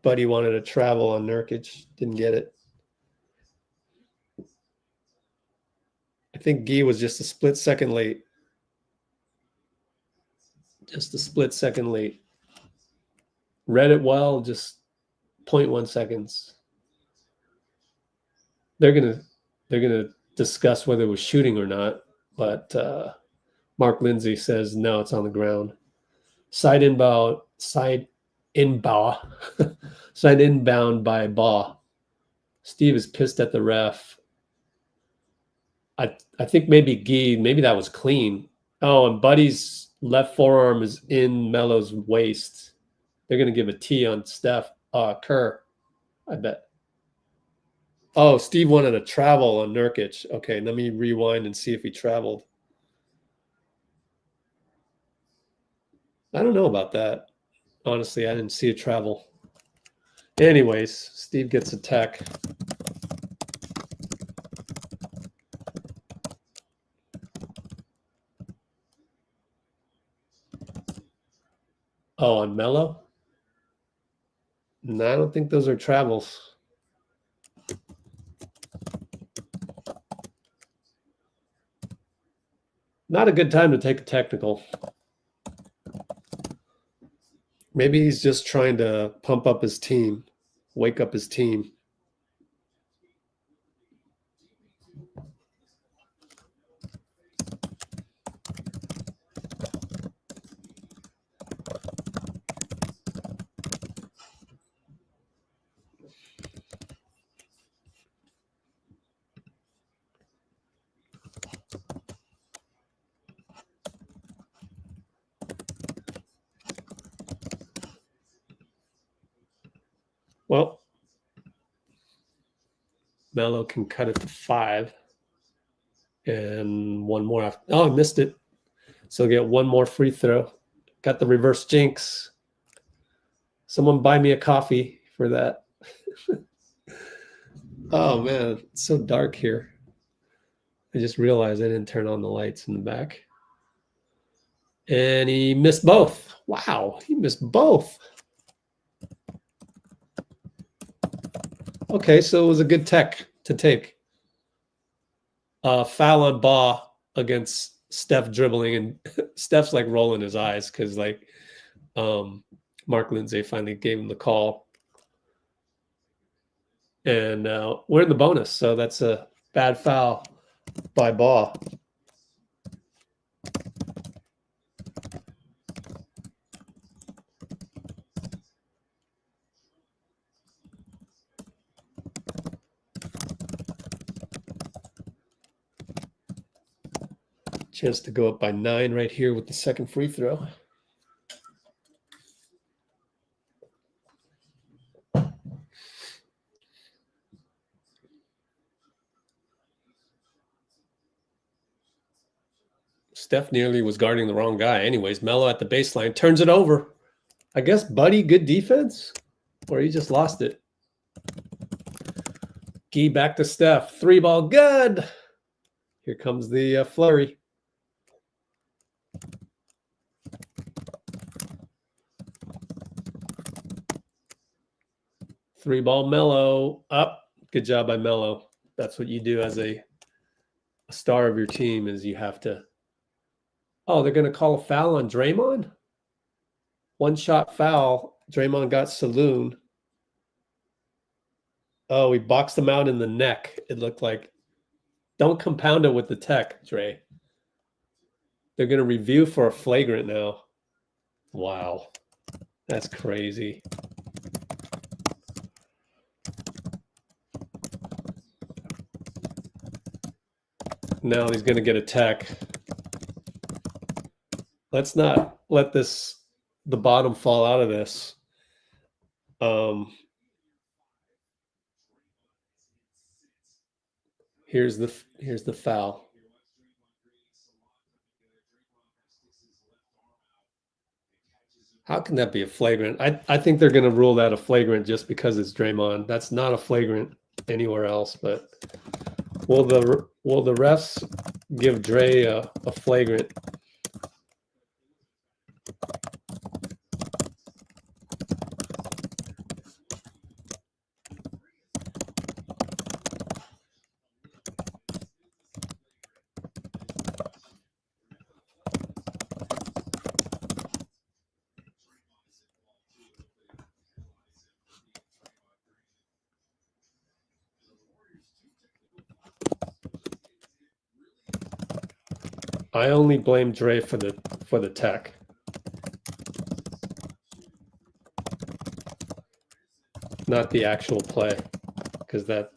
Buddy wanted to travel on Nurkic. Didn't get it. I think Guy was just a split second late. Just a split second late. Read it well, just 0.1 seconds. They're gonna discuss whether it was shooting or not, but Mark Lindsay says no, it's on the ground. Side inbound by Baugh. Steve is pissed at the ref. I think maybe Guy, maybe that was clean. Oh, and Buddy's left forearm is in Melo's waist. They're going to give a T on Steph. Kerr, I bet. Oh, Steve wanted to travel on Nurkic. Okay, let me rewind and see if he traveled. I don't know about that. Honestly, I didn't see a travel. Anyways, Steve gets a tech. Oh, on Melo? No, I don't think those are travels. Not a good time to take a technical. Maybe he's just trying to pump up his team, wake up his team. Well, Melo can cut it to 5. And one more after. Oh, I missed it. So get one more free throw. Got the reverse jinx. Someone buy me a coffee for that. Oh, man. It's so dark here. I just realized I didn't turn on the lights in the back. And he missed both. Wow. He missed both. Okay, so it was a good tech to take. Foul on Baugh against Steph dribbling, and Steph's like rolling his eyes because like Mark Lindsay finally gave him the call. And we're in the bonus, so that's a bad foul by Baugh. Chance to go up by 9 right here with the second free throw. Steph nearly was guarding the wrong guy. Anyways, Melo at the baseline turns it over. I guess Buddy, good defense, or he just lost it. Gee back to Steph. 3-ball, good. Here comes the flurry. Three-ball Melo up. Good job by Melo. That's what you do as a star of your team is you have to. Oh, they're going to call a foul on Draymond? One-shot foul. Draymond got saloon. Oh, he boxed him out in the neck. It looked like. Don't compound it with the tech, Dray. They're going to review for a flagrant now. Wow. That's crazy. Now he's going to get a tech. Let's not let the bottom fall out of this. Here's the foul. How can that be a flagrant? I think they're going to rule that a flagrant just because it's Draymond. That's not a flagrant anywhere else. But will the refs give Dray a flagrant? I only blame Dray for the tech. Not the actual play, because that's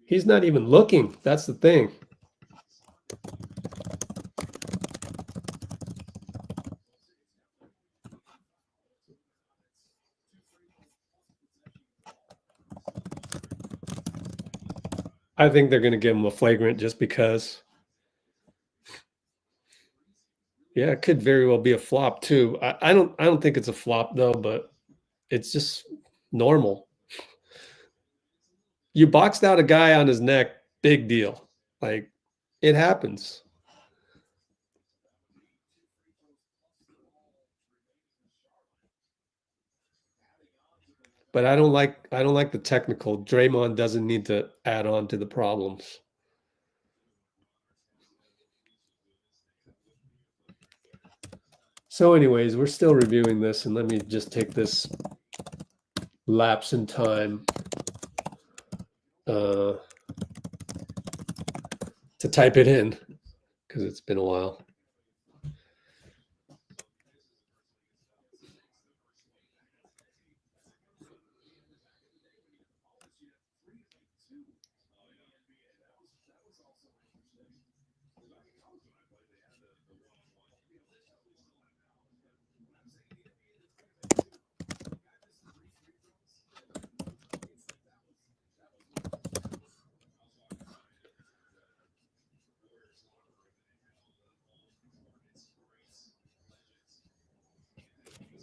He's not even looking. That's the thing. I think they're going to give him a flagrant just because. Yeah, it could very well be a flop too. I don't think it's a flop though, but it's just normal. You boxed out a guy on his neck, big deal. Like, it happens. But I don't like the technical. Draymond doesn't need to add on to the problems. So anyways, we're still reviewing this, and let me just take this lapse in time to type it in because it's been a while.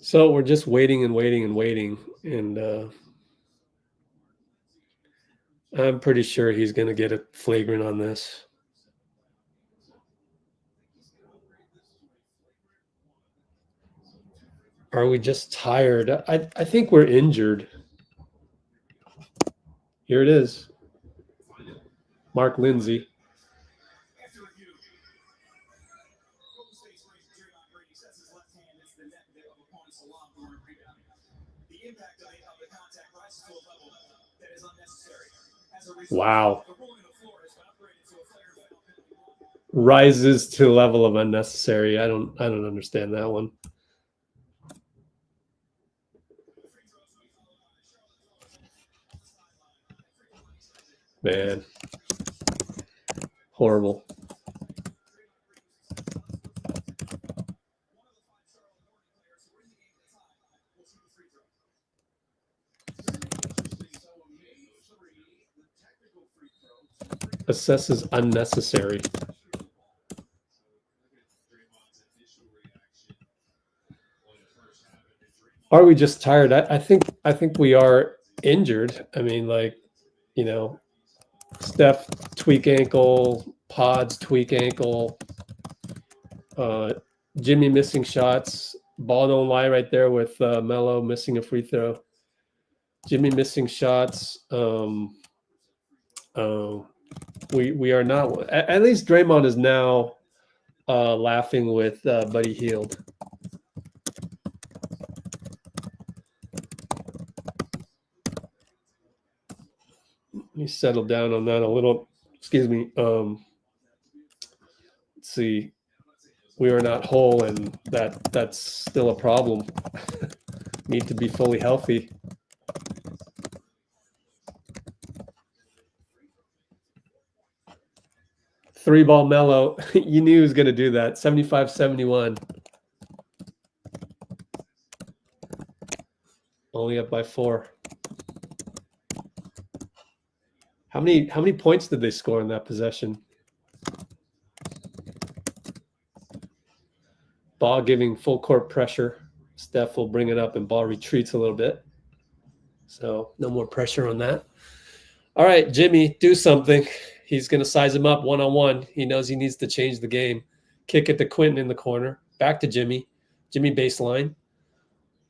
So we're just waiting and waiting and waiting, and I'm pretty sure he's going to get a flagrant on this. Are we just tired? I think we're injured. Here it is. Mark Lindsay. Wow. Rises to the level of unnecessary. I don't understand that one. Man. Horrible. Assesses unnecessary. Are we just tired? I think we are injured. I mean, like, you know, Steph tweak ankle, Podz tweak ankle, Jimmy missing shots, ball don't lie right there with Melo missing a free throw. Jimmy missing shots. We are not. At least Draymond is now laughing with Buddy Hield. He settled down on that a little. Excuse me. Let's see. We are not whole, and that's still a problem. Need to be fully healthy. Three ball Melo. You knew he was going to do that. 75-71. Only up by 4. How many points did they score in that possession? Ball giving full court pressure. Steph will bring it up and ball retreats a little bit. So no more pressure on that. All right, Jimmy, do something. He's going to size him up one-on-one. He knows he needs to change the game. Kick it to Quentin in the corner. Back to Jimmy. Jimmy baseline.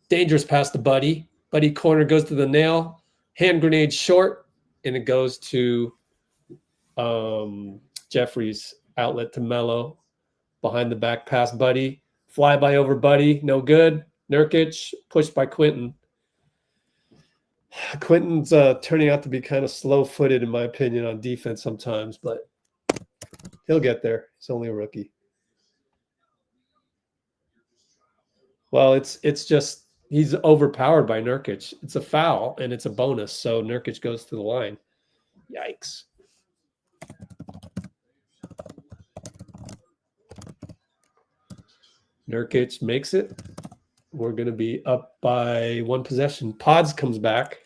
Dangerous pass to Buddy. Buddy corner goes to the nail. Hand grenade short. And it goes to Jeffries. Outlet to Melo. Behind the back pass, Buddy. Flyby over Buddy. No good. Nurkic. Pushed by Quentin. Quentin's turning out to be kind of slow-footed, in my opinion, on defense sometimes, but he'll get there. He's only a rookie. Well, it's just he's overpowered by Nurkic. It's a foul, and it's a bonus, so Nurkic goes to the line. Yikes. Nurkic makes it. We're going to be up by one possession. Podz comes back.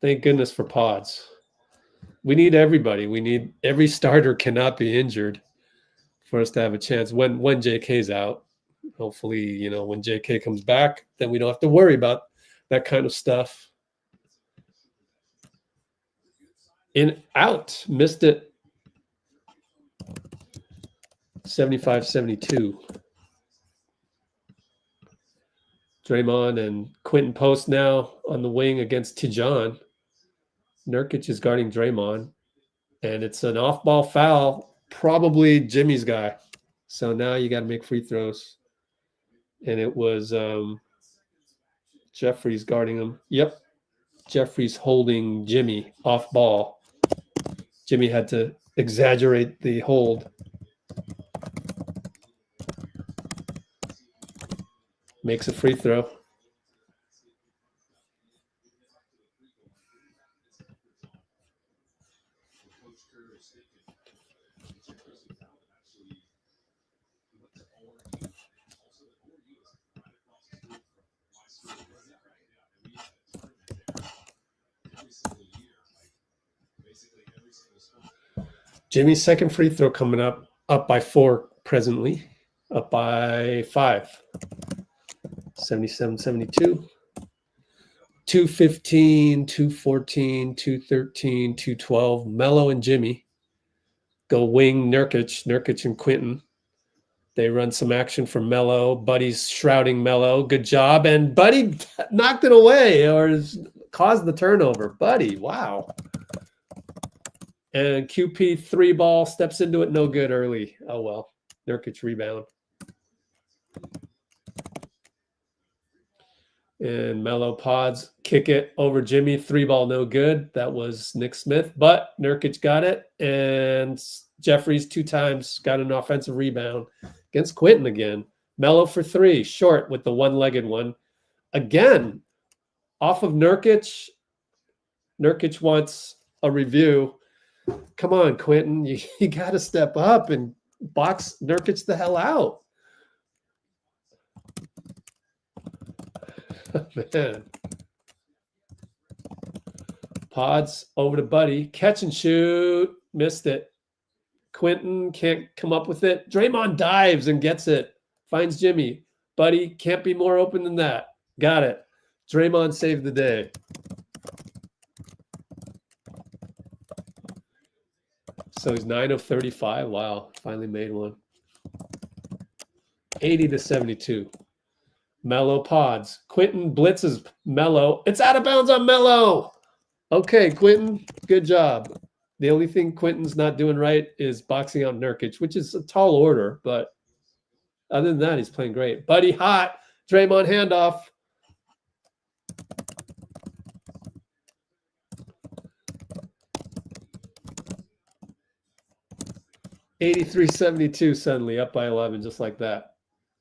Thank goodness for Podz. We need everybody. We need every starter cannot be injured for us to have a chance when JK's out. Hopefully, you know, when JK comes back, then we don't have to worry about that kind of stuff. In out, missed it. 75-72. Draymond and Quentin Post now on the wing against Tijan. Nurkic is guarding Draymond, and it's an off-ball foul, probably Jimmy's guy. So now you got to make free throws. And it was Jeffries guarding him. Yep. Jeffries holding Jimmy off ball. Jimmy had to exaggerate the hold. Makes a free throw. Jimmy's second free throw coming up by 4 presently, up by 5. 77-72. 215, 214, 213, 212. Melo and Jimmy go wing Nurkic and Quentin. They run some action for Melo. Buddy's shrouding Melo. Good job. And Buddy knocked it away or caused the turnover. Buddy, wow. And QP 3 ball steps into it. No good early. Oh, well. Nurkic rebound. And Melo Podz kick it over Jimmy. 3 ball, no good. That was Nick Smith. But Nurkic got it. And Jeffries 2 times got an offensive rebound against Quentin again. Melo for 3. Short with the one-legged one. Again, off of Nurkic. Nurkic wants a review. Come on, Quentin. You got to step up and box Nurkic the hell out. Man. Podz over to Buddy. Catch and shoot. Missed it. Quentin can't come up with it. Draymond dives and gets it. Finds Jimmy. Buddy can't be more open than that. Got it. Draymond saved the day. So he's 9 of 35. Wow. Finally made one. 80-72. Melo Podz. Quentin blitzes Melo. It's out of bounds on Melo. Okay, Quentin. Good job. The only thing Quentin's not doing right is boxing out Nurkic, which is a tall order, but other than that, he's playing great. Buddy hot. Draymond handoff. $83-72 suddenly, up by 11, just like that.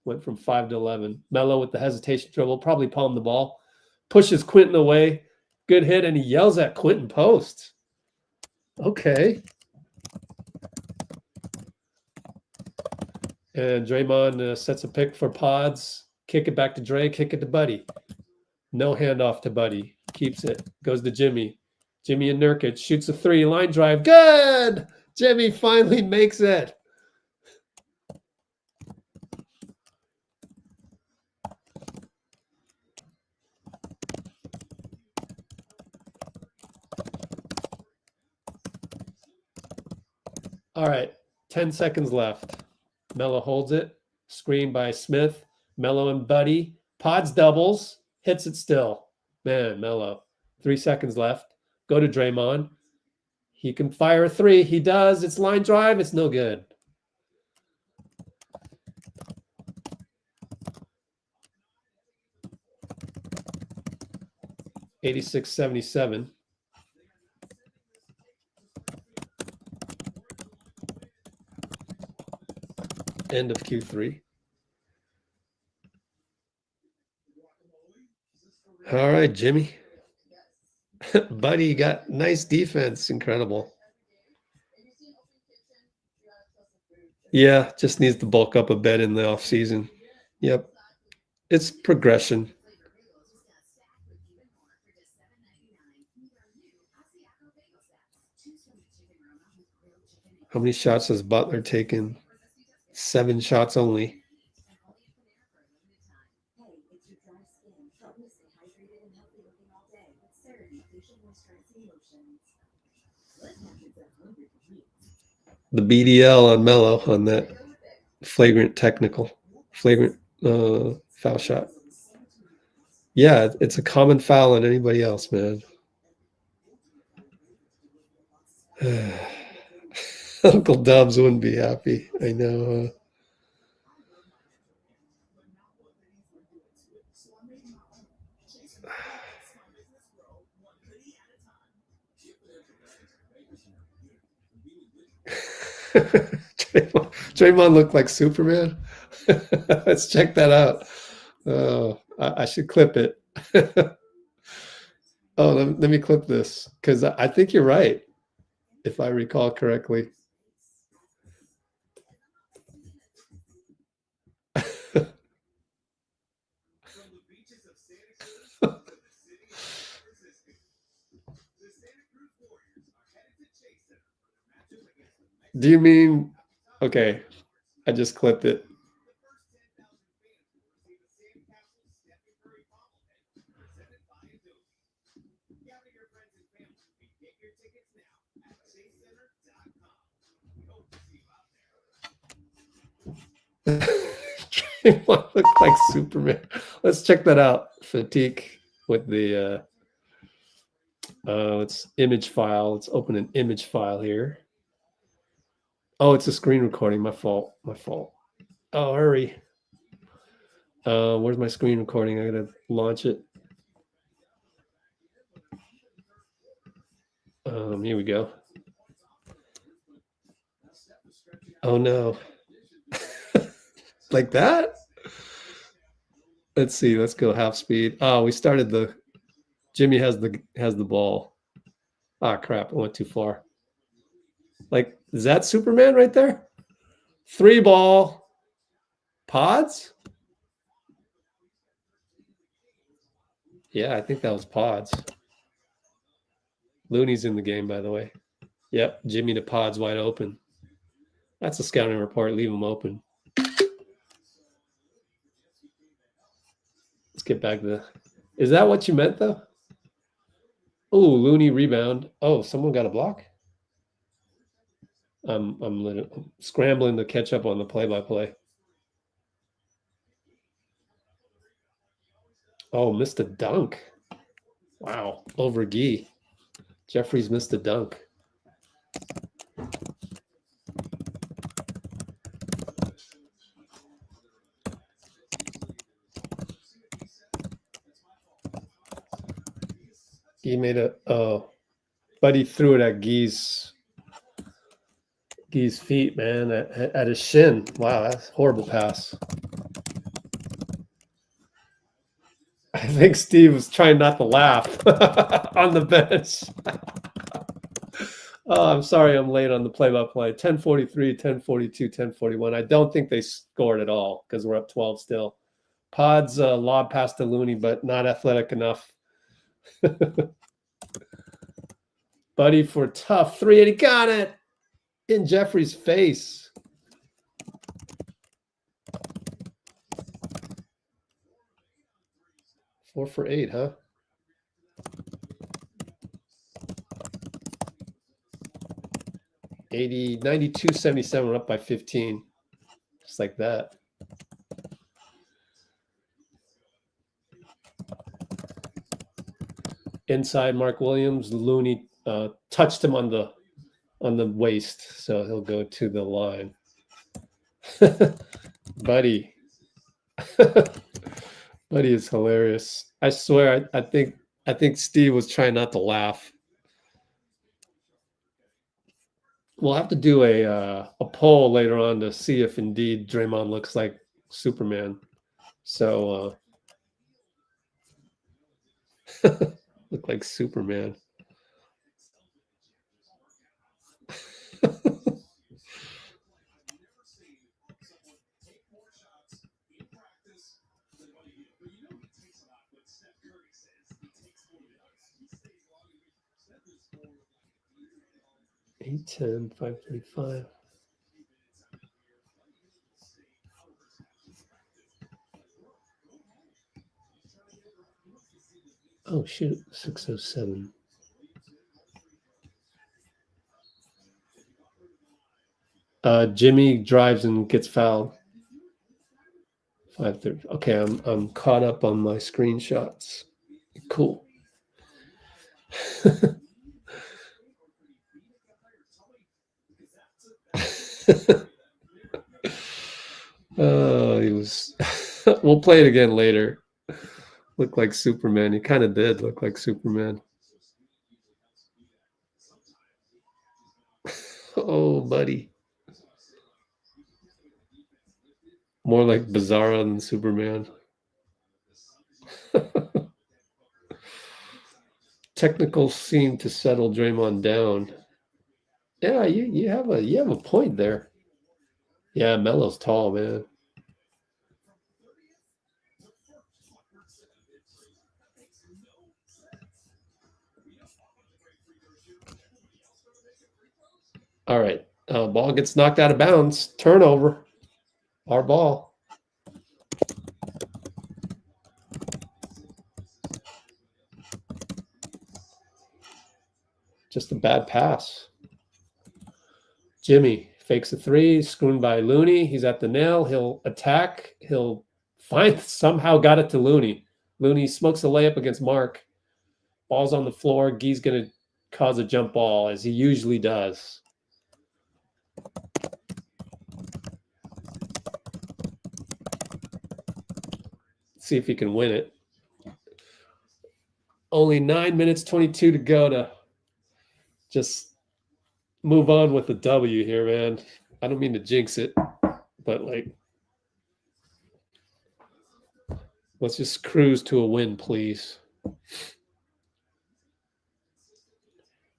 Went from 5 to 11. Melo with the hesitation dribble, probably palmed the ball. Pushes Quentin away. Good hit, and he yells at Quentin Post. Okay. And Draymond sets a pick for Podz. Kick it back to Dray. Kick it to Buddy. No handoff to Buddy. Keeps it. Goes to Jimmy. Jimmy and Nurkic. Shoots a 3. Line drive. Good! Jimmy finally makes it. All right, 10 seconds left. Melo holds it. Screen by Smith. Melo and Buddy. Podz doubles. Hits it still. Man, Melo. 3 seconds left. Go to Draymond. He can fire a 3. He does. It's line drive. It's no good. $86-77. End of Q3. All right, Jimmy. Buddy got nice defense. Incredible. Yeah, just needs to bulk up a bit in the off season. Yep. It's progression. How many shots has Butler taken? 7 shots only. The BDL on Melo on that flagrant foul shot. Yeah, it's a common foul on anybody else, man. Uncle Dubs wouldn't be happy. I know. Draymond looked like Superman. Let's check that out. Oh, I should clip it. Oh, let me clip this because I think you're right, if I recall correctly. Do you mean, okay, I just clipped it. Draymond looked like Superman. Let's check that out. Fatigue with the it's image file. Let's open an image file here. Oh, it's a screen recording. My fault. Oh, hurry. Where's my screen recording? I gotta launch it. Here we go. Oh no. Like that? Let's see. Let's go half speed. Oh, we started the Jimmy has the ball. Ah, crap. I went too far. Like, is that Superman right there? 3 ball. Podz? Yeah, I think that was Podz. Looney's in the game, by the way. Yep, Jimmy to Podz wide open. That's a scouting report. Leave him open. Let's get back to the... Is that what you meant, though? Oh, Looney rebound. Oh, someone got a block? I'm scrambling to catch up on the play-by-play. Oh, missed a dunk. Wow, over Gee. Jeffries missed a dunk. He made a but he threw it at Gee's feet, man, at his shin. Wow, that's a horrible pass. I think Steve was trying not to laugh on the bench. Oh, I'm sorry I'm late on the play-by-play. 1043, 1042, 1041. I don't think they scored at all because we're up 12 still. Podz lob pass to Looney, but not athletic enough. Buddy for tough 3, and he got it in Jeffrey's face. Four for 8, huh? $80, 92.77. We're up by 15. Just like that. Inside, Mark Williams. Looney touched him on the waist, so he'll go to the line. Buddy. Buddy is hilarious. I swear, I think Steve was trying not to laugh. We'll have to do a poll later on to see if indeed Draymond looks like Superman. So look like Superman. 810, 535. Oh, shoot. 607. Jimmy drives and gets fouled. 5:30. Okay, I'm caught up on my screenshots. Cool. Oh, he was. We'll play it again later. Looked like Superman. He kind of did look like Superman. Oh, buddy. More like Bizarro than Superman. Technical seemed to settle Draymond down. Yeah, you have a point there. Yeah, Melo's tall, man. All right. Ball gets knocked out of bounds. Turnover. Our ball. Just a bad pass. Jimmy fakes a three, screwed by Looney. He's at the nail. He'll attack. He'll somehow got it to Looney. Looney smokes a layup against Mark. Ball's on the floor. Gee's going to cause a jump ball, as he usually does. See if he can win it. Only 9 minutes, 22 to go to just move on with the W here, man. I don't mean to jinx it, but let's just cruise to a win, please.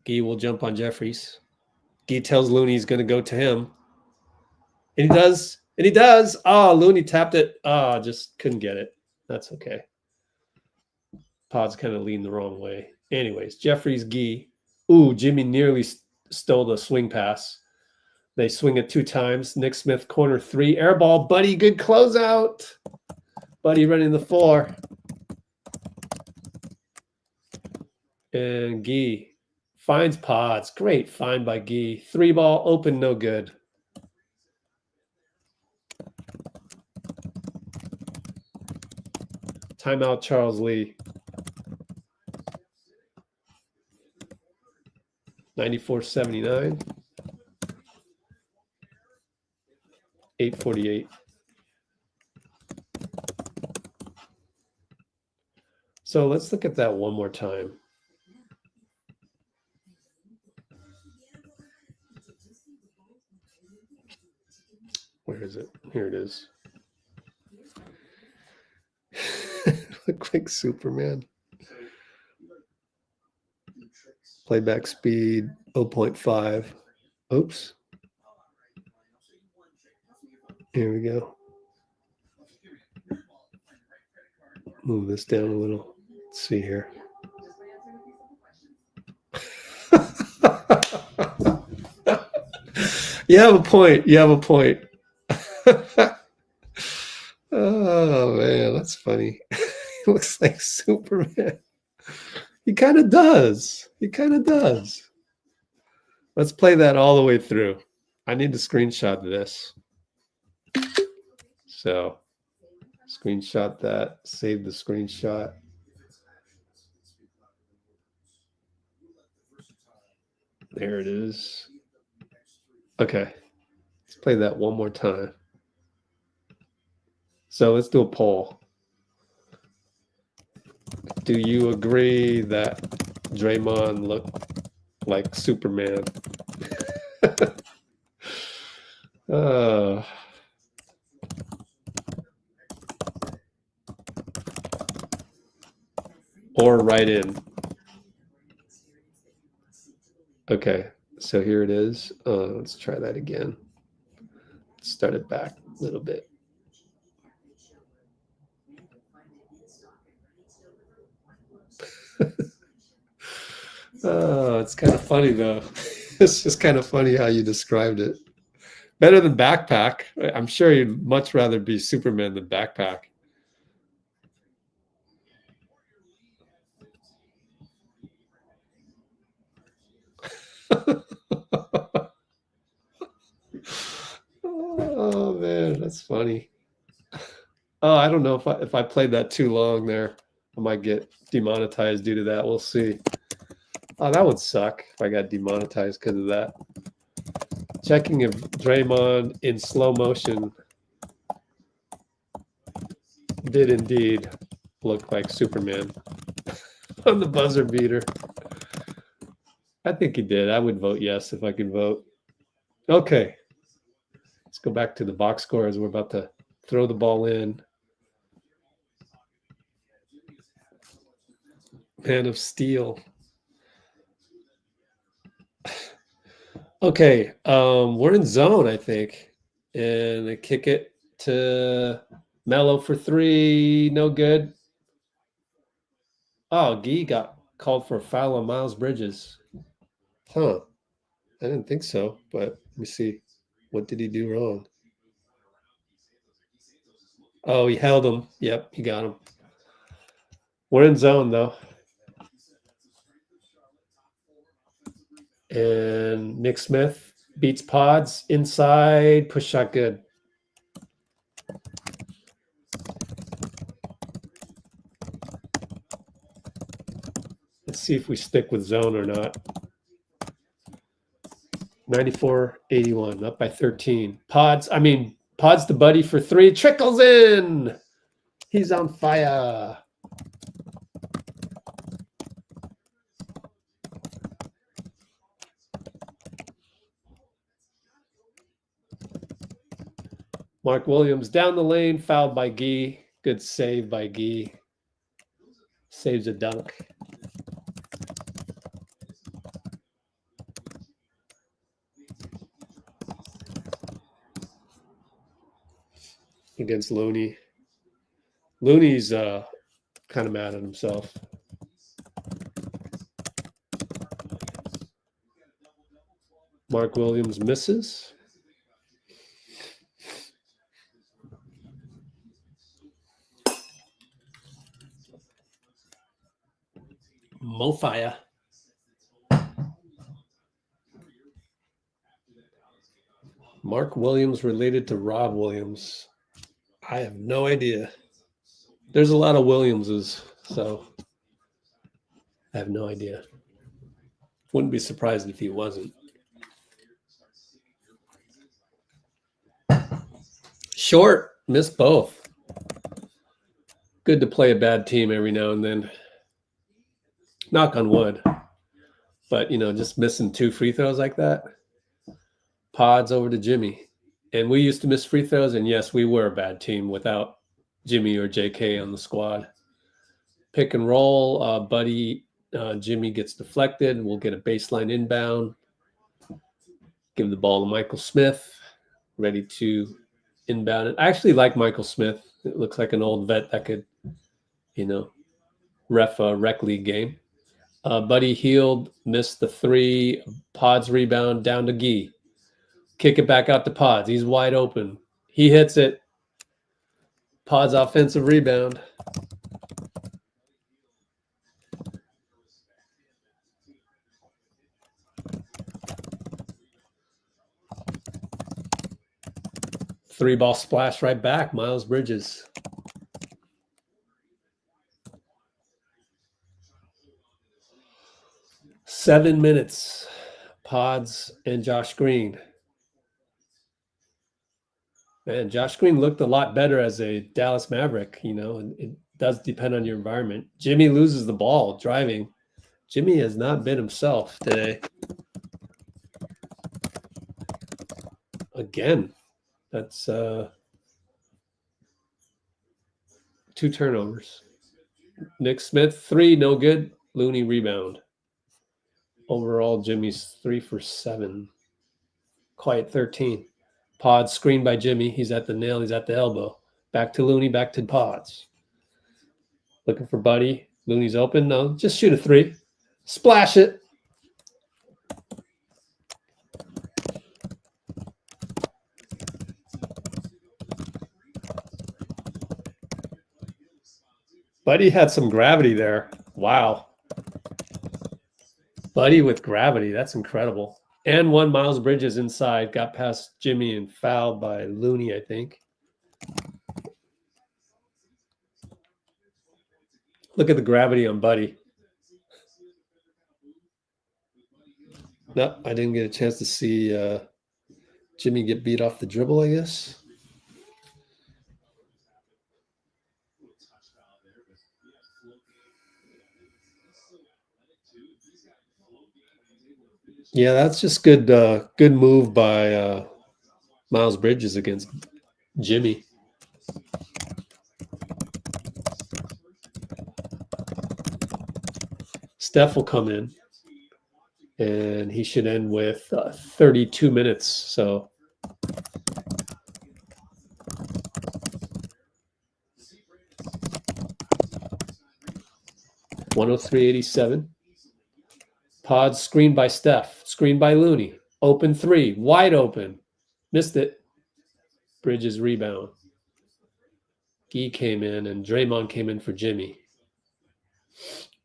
Gee will jump on Jeffries. Gee tells Looney he's going to go to him. And he does. And he does. Oh, Looney tapped it. Oh, just couldn't get it. That's okay. Podz kind of leaned the wrong way. Anyways, Jeffries, Gee. Ooh, Jimmy nearly stole the swing pass. They swing it 2 times. Nick Smith, corner 3. Air ball, Buddy. Good closeout. Buddy running the floor. And Gee finds Podz. Great find by Gee. 3 ball, open, no good. Timeout, Charles Lee. 94-79. 8:48. So let's look at that one more time. Where is it? Here it is. Look like Superman. Playback speed 0.5. Oops. Here we go. Move this down a little. Let's see here. You have a point. You have a point. Oh, man, that's funny. He looks like Superman. He kind of does. He kind of does. Let's play that all the way through. I need to screenshot this. So, screenshot that. Save the screenshot. There it is. Okay. Let's play that one more time. So let's do a poll. Do you agree that Draymond looked like Superman? Or write in. Okay, so here it is. Let's try that again. Start it back a little bit. Oh, it's kind of funny though. It's just kind of funny how you described it. Better than backpack. I'm sure you'd much rather be Superman than backpack. Oh man, that's funny. Oh, I don't know if I played that too long there, I might get demonetized due to that. We'll see. Oh, that would suck if I got demonetized because of that. Checking if Draymond in slow motion did indeed look like Superman on the buzzer beater. I think he did. I would vote yes if I could vote. Okay. Let's go back to the box score as we're about to throw the ball in. Man of Steel. Okay, we're in zone, I think. And they kick it to Melo for three. No good. Oh, Gee got called for a foul on Miles Bridges. Huh. I didn't think so, but let me see. What did he do wrong? Oh, he held him. Yep, he got him. We're in zone, though. And Nick Smith beats Podz inside. Push shot good. Let's see if we stick with zone or not. 94-81, up by 13. Podz the buddy for three. Trickles in. He's on fire. Mark Williams down the lane, fouled by Gee. Good save by Gee. Saves a dunk. Against Looney. Looney's kind of mad at himself. Mark Williams misses. Mofire. Mark Williams related to Rob Williams. I have no idea. There's a lot of Williamses, so I have no idea. Wouldn't be surprised if he wasn't. Short, missed both. Good to play a bad team every now and then. Knock on wood. But, just missing two free throws like that. Podz over to Jimmy. And we used to miss free throws, and yes, we were a bad team without Jimmy or JK on the squad. Pick and roll, Buddy, Jimmy gets deflected. We'll get a baseline inbound. Give the ball to Michael Smith, ready to inbound it. I actually like Michael Smith. It looks like an old vet that could, ref a rec league game. Buddy Hield missed the three. Podz rebound down to Gee. Kick it back out to Podz. He's wide open. He hits it. Podz offensive rebound. Three ball splash right back. Miles Bridges. Seven minutes. Podz and Josh Green. Man, Josh Green looked a lot better as a Dallas Maverick, and it does depend on your environment. Jimmy loses the ball driving. Jimmy has not been himself today. Again, that's 2 turnovers. Nick Smith, three, no good. Looney rebound. Overall, Jimmy's 3 for 7. Quiet 13. Podz screened by Jimmy. He's at the nail. He's at the elbow. Back to Looney. Back to Podz. Looking for Buddy. Looney's open. No, just shoot a three. Splash it. Buddy had some gravity there. Wow. Buddy with gravity. That's incredible. And one Miles Bridges inside. Got past Jimmy and fouled by Looney, I think. Look at the gravity on Buddy. No, I didn't get a chance to see Jimmy get beat off the dribble, I guess. Yeah, that's just good. Good move by Miles Bridges against Jimmy. Steph will come in, and he should end with 32 minutes. So. $103.87. Podz screen by Steph. Screen by Looney. Open three. Wide open. Missed it. Bridges rebound. Gee came in and Draymond came in for Jimmy.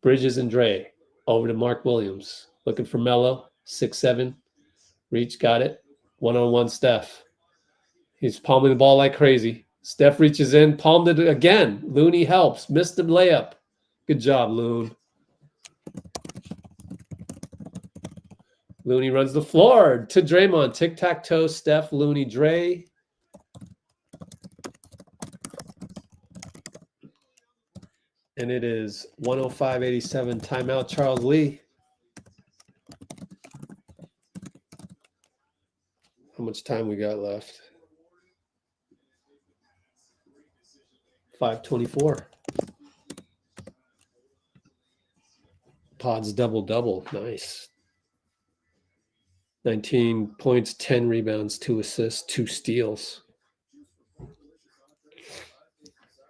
Bridges and Dray. Over to Mark Williams. Looking for Melo. 6'7". Reach, got it. One-on-one Steph. He's palming the ball like crazy. Steph reaches in, palmed it again. Looney helps. Missed the layup. Good job, Loon. Looney runs the floor to Draymond. Tic-tac-toe, Steph, Looney, Dray. And it is 105.87. Timeout, Charles Lee. How much time we got left? 5:24. Podz double-double. Nice. 19 points, 10 rebounds, 2 assists, 2 steals.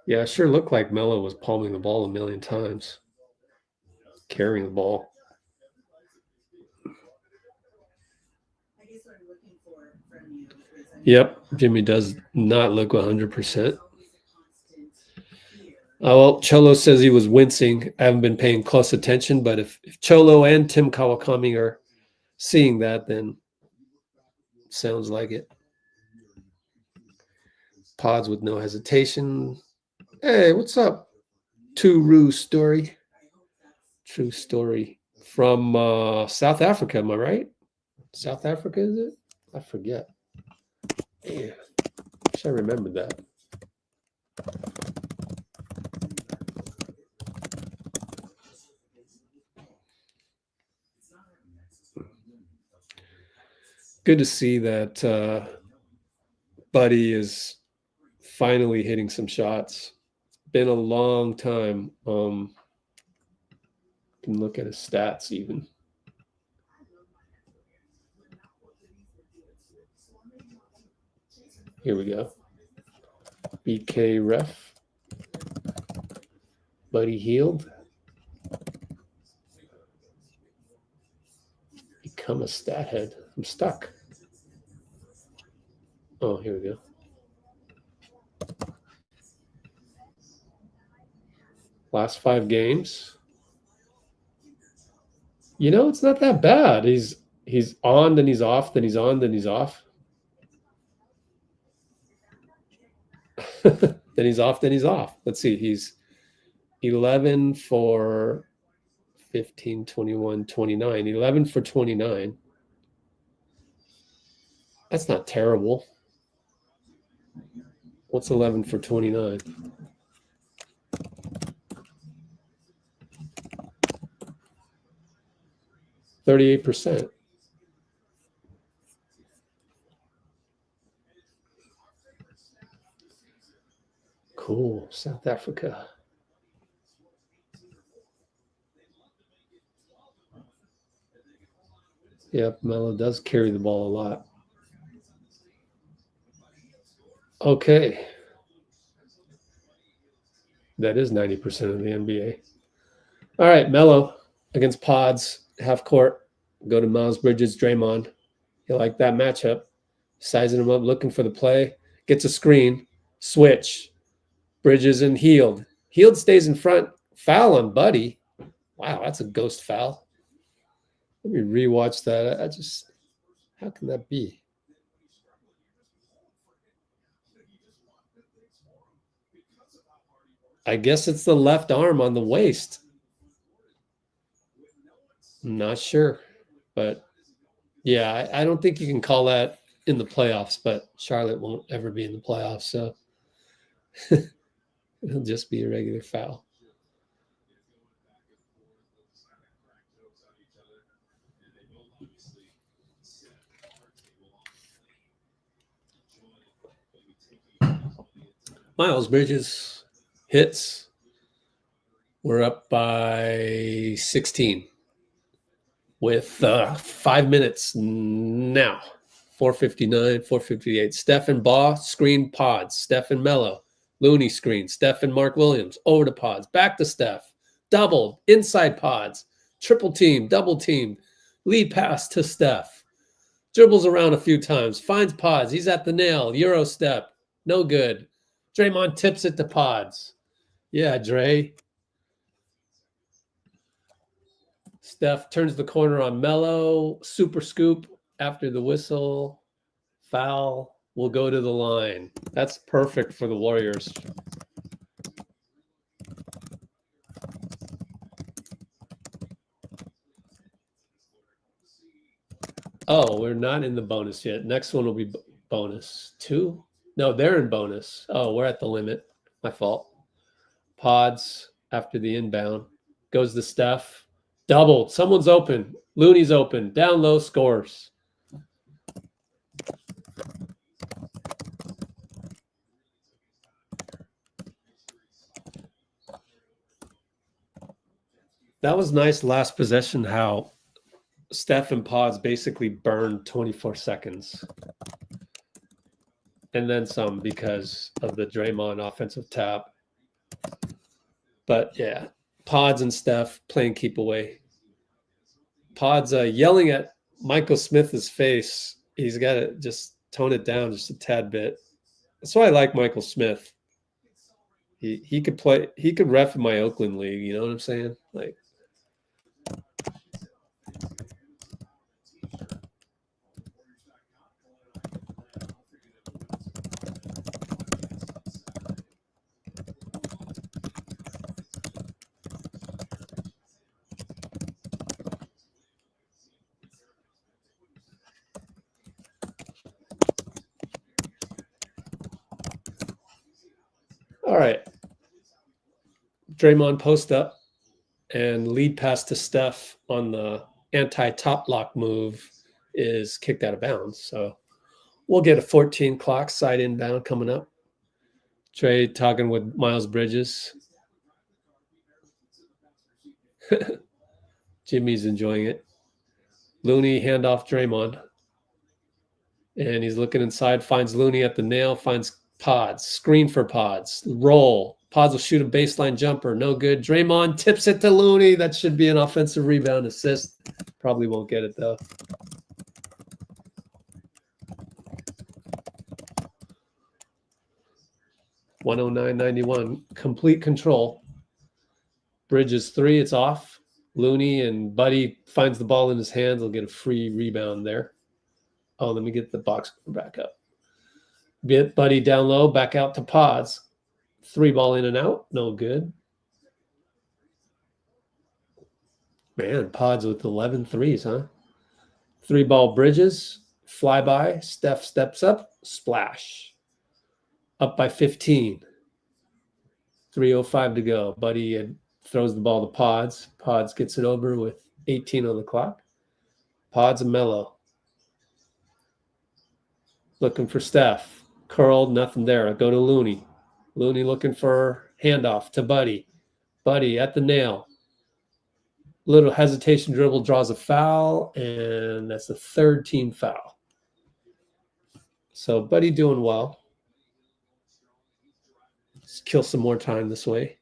Yeah, it sure looked like Melo was palming the ball a million times. Carrying the ball. Yep, Jimmy does not look 100%. Well, Cholo says he was wincing. I haven't been paying close attention, but if Cholo and Tim Kawakami are seeing that, then sounds like it. Podz with no hesitation. Hey, what's up? True story. True story from South Africa. Am I right? South Africa, is it? I forget. Yeah, wish I remembered that. Good to see that Buddy is finally hitting some shots. It's been a long time. You can look at his stats even. Here we go. BK ref. Buddy Hield. Become a stat head. I'm stuck. Oh, here we go. Last 5 games. You know, it's not that bad. He's on, then he's off, then he's on, then he's off. Then he's off, then he's off. Let's see. He's 11 for 15, 21, 29. 11 for 29. That's not terrible. What's 11 for 29? %. Cool. South Africa. Yep, Melo does carry the ball a lot. Okay. That is 90% of the NBA. All right, Melo against Podz, half court. Go to Miles Bridges, Draymond. You like that matchup. Sizing him up, looking for the play. Gets a screen. Switch. Bridges and Hield. Hield stays in front. Foul on Buddy. Wow, that's a ghost foul. Let me rewatch that. How can that be? I guess it's the left arm on the waist. I'm not sure, but yeah, I don't think you can call that in the playoffs, but Charlotte won't ever be in the playoffs, so it'll just be a regular foul. Miles Bridges hits. We're up by 16 with 5 minutes now. 4:59, 4:58. Steph and Baugh screen Podz. Steph and Melo. Looney screen. Steph and Mark Williams. Over to Podz. Back to Steph. Double. Inside Podz. Triple team. Double team. Lead pass to Steph. Dribbles around a few times. Finds Podz. He's at the nail. Euro step. No good. Draymond tips it to Podz. Yeah, Dray. Steph turns the corner on Melo. Super scoop after the whistle. Foul. Will go to the line. That's perfect for the Warriors. Oh, we're not in the bonus yet. Next one will be bonus 2. No, they're in bonus. Oh, we're at the limit. My fault. Podz after the inbound. Goes to Steph. Doubled. Someone's open. Looney's open. Down low, scores. That was nice last possession, how Steph and Podz basically burned 24 seconds. And then some because of the Draymond offensive tap. But yeah, Podz and Steph playing keep away. Podz yelling at Michael Smith's face. He's got to just tone it down just a tad bit. That's why I like Michael Smith. He could play. He could ref in my Oakland league. You know what I'm saying? Like. All right. Draymond post up and lead pass to Steph on the anti-top lock move is kicked out of bounds. So we'll get a 14 clock side inbound coming up. Dray talking with Miles Bridges. Jimmy's enjoying it. Looney handoff Draymond. And he's looking inside, finds Looney at the nail, finds Podz, screen for Podz, roll. Podz will shoot a baseline jumper, no good. Draymond tips it to Looney. That should be an offensive rebound assist. Probably won't get it though. $109.91, complete control. Bridges 3, it's off. Looney and Buddy finds the ball in his hands. He'll get a free rebound there. Oh, let me get the box back up. Buddy down low, back out to Podz. 3 ball in and out, no good. Man, Podz with 11 threes, huh? 3 ball Bridges, flyby, Steph steps up, splash. Up by 15. 3:05 to go. Buddy throws the ball to Podz. Podz gets it over with 18 on the clock. Podz and Melo. Looking for Steph. Curled, nothing there. I go to Looney. Looney looking for handoff to Buddy. Buddy at the nail. Little hesitation dribble, draws a foul, and that's the 3rd team foul. So Buddy doing well. Let's kill some more time this way.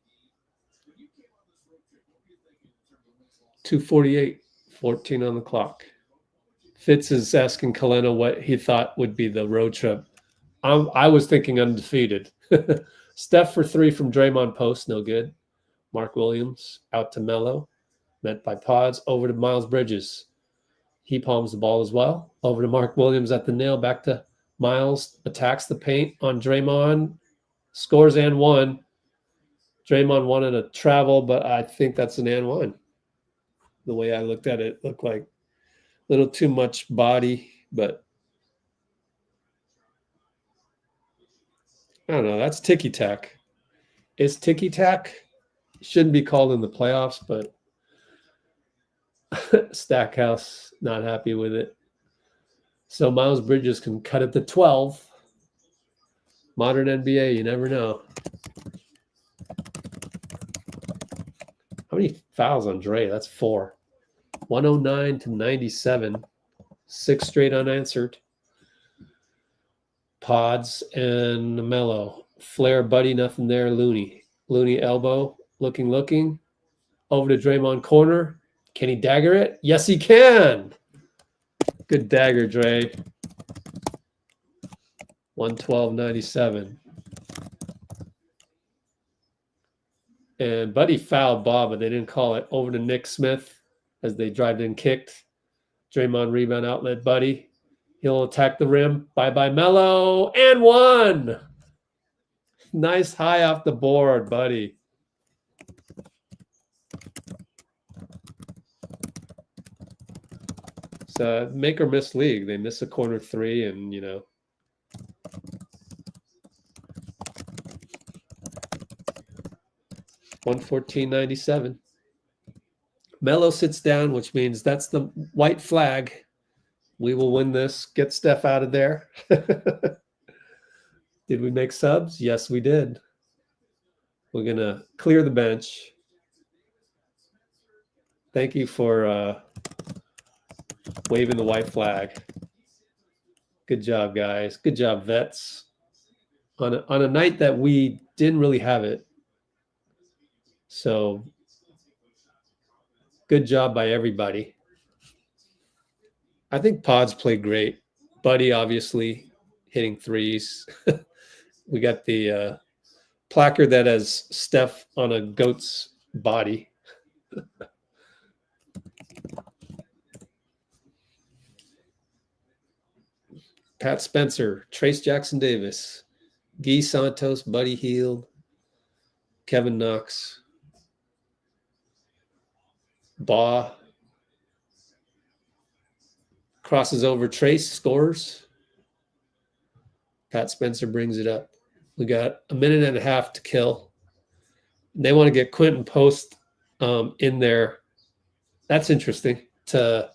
2:48, 14 on the clock. Fitz is asking Kalena what he thought would be the road trip. I was thinking undefeated. Steph for 3 from Draymond post, no good. Mark Williams out to Melo, met by Podz, over to Miles Bridges. He palms the ball as well. Over to Mark Williams at the nail, back to Miles, attacks the paint on Draymond, scores and one. Draymond wanted a travel, but I think that's an and one. The way I looked at it, looked like a little too much body, but I don't know. That's ticky-tack. It's ticky-tack. Shouldn't be called in the playoffs, but Stackhouse not happy with it. So Miles Bridges can cut it to 12. Modern NBA, you never know. How many fouls on Dray? That's 4. 109 to 97. 6 straight unanswered. Podz and Melo. Flair, Buddy, nothing there. Looney elbow. Looking. Over to Draymond corner. Can he dagger it? Yes, he can. Good dagger, Dray. 112-97. And Buddy fouled Bob, but they didn't call it. Over to Nick Smith as they drive in, kicked. Draymond rebound outlet, Buddy. He'll attack the rim. Bye-bye, Melo. And one. Nice high off the board, Buddy. It's a make or miss league. They miss a corner 3 and, 114-97. Melo sits down, which means that's the white flag. We will win this. Get Steph out of there. Did we make subs? Yes, we did. We're going to clear the bench. Thank you for waving the white flag. Good job, guys. Good job, vets. On a night that we didn't really have it. So good job by everybody. I think Podz played great. Buddy, obviously, hitting threes. We got the placard that has Steph on a goat's body. Pat Spencer, Trace Jackson Davis, Guy Santos, Buddy Hield, Kevin Knox, Baugh, crosses over Trace, scores. Pat Spencer brings it up. We got a minute and a half to kill. They want to get Quentin Post in there. That's interesting to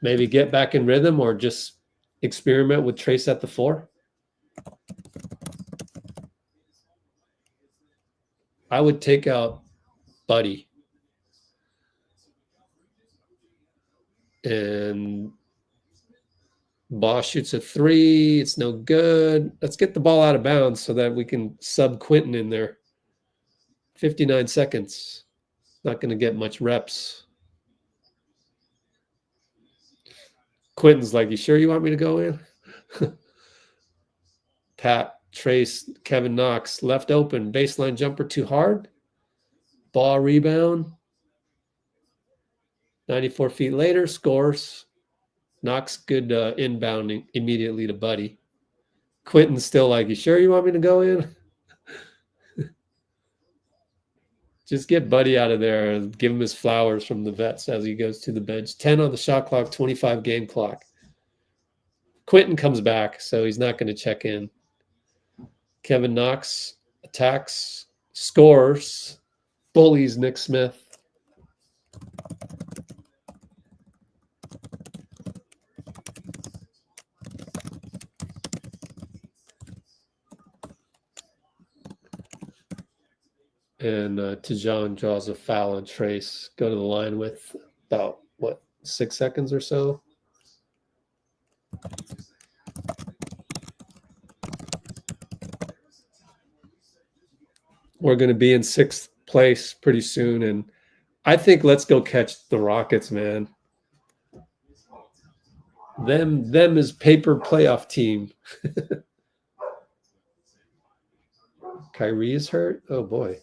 maybe get back in rhythm or just experiment with Trace at the 4. I would take out Buddy. And Baugh shoots a 3. It's no good. Let's get the ball out of bounds so that we can sub Quentin in there. 59 seconds. Not going to get much reps. Quentin's like, you sure you want me to go in? Pat, Trace, Kevin Knox, left open. Baseline jumper too hard. Baugh rebound. 94 feet later, scores. Knox good inbounding immediately to Buddy. Quentin's still like, you sure you want me to go in? Just get Buddy out of there and give him his flowers from the vets as he goes to the bench. 10 on the shot clock, 25 game clock. Quentin comes back, so he's not going to check in. Kevin Knox attacks, scores, bullies Nick Smith. And Tijon draws a foul on Trace. Go to the line with about, 6 seconds or so? We're going to be in 6th place pretty soon. And I think let's go catch the Rockets, man. Them is paper playoff team. Kyrie is hurt. Oh boy.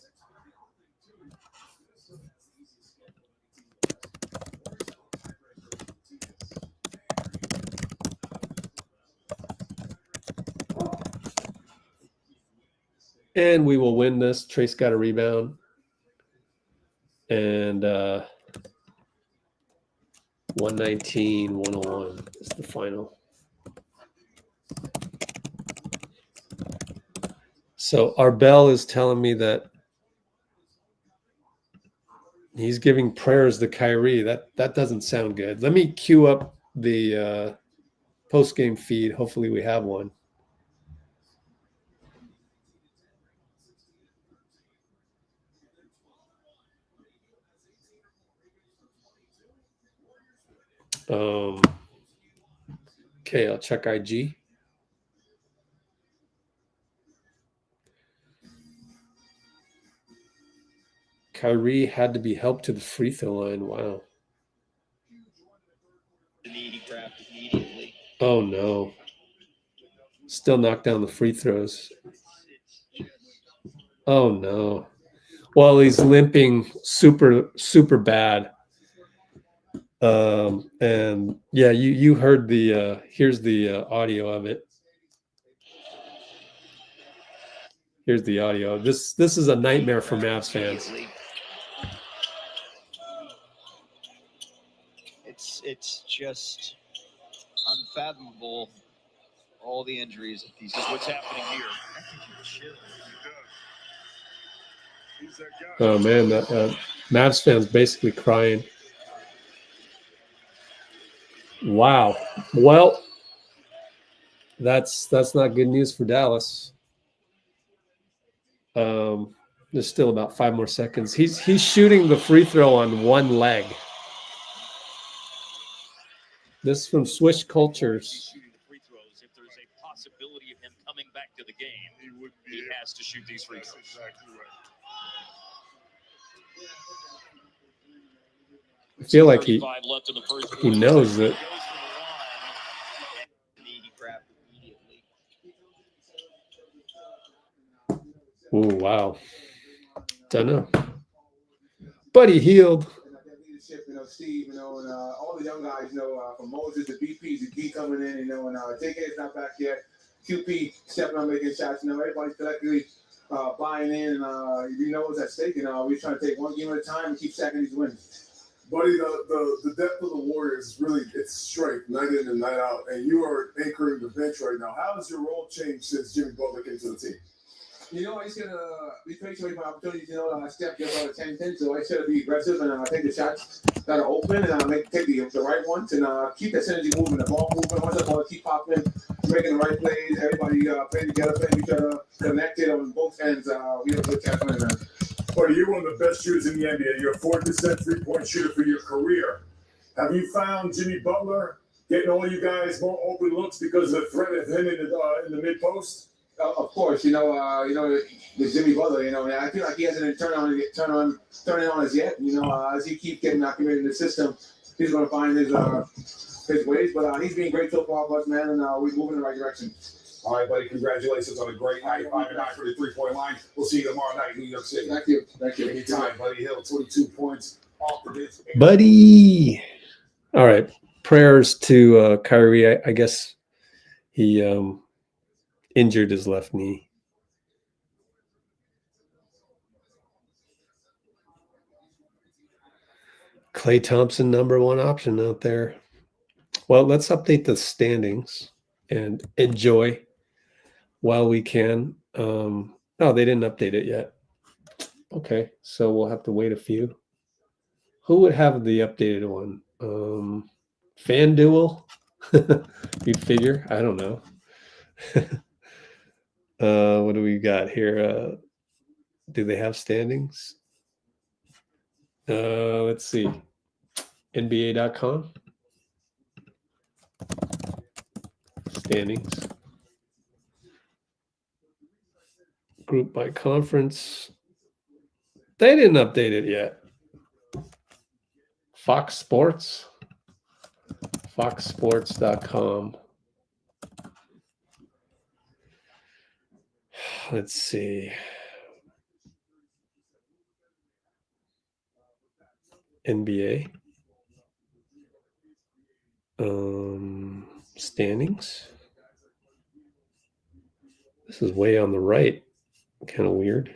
And we will win this. Trace got a rebound. And 119-101 is the final. So our bell is telling me that he's giving prayers to Kyrie. That doesn't sound good. Let me cue up the post-game feed. Hopefully we have one. Okay, I'll check IG. Kyrie had to be helped to the free throw line. Wow. Oh no. Still knocked down the free throws. Oh no. Well, he's limping super bad. And yeah, you heard the here's the audio of it. Here's the audio. This is a nightmare for Mavs fans. It's just unfathomable, all the injuries that these. What's happening here? Oh man, that Mavs fans basically crying. Wow. Well, that's not good news for Dallas. There's still about 5 more seconds. He's shooting the free throw on one leg. This is from Swish Cultures. If there's a possibility of him coming back to the game, he has to shoot these free throws. I feel like he knows that. Oh wow. Don't know. But he healed. Steve, and all the young guys, from Moses to BP to D coming in, and JK is not back yet. QP stepping on making shots, everybody's collectively buying in, and what's at stake, we're trying to take one game at a time and keep stacking these wins. Buddy, the depth of the Warriors really, it's straight, night in and night out, and you are anchoring the bench right now. How has your role changed since Jimmy Butler came to the team? I just gotta be patient with my opportunities. Steph gets all the attention, so I just gotta be aggressive and take the shots that are open and take the right ones and keep that synergy moving, the ball moving. Once the ball keep popping, making the right plays. Everybody playing together, playing each other, connected on both ends. We have a good chance winning that. Buddy, you're one of the best shooters in the NBA. You're a 40% three-point shooter for your career. Have you found Jimmy Butler getting all you guys more open looks because of the threat of him in the mid post? Of course, the Jimmy Butler, I feel like he hasn't turning it on as yet. As he keeps getting acclimated in the system, he's going to find his ways. But he's being great so far for us, man, and we're moving in the right direction. All right, buddy. Congratulations on a great night. 5-9 for the three-point line. We'll see you tomorrow night in New York City. Thank you. Anytime, buddy. Hield, 22 points off the bench. Buddy. All right. Prayers to Kyrie. I guess he injured his left knee. Klay Thompson, #1 option out there. Well, let's update the standings and enjoy while we can. Oh, they didn't update it yet. Okay, so we'll have to wait a few. Who would have the updated one? FanDuel? You figure? I don't know. What do we got here? Do they have standings? Let's see. NBA.com. Standings. Group by conference. They didn't update it yet. Fox Sports. Foxsports.com. Let's see. NBA. Standings. This is way on the right. Kind of weird.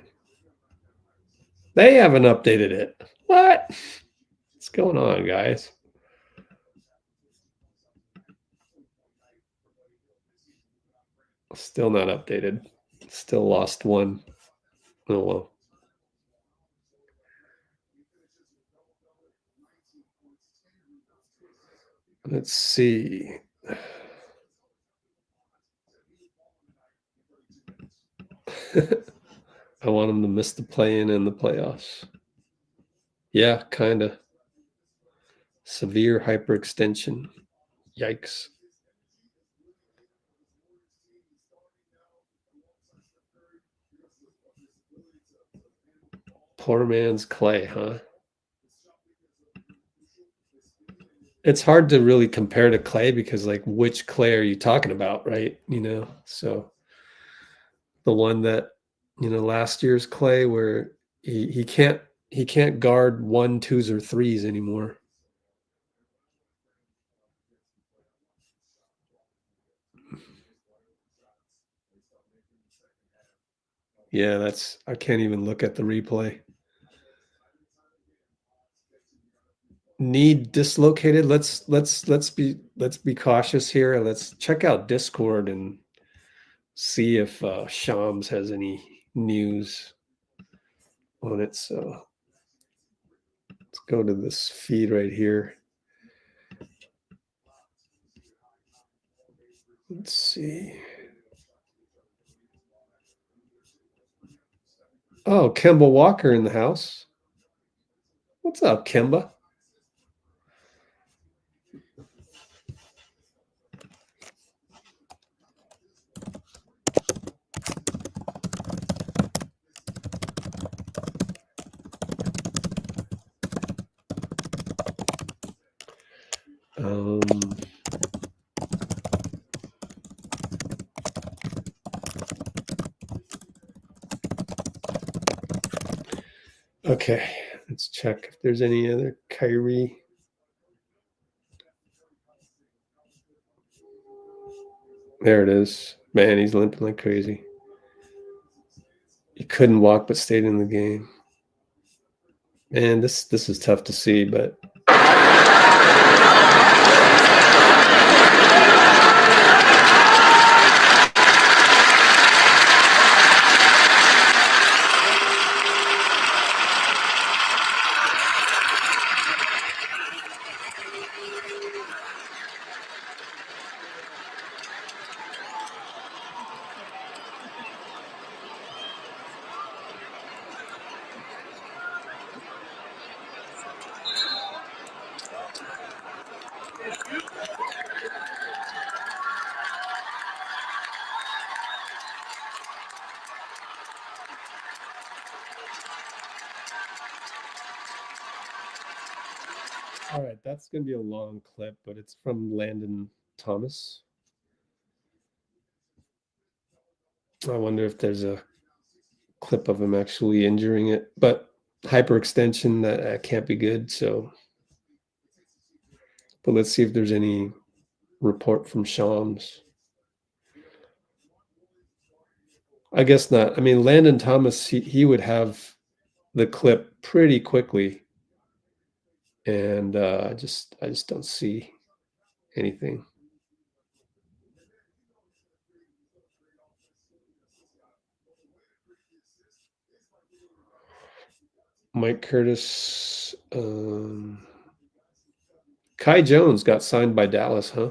They haven't updated it. What? What's going on, guys? Still not updated. Still lost one. Oh, well. Let's see. I want them to miss the play-in and the playoffs. Yeah, kind of. Severe hyperextension. Yikes. Poor man's Clay, huh? It's hard to really compare to Clay because, like, which Clay are you talking about, right? You know, so the one that, you know, last year's Clay where he can't guard 1, 2s, or 3s anymore. Yeah, I can't even look at the replay. Need dislocated. Let's be cautious here. Let's check out Discord and see if Shams has any news on it. So let's go to this feed right here. Let's see. Oh, Kemba Walker in the house. What's up, Kemba? Okay, let's check if there's any other Kyrie. There it is. Man, he's limping like crazy. He couldn't walk but stayed in the game. Man, this is tough to see, but all right, that's going to be a long clip, but it's from Landon Thomas. I wonder if there's a clip of him actually injuring it, but hyperextension, that can't be good. So, but let's see if there's any report from Shams. I guess not. I mean, Landon Thomas, he would have the clip pretty quickly. And I just don't see anything. Mike Curtis. Kai Jones got signed by Dallas, huh?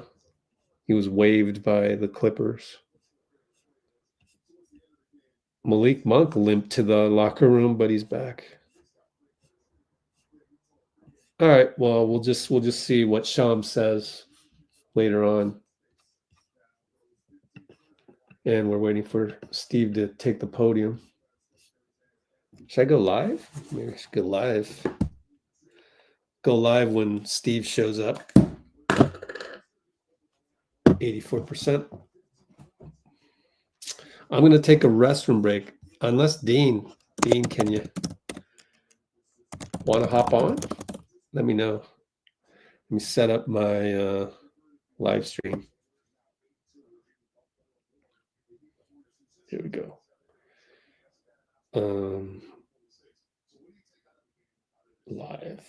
He was waived by the Clippers. Malik Monk limped to the locker room, but he's back. All right. Well, we'll just see what Shams says later on. And we're waiting for Steve to take the podium. Should I go live? Maybe I should go live. Go live when Steve shows up. 84%. I'm going to take a restroom break. Unless Dean, can you want to hop on? Let me know. Let me set up my live stream. Here we go. Live.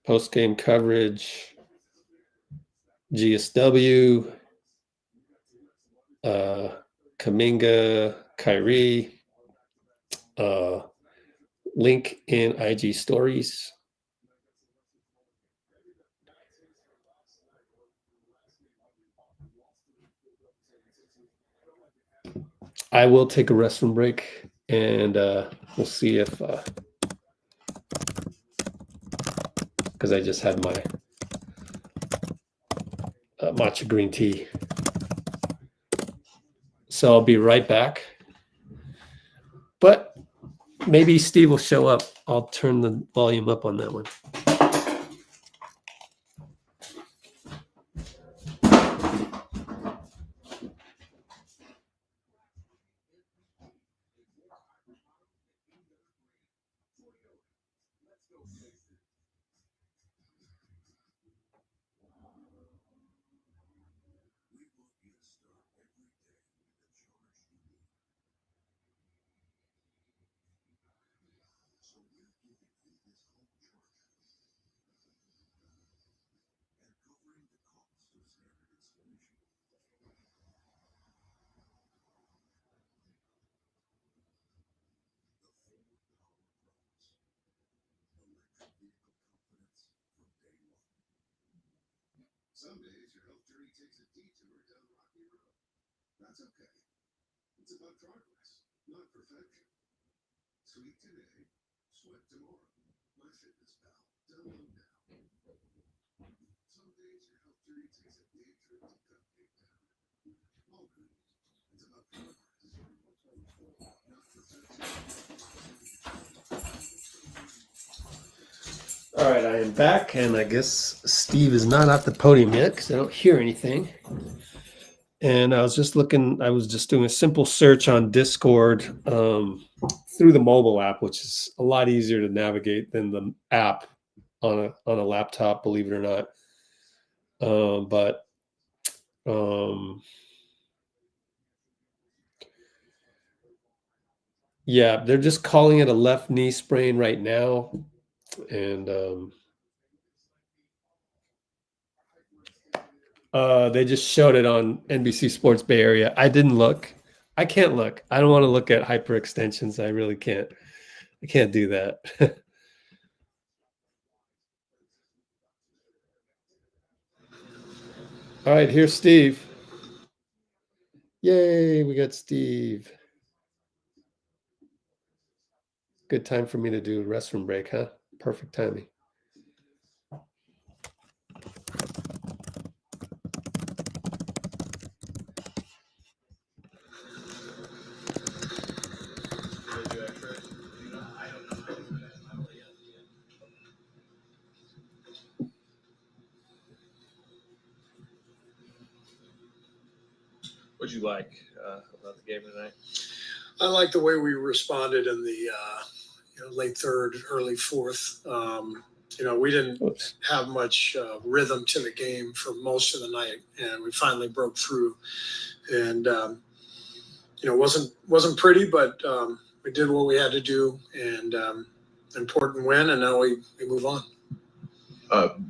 Post-game coverage. GSW. Kuminga, Kyrie. Link in IG stories. I will take a restroom break, and we'll see if, because I just had my matcha green tea. So I'll be right back. But maybe Steve will show up. I'll turn the volume up on that one. Some days your health journey takes a detour down a rocky road. That's okay. It's about progress, not perfection. Sweet today, sweat tomorrow. My Fitness Pal. Download now. Some days your health journey takes a day trip to cut it down. All good. It's about progress, not perfection. All right, I am back, and I guess Steve is not at the podium yet because I don't hear anything. And I was just looking, I was just doing a simple search on Discord through the mobile app, which is a lot easier to navigate than the app on a laptop, believe it or not. Yeah, they're just calling it a left knee sprain right now. And they just showed it on NBC Sports Bay Area. I didn't look. I can't look. I don't want to look at hyperextensions. I really can't. I can't do that. All right, here's Steve. Yay, we got Steve. Good time for me to do a restroom break, huh? Perfect timing. What'd you like about the game tonight? I like the way we responded in the late third, early fourth. We didn't have much rhythm to the game for most of the night, and we finally broke through. And wasn't pretty, but we did what we had to do, and important win. And now we move on.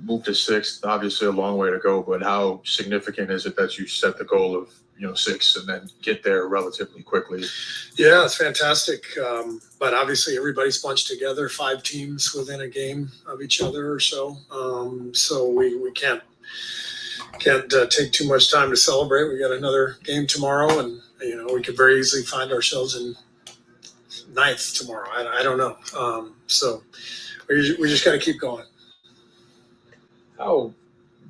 Move to sixth, obviously a long way to go, but how significant is it that you set the goal of 6 and then get there relatively quickly? Yeah, it's fantastic. But obviously everybody's bunched together, 5 teams within a game of each other or so. So we can't take too much time to celebrate. We got another game tomorrow, and we could very easily find ourselves in 9th tomorrow. I don't know. So we just got to keep going. How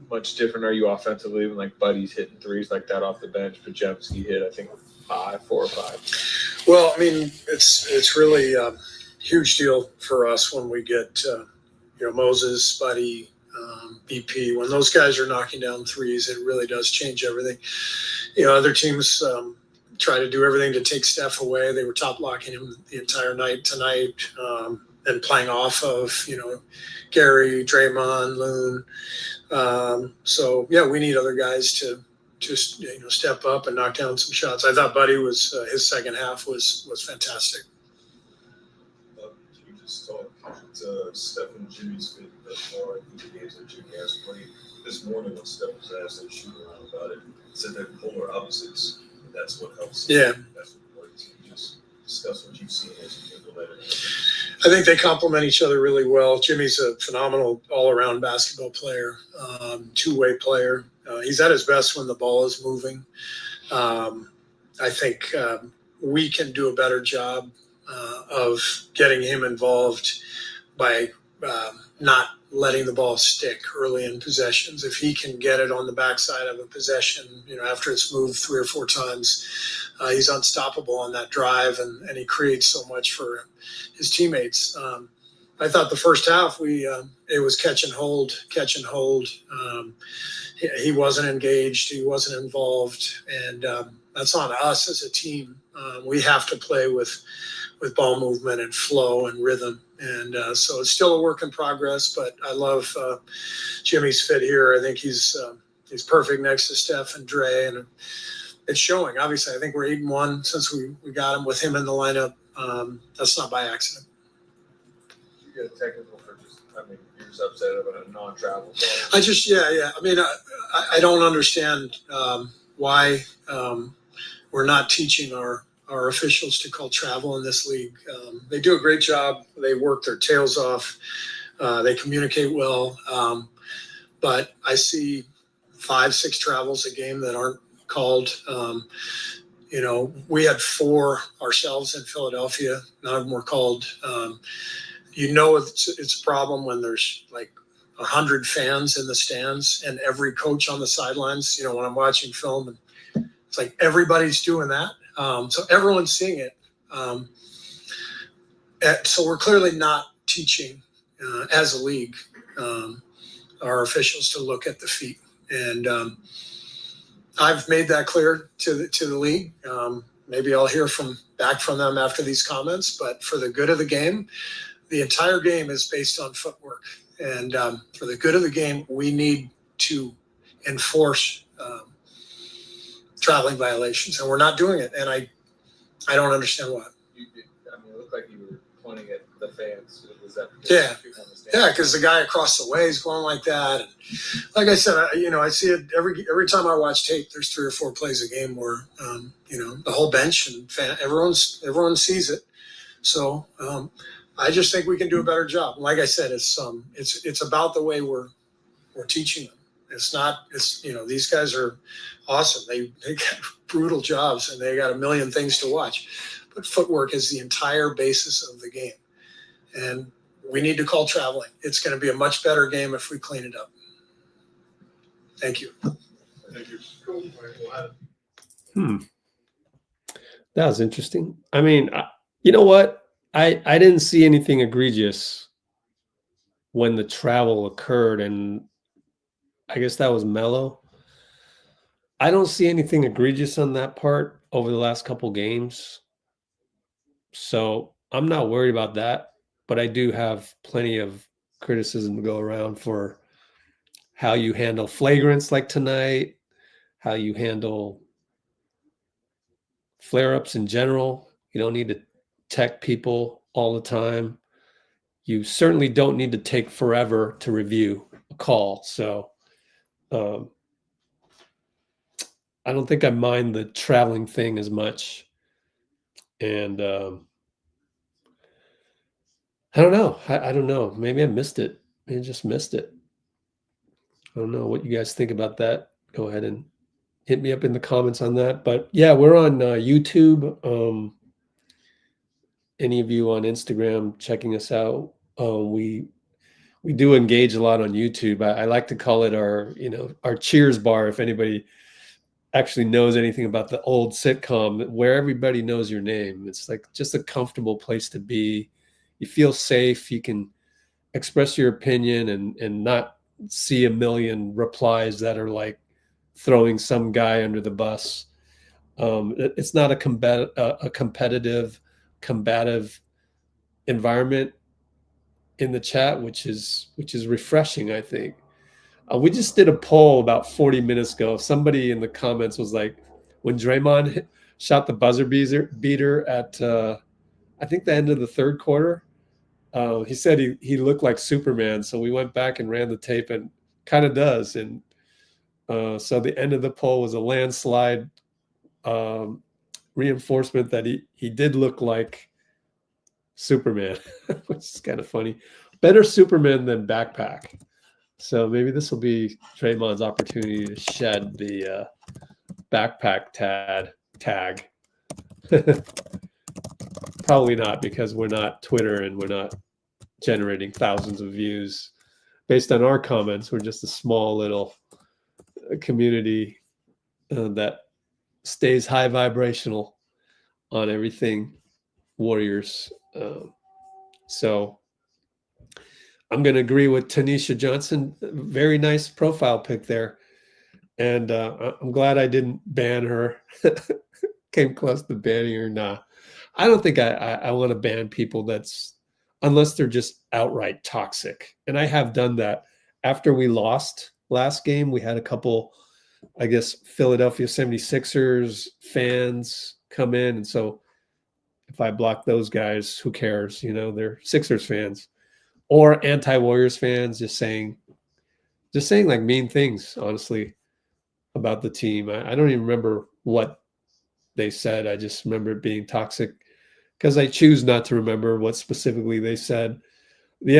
much different are you offensively when Buddy's hitting threes like that off the bench? Pajemski hit, I think, 4 or 5. Well, I mean, it's really a huge deal for us when we get Moses, Buddy, BP. When those guys are knocking down threes, it really does change everything. Other teams try to do everything to take Steph away. They were top blocking him the entire night tonight. and playing off of, Gary, Draymond, Loon. So yeah, we need other guys to just step up and knock down some shots. I thought Buddy was his second half was fantastic. You just talked to Steph and Jimmy's fit thus far. I think the games that Jimmy has played this morning when Steph was asked at shoot around about it, said they're polar opposites, and that's what helps. Yeah. That's what works. Can you just discuss what you've seen as you think about it? I think they complement each other really well. Jimmy's a phenomenal all-around basketball player, two-way player. He's at his best when the ball is moving. I think we can do a better job of getting him involved by not letting the ball stick early in possessions. If he can get it on the backside of a possession, after it's moved 3 or 4 times, he's unstoppable on that drive, and he creates so much for his teammates. I thought the first half it was catch and hold. He wasn't engaged. He wasn't involved, and that's on us as a team. We have to play with ball movement and flow and rhythm, and so it's still a work in progress. But I love Jimmy's fit here. I think he's perfect next to Steph and Dray, and it's showing. Obviously, I think we're 8-1 since we got him with him in the lineup. That's not by accident. You get technical for you're just upset about a non-travel call. I mean, I don't understand why we're not teaching our officials to call travel in this league. They do a great job. They work their tails off. They communicate well. But I see 5-6 travels a game that aren't called. We had 4 ourselves in Philadelphia. None of them were called. It's a problem when there's like 100 fans in the stands and every coach on the sidelines. When I'm watching film, and it's like everybody's doing that. So everyone's seeing it. So we're clearly not teaching as a league our officials to look at the feet. And I've made that clear to the league. Maybe I'll hear back from them after these comments, but for the good of the game, the entire game is based on footwork. And for the good of the game, we need to enforce traveling violations, and we're not doing it. And I don't understand why. It looked like you were pointing at the fans. Was that because the guy across the way is going like that. And like I said, I see it every time I watch tape. There's 3 or 4 plays a game where the whole bench and everyone sees it. So I just think we can do a better job. Like I said, it's about the way we're teaching them. These guys are awesome. They got brutal jobs and they got a million things to watch. But footwork is the entire basis of the game. And we need to call traveling. It's going to be a much better game if we clean it up. Thank you. Thank you. That was interesting. I mean, you know what? I didn't see anything egregious when the travel occurred, and I guess that was Melo. I don't see anything egregious on that part over the last couple games. So I'm not worried about that, but I do have plenty of criticism to go around for how you handle flagrants like tonight, how you handle flare-ups in general. You don't need to tech people all the time. You certainly don't need to take forever to review a call. So I don't think I mind the traveling thing as much. And I don't know. I don't know. Maybe I missed it. Maybe I just missed it. I don't know what you guys think about that. Go ahead and hit me up in the comments on that. But yeah, we're on YouTube. Any of you on Instagram checking us out, we do engage a lot on YouTube. I like to call it our cheers bar. If anybody actually knows anything about the old sitcom where everybody knows your name, it's like just a comfortable place to be. You feel safe. You can express your opinion and not see a million replies that are like throwing some guy under the bus. It's not a combative environment. in the chat, which is refreshing, I think. We just did a poll about 40 minutes ago. Somebody in the comments was like, when Draymond shot the buzzer beater at I think the end of the third quarter, he said he looked like Superman. So we went back and ran the tape, and kind of does. And so the end of the poll was a landslide reinforcement that he did look like Superman, which is kind of funny. Better Superman than backpack. So maybe this will be Draymond's opportunity to shed the backpack tag. Probably not, because we're not Twitter and we're not generating thousands of views based on our comments. We're just a small little community that stays high vibrational on everything Warriors. So I'm going to agree with Tanisha Johnson. Very nice profile pic there. And I'm glad I didn't ban her. Came close to banning her. Nah, I don't think I want to ban people unless they're just outright toxic. And I have done that. After we lost last game, we had a couple, I guess, Philadelphia 76ers fans come in. And so if I block those guys, who cares? They're Sixers fans. Or anti-Warriors fans just saying like mean things, honestly, about the team. I don't even remember what they said. I just remember it being toxic because I choose not to remember what specifically they said. The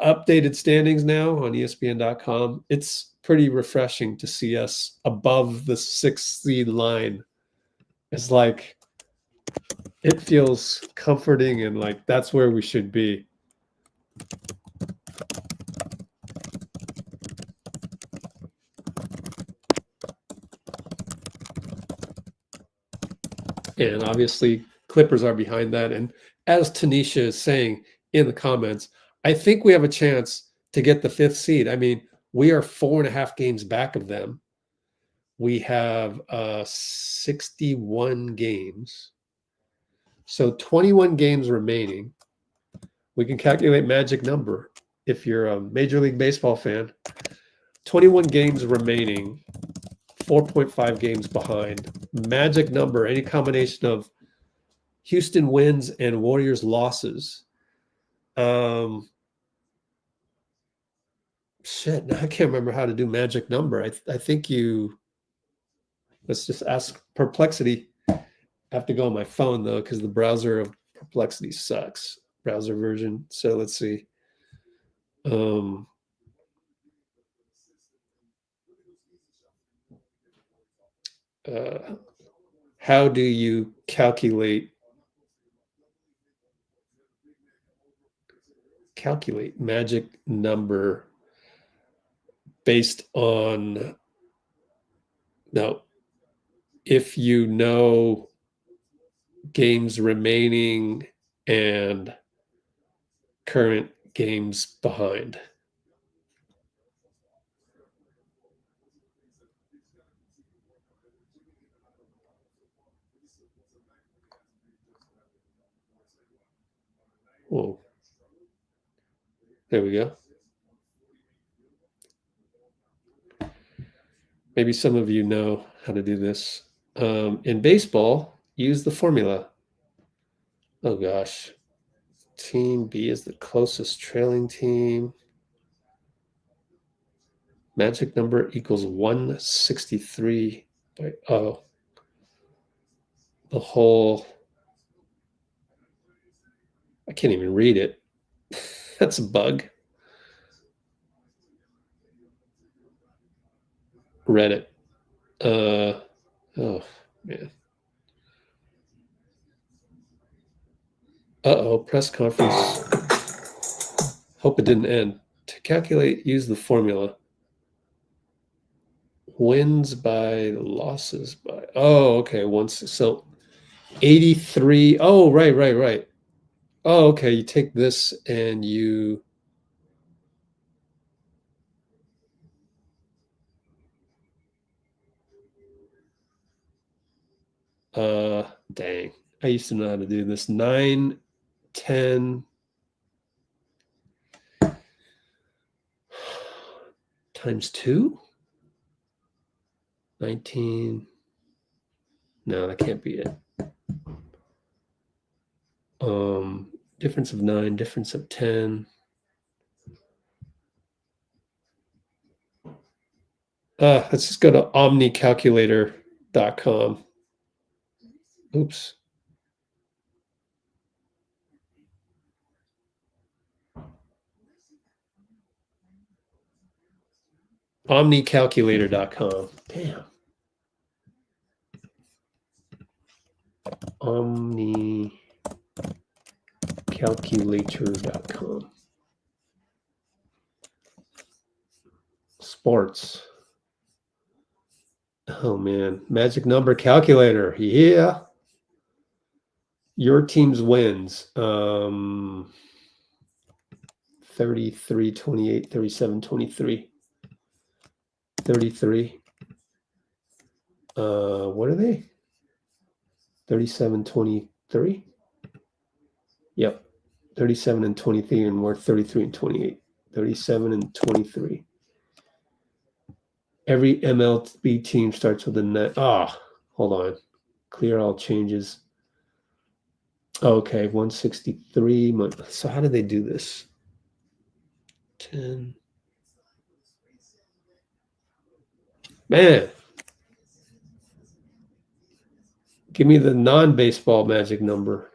updated standings now on ESPN.com. It's pretty refreshing to see us above the 6th seed line. It's like, it feels comforting and like that's where we should be. And obviously, Clippers are behind that. And as Tanisha is saying in the comments, I think we have a chance to get the 5th seed. I mean, we are 4.5 games back of them. We have 61 games. So 21 games remaining. We can calculate magic number if you're a Major League Baseball fan. 21 games remaining. 4.5 games behind. Magic number, any combination of Houston wins and Warriors losses. Shit, now I can't remember how to do magic number. I think let's just ask Perplexity. I have to go on my phone, though, because the browser of Perplexity sucks. Browser version. So let's see. How do you calculate magic number based on, no, if you know games remaining and current games behind? Whoa. There we go. Maybe some of you know how to do this. In baseball, use the formula. Oh, gosh. Team B is the closest trailing team. Magic number equals 163. Oh, the whole. I can't even read it. That's a bug. Reddit. Oh, man. Uh-oh, press conference. Hope it didn't end. To calculate, use the formula. Wins by, losses by. Oh, okay. So 83. Oh, right. Oh, okay. You take this and you. Dang. I used to know how to do this. 9, 10. times 2? 19. No, that can't be it. Difference of 9, difference of 10. Let's just go to omnicalculator.com. Oops. Omnicalculator.com. Damn. Omnicalculator.com. Sports. Oh man, magic number calculator. Yeah. Your team's wins. 33, 28, 37, 23. 33. What are they? 37, 23. Yep. 37 and 23, and we're 33 and 28. 37 and 23. Every MLB team starts with a net. Hold on. Clear all changes. Okay, 163. So how do they do this? 10. Man. Give me the non-baseball magic number.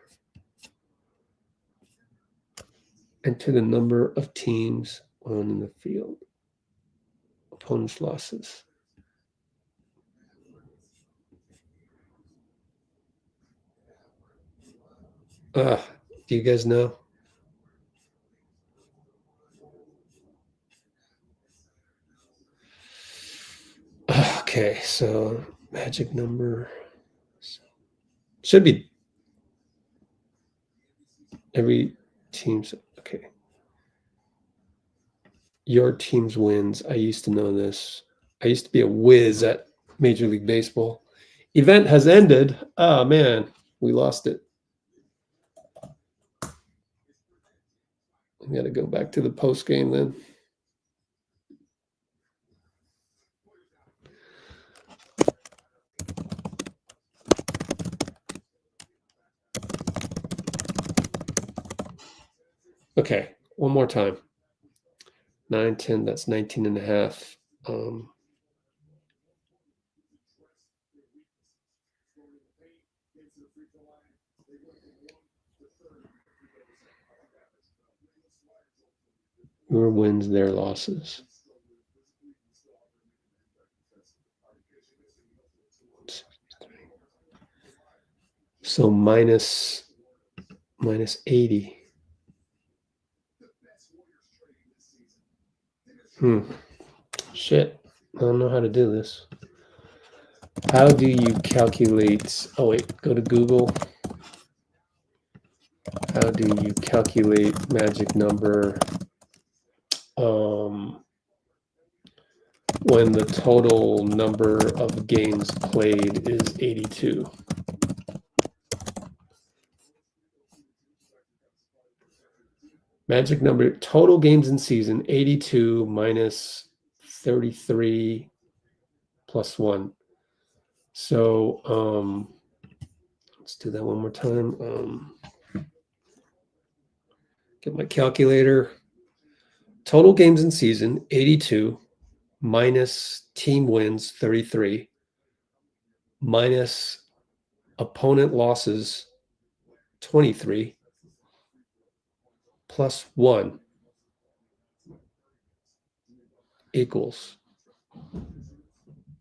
Enter the number of teams on in the field. Opponents' losses. Do you guys know? Okay, so magic number should be every team's. Okay. Your team's wins. I used to know this. I used to be a whiz at Major League Baseball. Event has ended. Oh, man. We lost it. I got to go back to the post game then. Okay, one more time. 9, 10, that's 19 and a half. Your wins, their losses. So minus 80. Shit. I don't know how to do this. How do you calculate? Oh, wait. Go to Google. How do you calculate magic number when the total number of games played is 82? Magic number, total games in season, 82 minus 33 plus 1. So let's do that one more time. Get my calculator. Total games in season, 82 minus team wins, 33 minus opponent losses, 23 plus 1 equals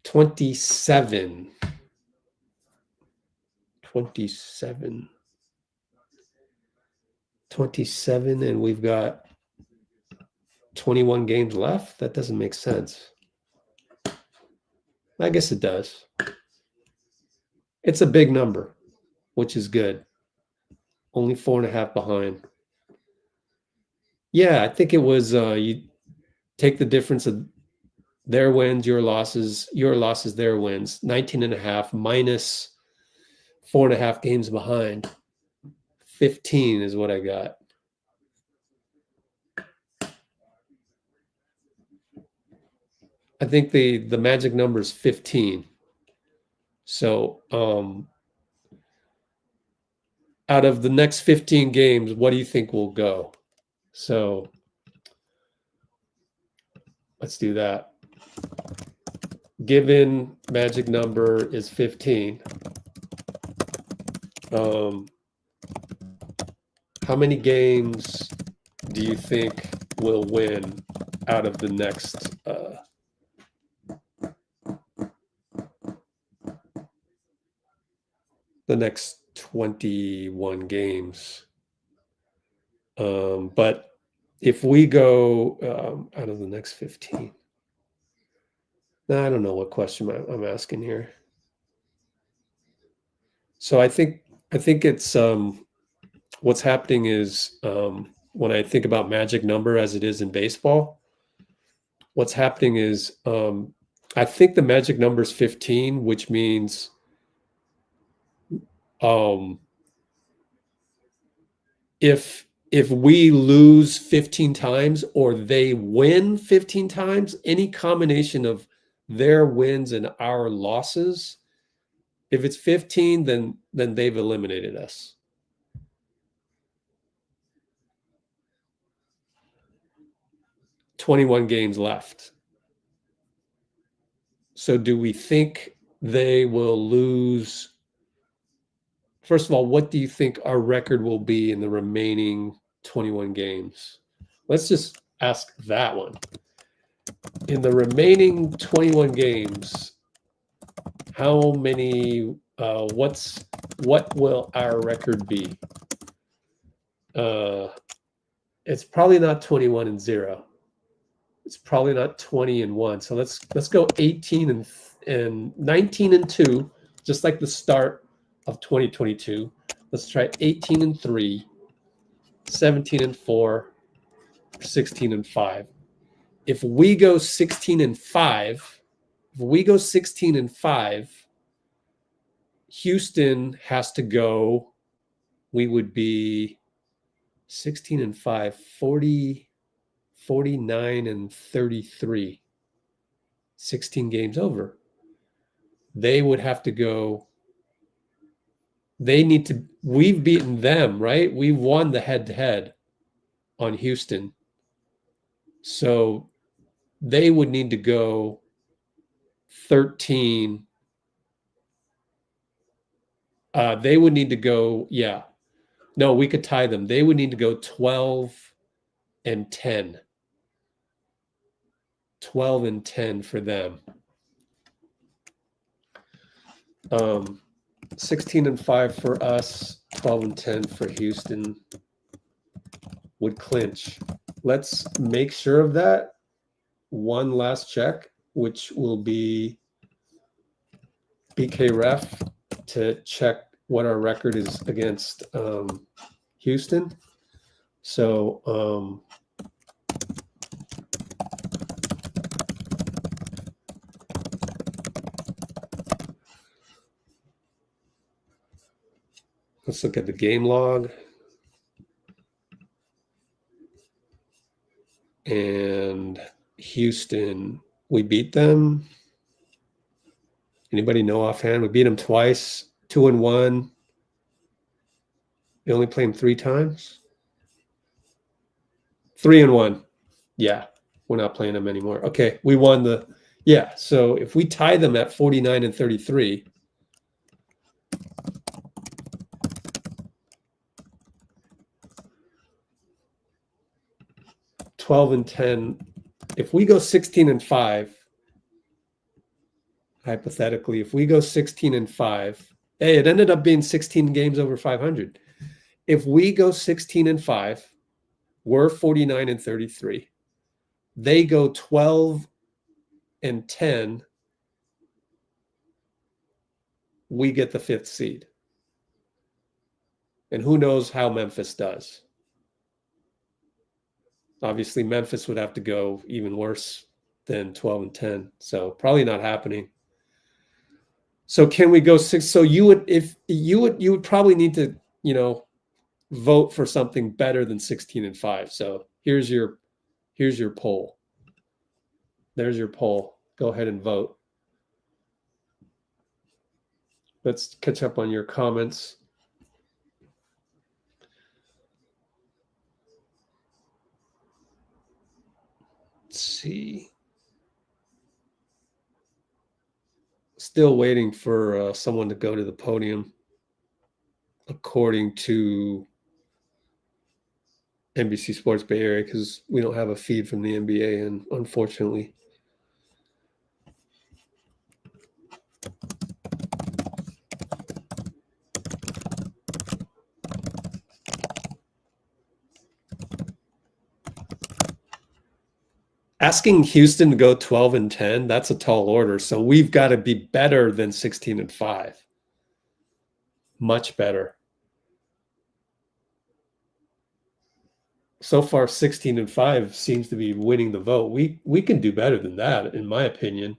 27. 27, and we've got 21 games left. That doesn't make sense. I guess it does. It's a big number, which is good. Only 4.5 behind. Yeah, I think it was you take the difference of their wins, your losses, their wins. 19.5 minus 4.5 games behind. 15 is what I got. I think the magic number is 15. So out of the next 15 games, what do you think will go? So let's do that. Given magic number is 15, how many games do you think will win out of the next the next 21 games? But if we go out of the next 15, I don't know what question I'm asking here. So I think it's what's happening is when I think about magic number as it is in baseball, what's happening is I think the magic number is 15, which means if we lose 15 times or they win 15 times, any combination of their wins and our losses, if it's 15, then they've eliminated us. "21 games left." So do we think they will lose? First of all, what do you think our record will be in the remaining 21 games? Let's just ask that one. In the remaining 21 games, how many, what will our record be? It's probably not 21-0. It's probably not 20-1. So let's go 18 and 19-2, just like the start of 2022. Let's try 18-3, 17-4, 16-5. If we go 16-5, Houston has to go. We would be 16-5, 49-33, 16 games over. They would have to go. We've beaten them, right? We won the head-to-head on Houston. So they would need to go 13. They would need to go, yeah. No, we could tie them. They would need to go 12-10. 12-10 for them. 16-5 for us, 12-10 for Houston would clinch. Let's make sure of that. One last check, which will be BK Ref to check what our record is against Houston. So let's look at the game log. And Houston, we beat them. Anybody know offhand? We beat them twice, 2-1. We only played them 3 times. 3-1. Yeah, we're not playing them anymore. Okay, we won the. Yeah, so if we tie them at 49-33. (12-10). If we go 16-5, hypothetically, if we go 16-5, hey, it ended up being 16 games over 500. If we go 16-5, we're 49-33. They go 12-10. We get the 5th seed. And who knows how Memphis does? Obviously, Memphis would have to go even worse than 12-10. So probably not happening. So can we go 6? So you would probably need to, vote for something better than 16-5. So here's your poll. There's your poll. go ahead and vote. Let's catch up on your comments. Let's see. Still waiting for someone to go to the podium, according to NBC Sports Bay Area, because we don't have a feed from the NBA, and unfortunately. Asking Houston to go 12-10, that's a tall order. So we've got to be better than 16-5. Much better. So far, 16-5 seems to be winning the vote. We can do better than that, in my opinion.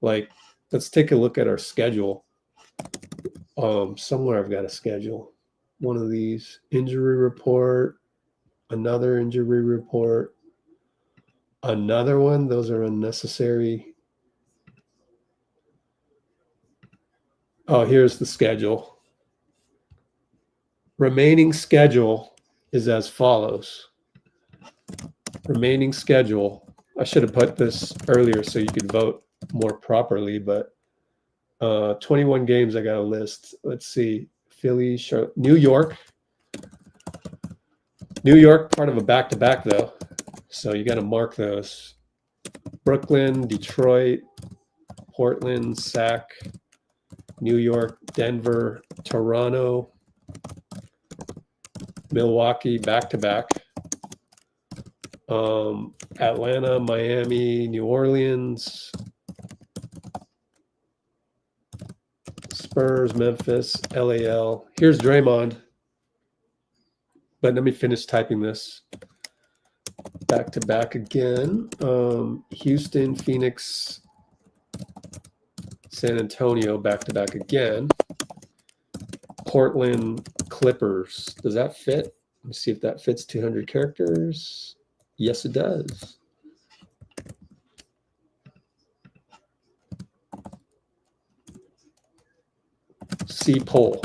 Like, let's take a look at our schedule. Somewhere I've got a schedule. One of these. Injury report. Another injury report. Another one. Those are unnecessary. Oh, here's the schedule. Remaining schedule is as follows. Remaining schedule. I should have put this earlier so you could vote more properly, but 21 games I got a list. Let's see. Philly, Charlotte, New York. New York, part of a back-to-back though. So you got to mark those. Brooklyn, Detroit, Portland, Sac, New York, Denver, Toronto, Milwaukee, back-to-back. Atlanta, Miami, New Orleans, Spurs, Memphis, LAL. Here's Draymond. But let me finish typing this. Back-to-back again. Houston, Phoenix, San Antonio, back-to-back again. Portland, Clippers. Does that fit? Let me see if that fits 200 characters. Yes, it does. See poll.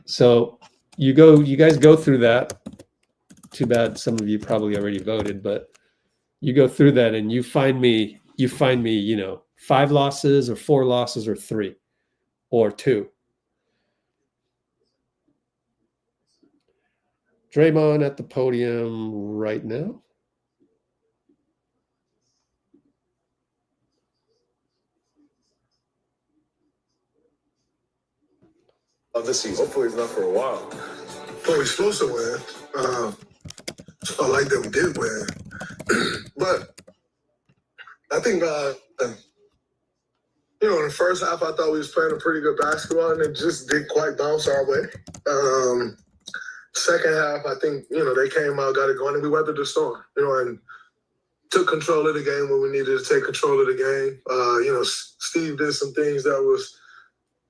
So you guys go through that. Too bad some of you probably already voted, but you go through that and you find me, 5 losses or 4 losses or 3 or 2. Draymond at the podium right now. Of this season. Hopefully it's not for a while. Well, we're supposed to win. I like that we did win. But I think, in the first half, I thought we was playing a pretty good basketball, and it just didn't quite bounce our way. Second half, I think, they came out, got it going, and we weathered the storm, and took control of the game when we needed to take control of the game. Steve did some things that was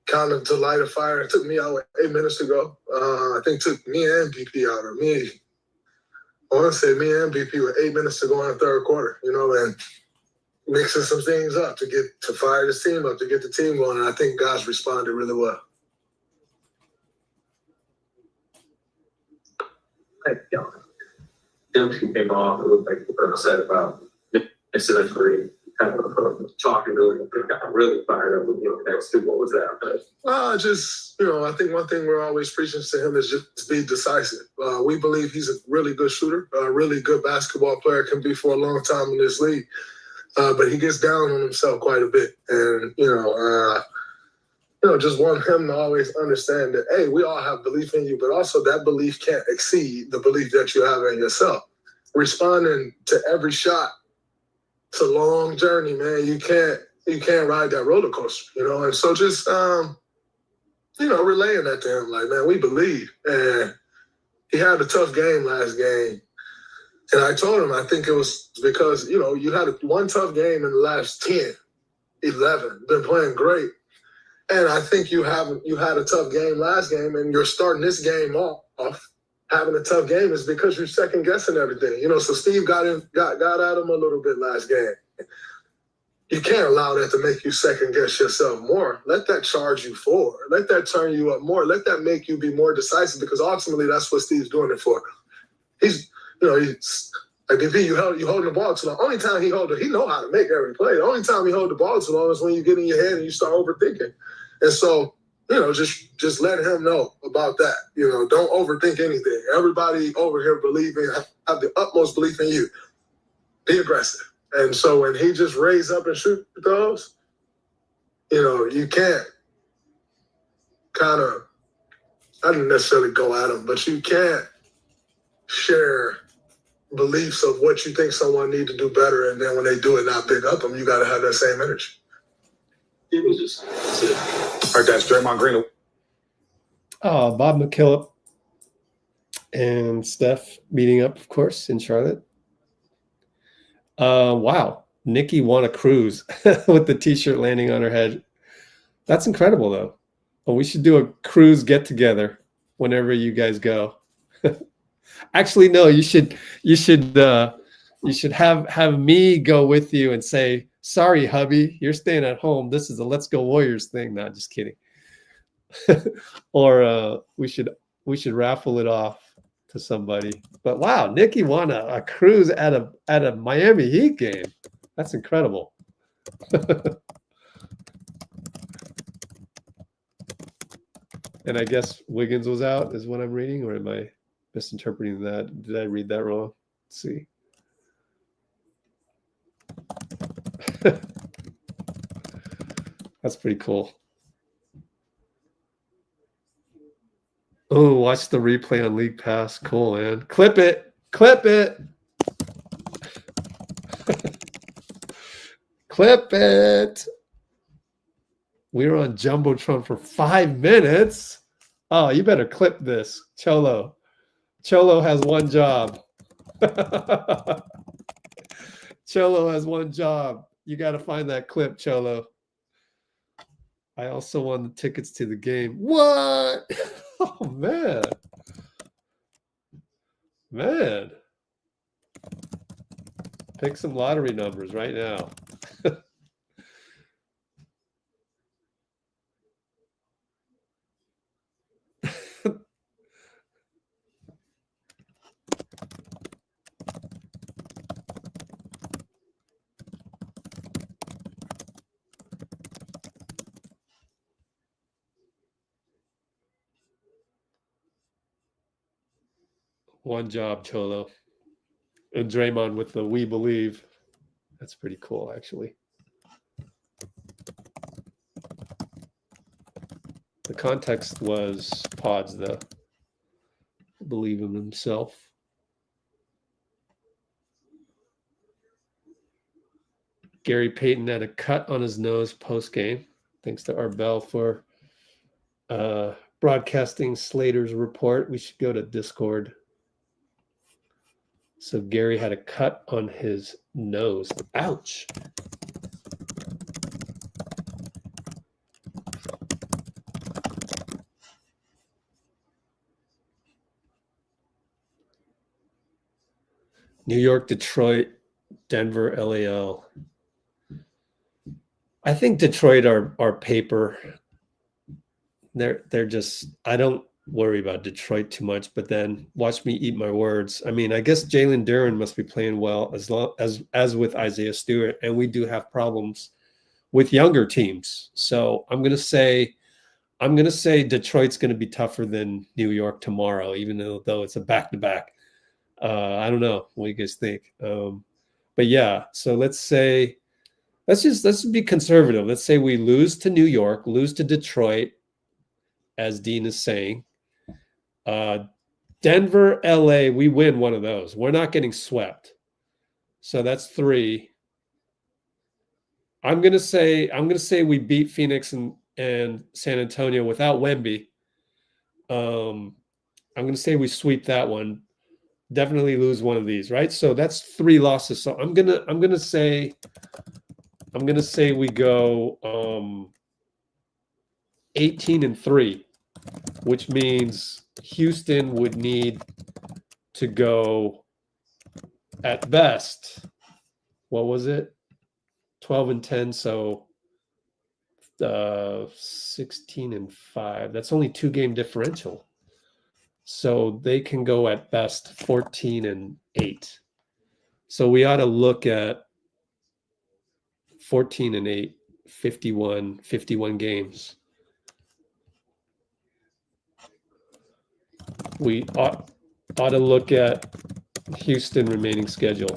kind of to light a fire. It took me out 8 minutes to go. I think took me and BP out, I want to say me and BP with 8 minutes to go in the third quarter, and mixing some things up to fire this team up, to get the team going. And I think guys responded really well. Tim came off, it looked like you were upset about incident 3. Kind of talking really fired up with the next 2. What was that? I think one thing we're always preaching to him is just be decisive. We believe he's a really good shooter, a really good basketball player, can be for a long time in this league. But he gets down on himself quite a bit. And, just want him to always understand that, hey, we all have belief in you, but also that belief can't exceed the belief that you have in yourself. Responding to every shot, it's a long journey, man. You can't ride that roller coaster, And so just, relaying that to him, like, man, we believe. And he had a tough game last game. And I told him, I think it was because, you had one tough game in the last 10, 11, been playing great. And I think you had a tough game last game, and you're starting this game off having a tough game is because you're second guessing everything. You know, so Steve got at him a little bit last game. You can't allow that to make you second guess yourself more. Let that charge you forward. Let that turn you up more. Let that make you be more decisive, because ultimately that's what Steve's doing it for. He's like, if you holding the ball too long. Only time he know how to make every play. The only time he hold the ball too long is when you get in your head and you start overthinking. And so, just let him know about that. Don't overthink anything. Everybody over here have the utmost belief in you. Be aggressive. And so when he just raise up and shoot those, you can't kind of, I didn't necessarily go at him, but you can't share beliefs of what you think someone need to do better, and then when they do it, not pick up them. You got to have that same energy. It was just Heard that's Draymond Green. Bob McKillop and Steph meeting up, of course, in Charlotte. Wow. Nikki won a cruise with the t-shirt landing on her head. That's incredible, though. Well, we should do a cruise get-together whenever you guys go. Actually, no, you should have me go with you and say, sorry, hubby, you're staying at home. This is a Let's Go Warriors thing. No, just kidding. Or we should raffle it off to somebody. But wow, Nikki won a cruise at a Miami Heat game. That's incredible. And I guess Wiggins was out is what I'm reading, or am I misinterpreting that? Did I read that wrong? Let's see. That's pretty cool. Oh, watch the replay on League Pass. Cool, man. Clip it. Clip it. Clip it. We were on Jumbotron for 5 minutes. Oh, you better clip this. Cholo. Cholo has one job. Cholo has one job. You got to find that clip, Cholo. I also won the tickets to the game. What? Oh, man. Man. Pick some lottery numbers right now. One job, Cholo. And Draymond with the "We Believe." That's pretty cool, actually. The context was Podz, though. Believe in himself. Gary Payton had a cut on his nose post-game. Thanks to Arbel for broadcasting Slater's report. We should go to Discord. So Gary had a cut on his nose. Ouch. New York, Detroit, Denver, LAL. I think Detroit are paper. They're just, I don't worry about Detroit too much, but then watch me eat my words. I mean, I guess Jalen Duren must be playing well as with Isaiah Stewart, and we do have problems with younger teams. So I'm gonna say Detroit's gonna be tougher than New York tomorrow, even though it's a back-to-back. I don't know. What do you guys think? But yeah, so let's be conservative. Let's say we lose to New York, lose to Detroit, as Dean is saying. Denver, LA, we win one of those. We're not getting swept. So that's 3. I'm gonna say we beat Phoenix and San Antonio without Wemby. I'm gonna say we sweep that one. Definitely lose one of these, right? So that's 3 losses. So I'm gonna say we go 18-3, which means Houston would need to go at best, what was it? 12-10, so 16-5. That's only 2-game differential. So they can go at best 14-8. So we ought to look at 14-8, 51 games. We ought to look at Houston remaining schedule.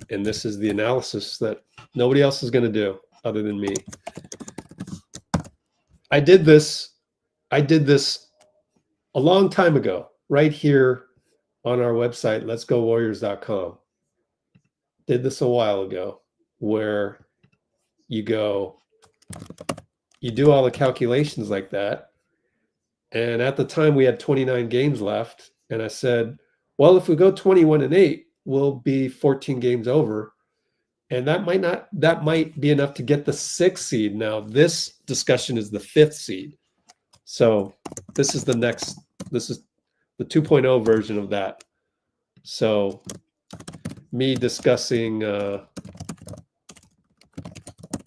And this is the analysis that nobody else is going to do other than me. I did this a long time ago, right here on our website, letsgowarriors.com. Did this a while ago, where you do all the calculations like that. And at the time we had 29 games left. And I said, well, if we go 21-8, we'll be 14 games over. And that might be enough to get the 6th seed. Now, this discussion is the 5th seed. So this is the 2.0 version of that. So me discussing,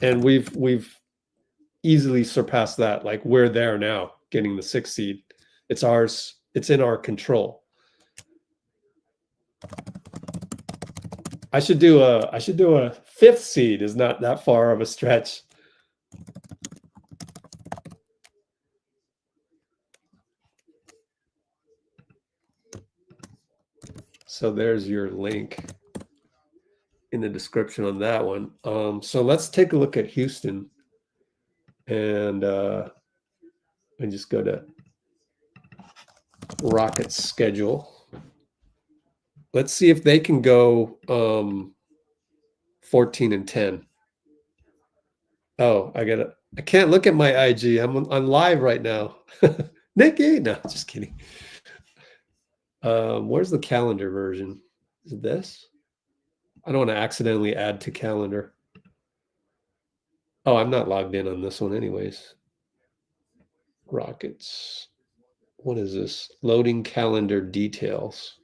and we've easily surpassed that. Like, we're there now, getting the 6th seed. It's ours. It's in our control. I should do a 5th seed. Is not that far of a stretch. So there's your link in the description on that one. So let's take a look at Houston, and just go to Rockets schedule. Let's see if they can go 14-10. Oh, I can't look at my IG. I'm on live right now. Nikki, no, just kidding. Where's the calendar version? Is it this? I don't want to accidentally add to calendar. Oh, I'm not logged in on this one anyways. Rockets. What is this? Loading calendar details.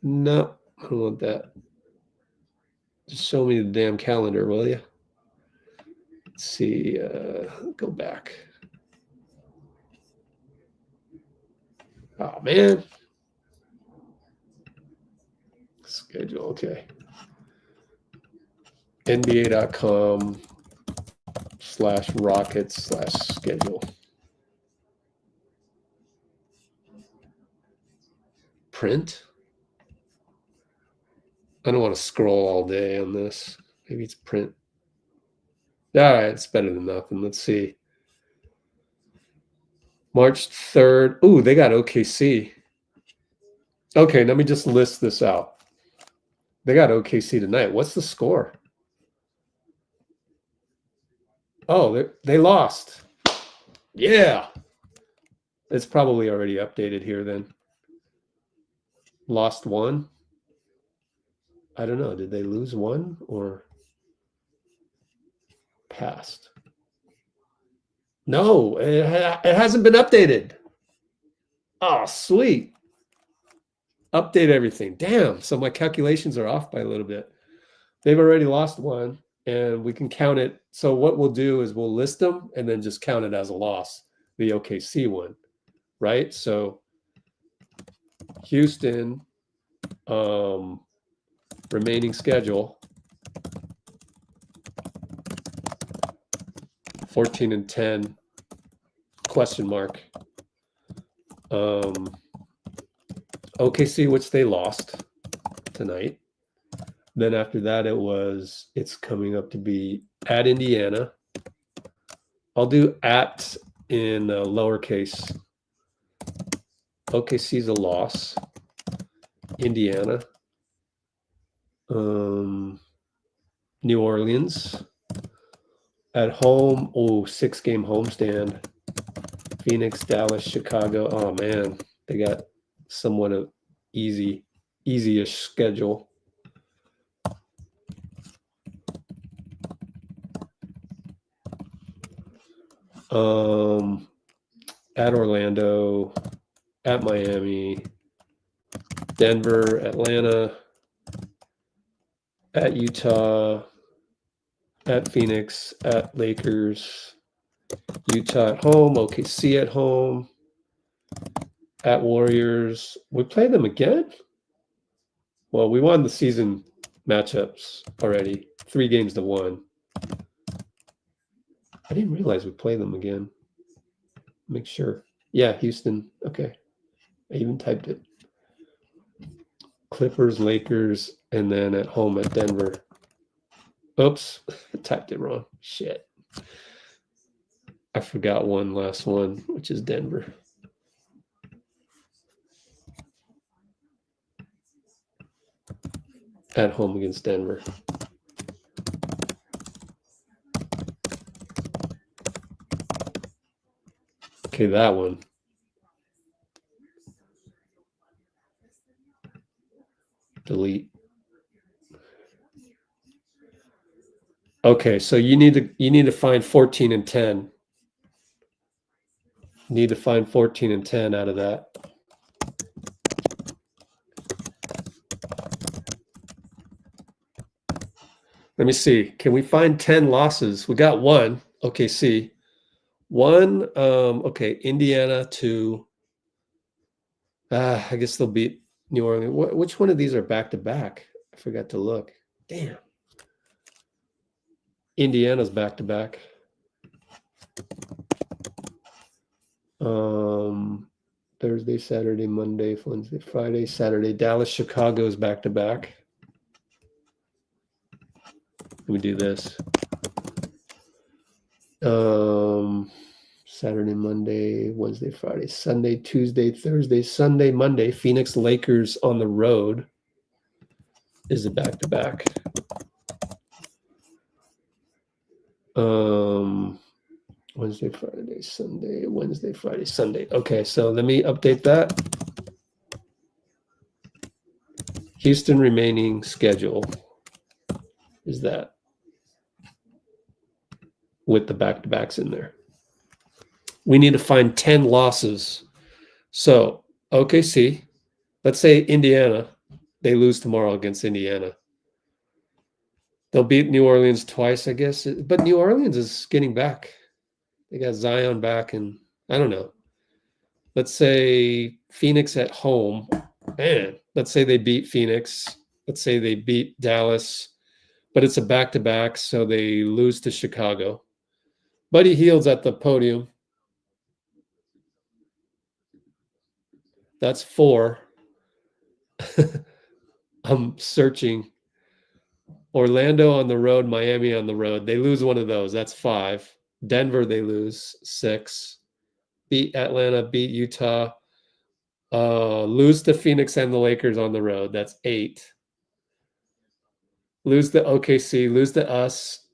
No, I don't want that. Just show me the damn calendar, will you? Let's see. Go back. Oh, man. Schedule, okay. NBA.com/Rockets/schedule. Print? I don't want to scroll all day on this. Maybe it's print. All right, it's better than nothing. Let's see. March 3rd. Ooh, they got OKC. Okay, let me just list this out. They got OKC tonight. What's the score? Oh, they lost. Yeah. It's probably already updated here then. Lost one. I don't know. Did they lose one or passed? No, it hasn't been updated. Oh, sweet. Update everything. Damn. So my calculations are off by a little bit. They've already lost one, and we can count it. So what we'll do is we'll list them and then just count it as a loss, the OKC one, right? So Houston, remaining schedule, 14-10, question mark. OKC, which they lost tonight. Then after that, it's coming up to be at Indiana. I'll do at in lowercase. OKC's a loss. Indiana. New Orleans. At home, 6-game homestand. Phoenix, Dallas, Chicago. Oh man, they got somewhat of easy-ish schedule. at Orlando, at Miami, Denver, Atlanta, at Utah, at Phoenix, at Lakers, Utah at home, OKC at home, at Warriors. We play them again? Well, we won the season matchups already, 3-1. I didn't realize we play them again. Make sure. Yeah, Houston. Okay. I even typed it. Clippers, Lakers, and then at home at Denver. Oops, I typed it wrong. Shit. I forgot one last one, which is Denver. At home against Denver. Okay, that one. Delete. Okay, so you need to find 14 and 10. You need to find 14 and 10 out of that. Let me see. Can we find 10 losses? We got one. Okay, see. One, okay, Indiana to, I guess they'll beat New Orleans. Which one of these are back-to-back? I forgot to look. Damn. Indiana's back-to-back. Thursday, Saturday, Monday, Wednesday, Friday, Saturday. Dallas, Chicago's back-to-back. Let me do this. Saturday, Monday, Wednesday, Friday, Sunday, Tuesday, Thursday, Sunday, Monday. Phoenix Lakers on the road is a back-to-back. Wednesday, Friday, Sunday, Wednesday, Friday, Sunday. Okay, so let me update that. Houston remaining schedule is that with the back-to-backs in there. We need to find 10 losses. So, OKC, let's say Indiana, they lose tomorrow against Indiana. They'll beat New Orleans twice, I guess. But New Orleans is getting back. They got Zion back, and I don't know. Let's say Phoenix at home. Man, let's say they beat Phoenix. Let's say they beat Dallas. But it's a back-to-back, so they lose to Chicago. Buddy Hield's at the podium. That's 4. I'm searching. Orlando on the road, Miami on the road. They lose one of those. That's 5. Denver, they lose 6. Beat Atlanta, beat Utah. Lose to Phoenix and the Lakers on the road. That's 8. Lose to OKC, lose to us.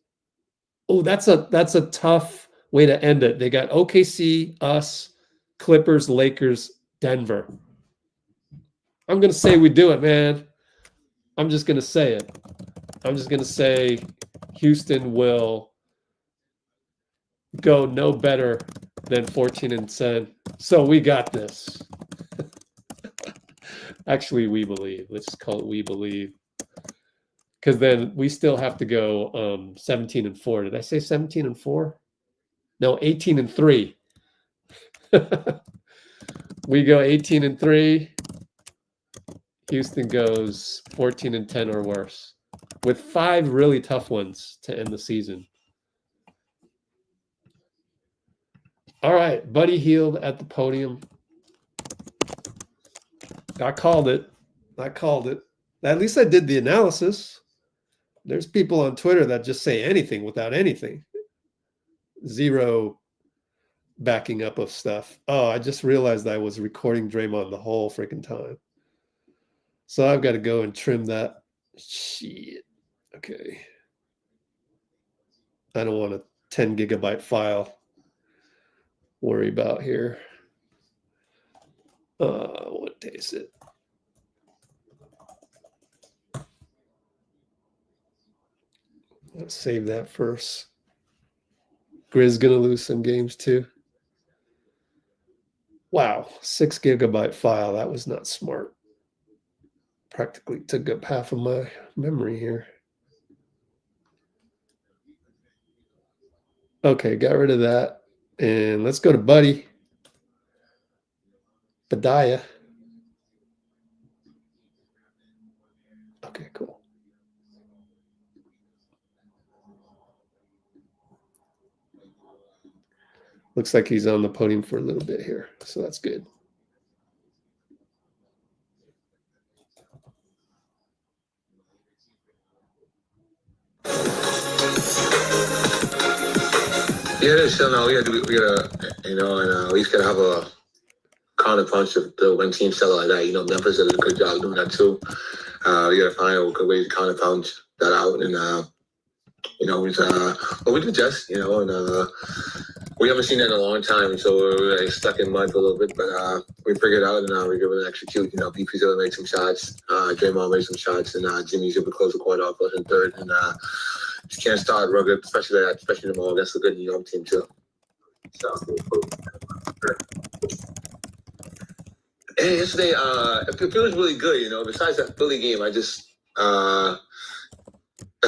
Oh, that's a tough way to end it. They got OKC, us, Clippers, Lakers, Denver. I'm going to say we do it, man. I'm just going to say it. I'm just going to say Houston will go no better than 14 and 10. So we got this. Actually, we believe. Let's just call it we believe. Because then we still have to go 17 and 4. Did I say 17 and 4? No, 18 and 3. We go 18 and 3. Houston goes 14 and 10 or worse, with 5 really tough ones to end the season. All right, Buddy Hield at the podium. I called it. At least I did the analysis. There's people on Twitter that just say anything without anything. Zero backing up of stuff. Oh, I just realized I was recording Draymond the whole freaking time. So I've got to go and trim that. Shit. Okay. I don't want a 10 gigabyte file. Worry about here. What day is it? Let's save that first. Grizz gonna lose some games too. Wow, 6 gigabyte file. That was not smart. Practically took up half of my memory here. Okay, got rid of that. And let's go to Buddy. Badiah. Okay, cool. Looks like he's on the podium for a little bit here, so that's good. Yeah, so now we gotta, you know, and we just gotta have a counter punch when teams sell like that. You know, Memphis did a good job doing that too. We gotta find a good way to counter punch that out, and you know, but we can adjust, you know, and we haven't seen that in a long time, so we're like, stuck in mud for a little bit, but we figured it out, and we're able to execute. You know, BP's able to make some shots, Draymond made some shots, and Jimmy's able to close the court off us in third, and just can't start rugged, especially tomorrow against a good New York team too. So, and yesterday, it feels really good. You know, besides that Philly game, I just that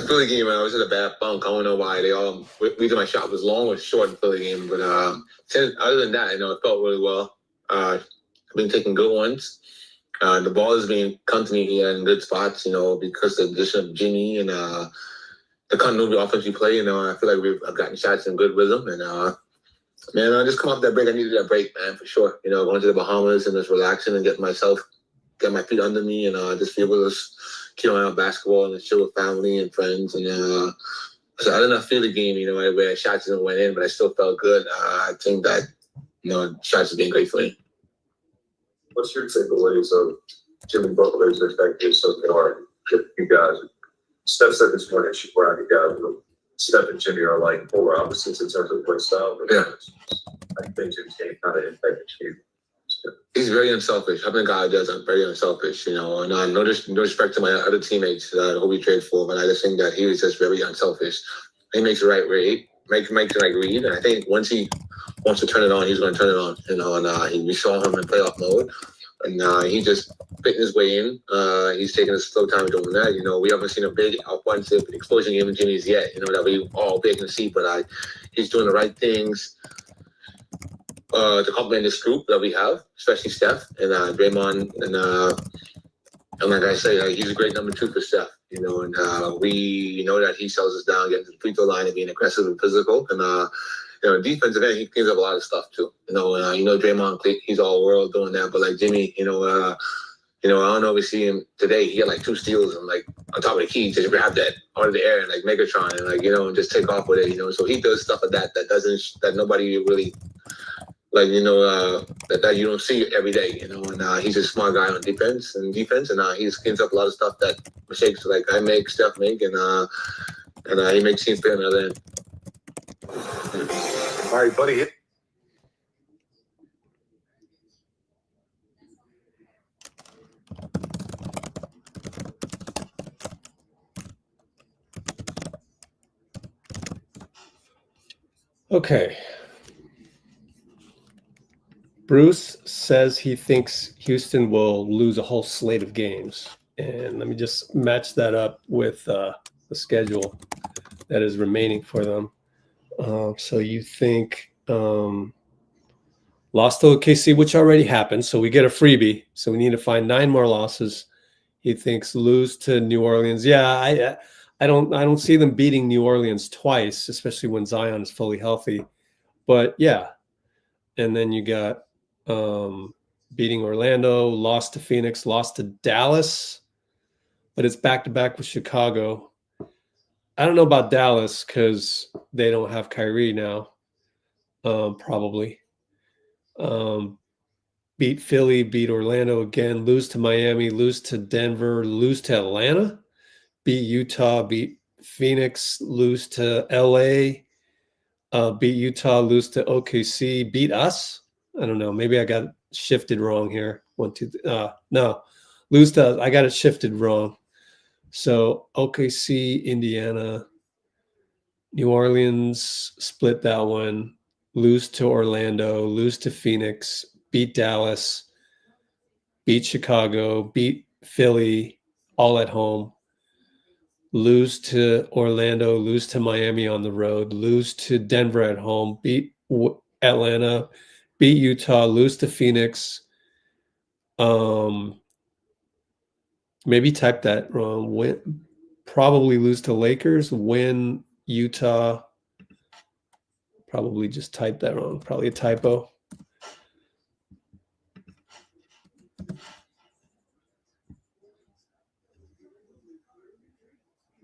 Philly game, I was in a bad funk. I don't know why. Either my shot was long or short in the Philly game, but other than that, you know, it felt really well. I've been taking good ones. The ball is being come to me here in good spots, you know, because of the addition of Jimmy and the continuity offense we play. You know, I feel like I've gotten shots in good rhythm, and man, I just come off that break. I needed that break, man, for sure. You know, going to the Bahamas and just relaxing and get my feet under me, and just be able to keep an eye on basketball and chill with family and friends. And so I didn't feel the game, you know, where shots didn't went in, but I still felt good. I think that, you know, shots are being great for me. What's your takeaways of Jimmy Butler's effective so far? You guys, Steph said this morning, where I guys, Steph and Jimmy are like polar opposites in terms of play style. But yeah, I think Jimmy's game kind of impacted you. He's very unselfish. I think God does. I'm very unselfish, you know. And no respect to my other teammates who we trade for, but I just think that he was just very unselfish. He makes the right read, makes the right read, and I think once he wants to turn it on, he's going to turn it on, you know. And we saw him in playoff mode, and he just fitting his way in. He's taking his slow time doing that. You know, we haven't seen a big offensive explosion game in Jimmy's yet, you know, that we all big and see, but he's doing the right things to complement this group that we have, especially Steph and Draymond, and like I say, he's a great number 2 for Steph, you know, and we know that he sells us down, getting to the free throw line and being aggressive and physical, and you know, defensive end, he cleans up a lot of stuff too, you know, Draymond, he's all world doing that, but like Jimmy, you know, I don't know if we see him today. He had like 2 steals and like on top of the key, just grab that out of the air and like Megatron and like, you know, and just take off with it, you know. So he does stuff like that nobody really, like, you know, that you don't see every day, you know. And he's a smart guy on defense, and he cleans up a lot of stuff that mistakes like I make, Steph make, and he makes teams play on the other end. All right, buddy. Okay. Bruce says he thinks Houston will lose a whole slate of games. And let me just match that up with the schedule that is remaining for them. So you think lost to OKC, which already happened. So we get a freebie. So we need to find 9 more losses. He thinks lose to New Orleans. Yeah, I don't see them beating New Orleans twice, especially when Zion is fully healthy. But yeah. And then you got beating Orlando, lost to Phoenix, lost to Dallas, but it's back-to-back with Chicago. I don't know about Dallas because they don't have Kyrie now, probably. Beat Philly, beat Orlando again, lose to Miami, lose to Denver, lose to Atlanta, beat Utah, beat Phoenix, lose to LA, beat Utah, lose to OKC, beat us. I don't know. Maybe I got shifted wrong here. No, lose to, I got it shifted wrong. So OKC, Indiana, New Orleans split that one, lose to Orlando, lose to Phoenix, beat Dallas, beat Chicago, beat Philly, all at home, lose to Orlando, lose to Miami on the road, lose to Denver at home, beat Atlanta, beat Utah, lose to Phoenix. Maybe type that wrong. Probably lose to Lakers, win Utah. Probably just typed that wrong. Probably a typo.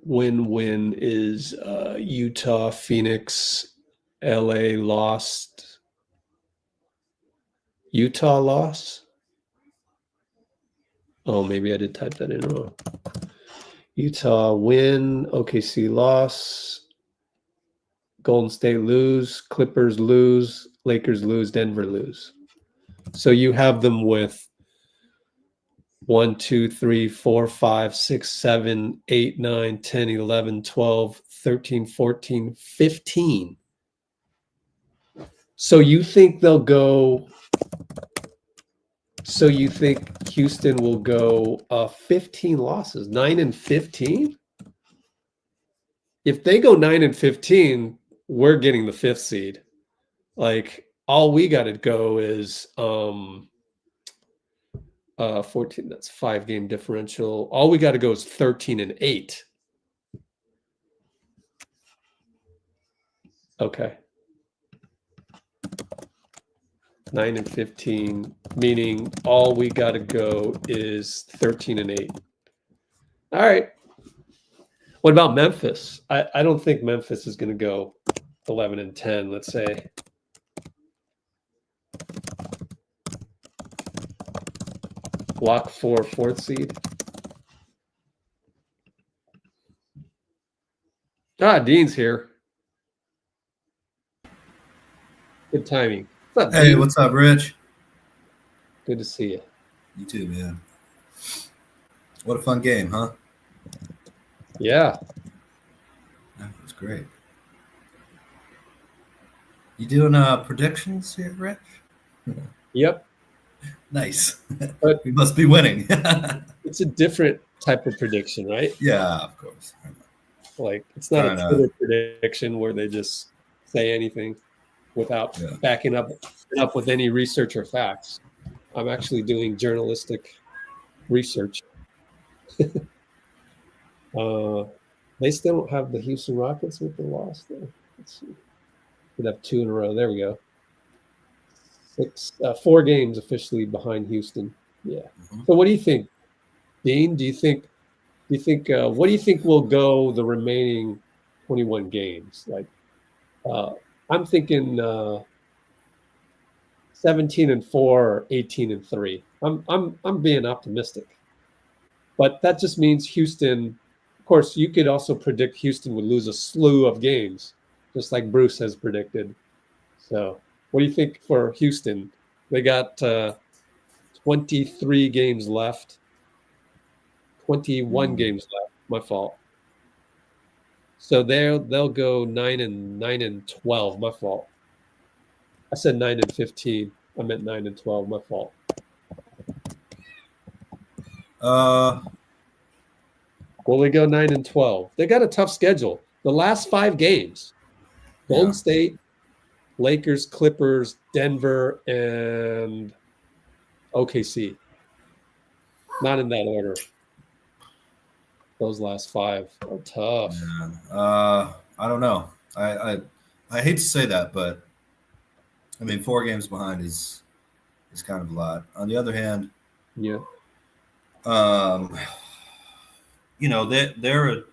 Win is Utah, Phoenix, LA lost. Utah loss. Oh, maybe I did type that in wrong. Utah win, OKC loss, Golden State lose, Clippers lose, Lakers lose, Denver lose. So you have them with 1, 2, 3, 4, 5, 6, 7, 8, 9, 10, 11, 12, 13, 14, 15. So you think they'll go... So you think Houston will go 15 losses, 9 and 15? If they go 9 and 15, we're getting the 5th seed. Like, all we got to go is 14. That's 5-game differential. All we got to go is 13 and 8. Okay. 9 and 15, meaning all we got to go is 13 and 8. All right. What about Memphis? I don't think Memphis is going to go 11 and 10, let's say. Lock 4, 4th seed. Dean's here. Good timing. What's up, Hey, Dean? what's up, Rich? Good to see you. You too, man. What a fun game, huh? Yeah. That was great. You doing predictions here, Rich? Yep. Nice. But we must be winning. It's a different type of prediction, right? Yeah, of course. Like, it's not a Twitter prediction where they just say anything without backing up with any research or facts. I'm actually doing journalistic research. They still don't have the Houston Rockets with the loss there. Let's see. Could have 2 in a row. There we go. 4 games officially behind Houston. Yeah. So what do you think, Dean? Do you think what do you think will go the remaining 21 games? Like, I'm thinking 17 and 4 or 18 and 3. I'm being optimistic, but that just means Houston. Of course, you could also predict Houston would lose a slew of games, just like Bruce has predicted. So, what do you think for Houston? They got 23 games left. 21 games left. My fault. So they'll go 9 and 12. My fault. I said 9 and 15. I meant 9 and 12. My fault. Will they go 9 and 12? They got a tough schedule. The last 5 games: Golden State, Lakers, Clippers, Denver, and OKC. Not in that order. Those last 5 are tough. I don't know. I hate to say that, but I mean, 4 games behind is kind of a lot. On the other hand, yeah. You know, they're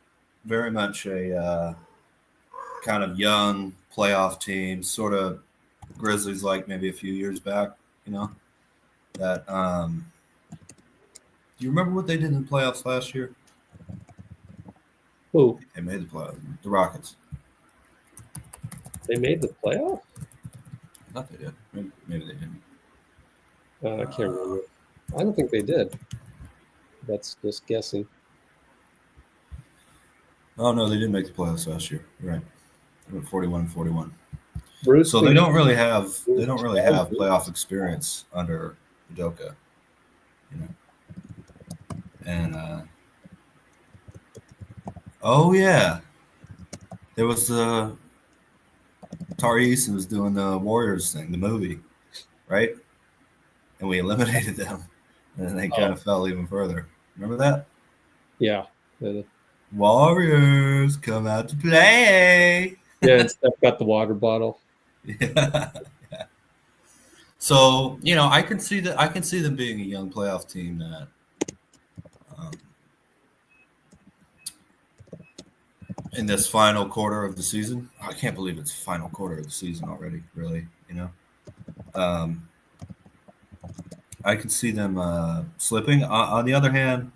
very much a kind of young playoff team, sort of Grizzlies like maybe a few years back, you know. That do you remember what they did in the playoffs last year? Who? They made the playoffs. The Rockets. They made the playoffs? I thought they did. Maybe they didn't. I can't remember. I don't think they did. That's just guessing. Oh, no, they didn't make the playoffs last year. You're right. They went 41-41. Bruce, So they don't really have playoff experience under Udoka, you know. And oh yeah, there was Tari Eason was doing the Warriors thing, the movie, right? And we eliminated them, and then they kind of fell even further. Remember that? Yeah. Warriors come out to play. Yeah, and Steph got the water bottle. Yeah. So I can see them being a young playoff team that in this final quarter of the season. I can't believe it's final quarter of the season already. Really, I can see them slipping. On the other hand,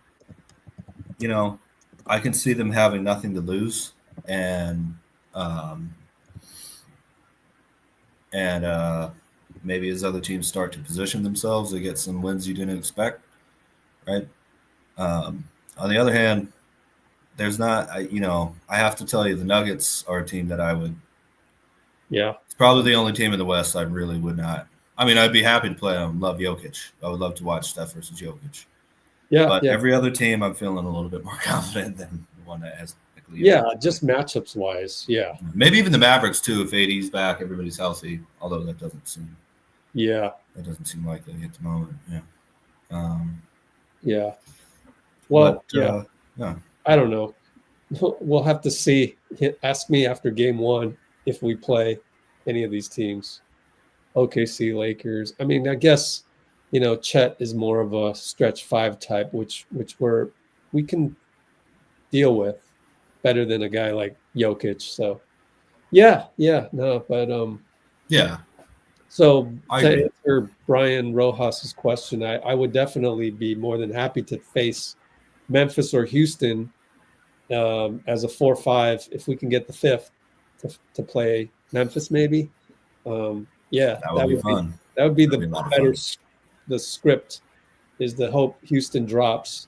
I can see them having nothing to lose and maybe as other teams start to position themselves, they get some wins you didn't expect, right? On the other hand, there's not, I have to tell you, the Nuggets are a team that I would. Yeah. It's probably the only team in the West I really would not. I mean, I'd be happy to play them. Love Jokic. I would love to watch Steph versus Jokic. Yeah. But every other team, I'm feeling a little bit more confident than the one that has. Yeah, just matchups wise. Yeah. Maybe even the Mavericks too. If AD's back, everybody's healthy. Although that doesn't seem. Yeah. That doesn't seem likely at the moment. Yeah. Yeah. Well, yeah. I don't know. We'll have to see. Ask me after game 1 if we play any of these teams. OKC, Lakers. I mean, I guess, Chet is more of a stretch 5 type, which we can deal with better than a guy like Jokic. So, yeah. So to answer Brian Rojas's question, I would definitely be more than happy to face Memphis or Houston as a 4-5 if we can get the 5th to play Memphis, maybe. Yeah, that would be fun. That would be the better. The script is to hope Houston drops,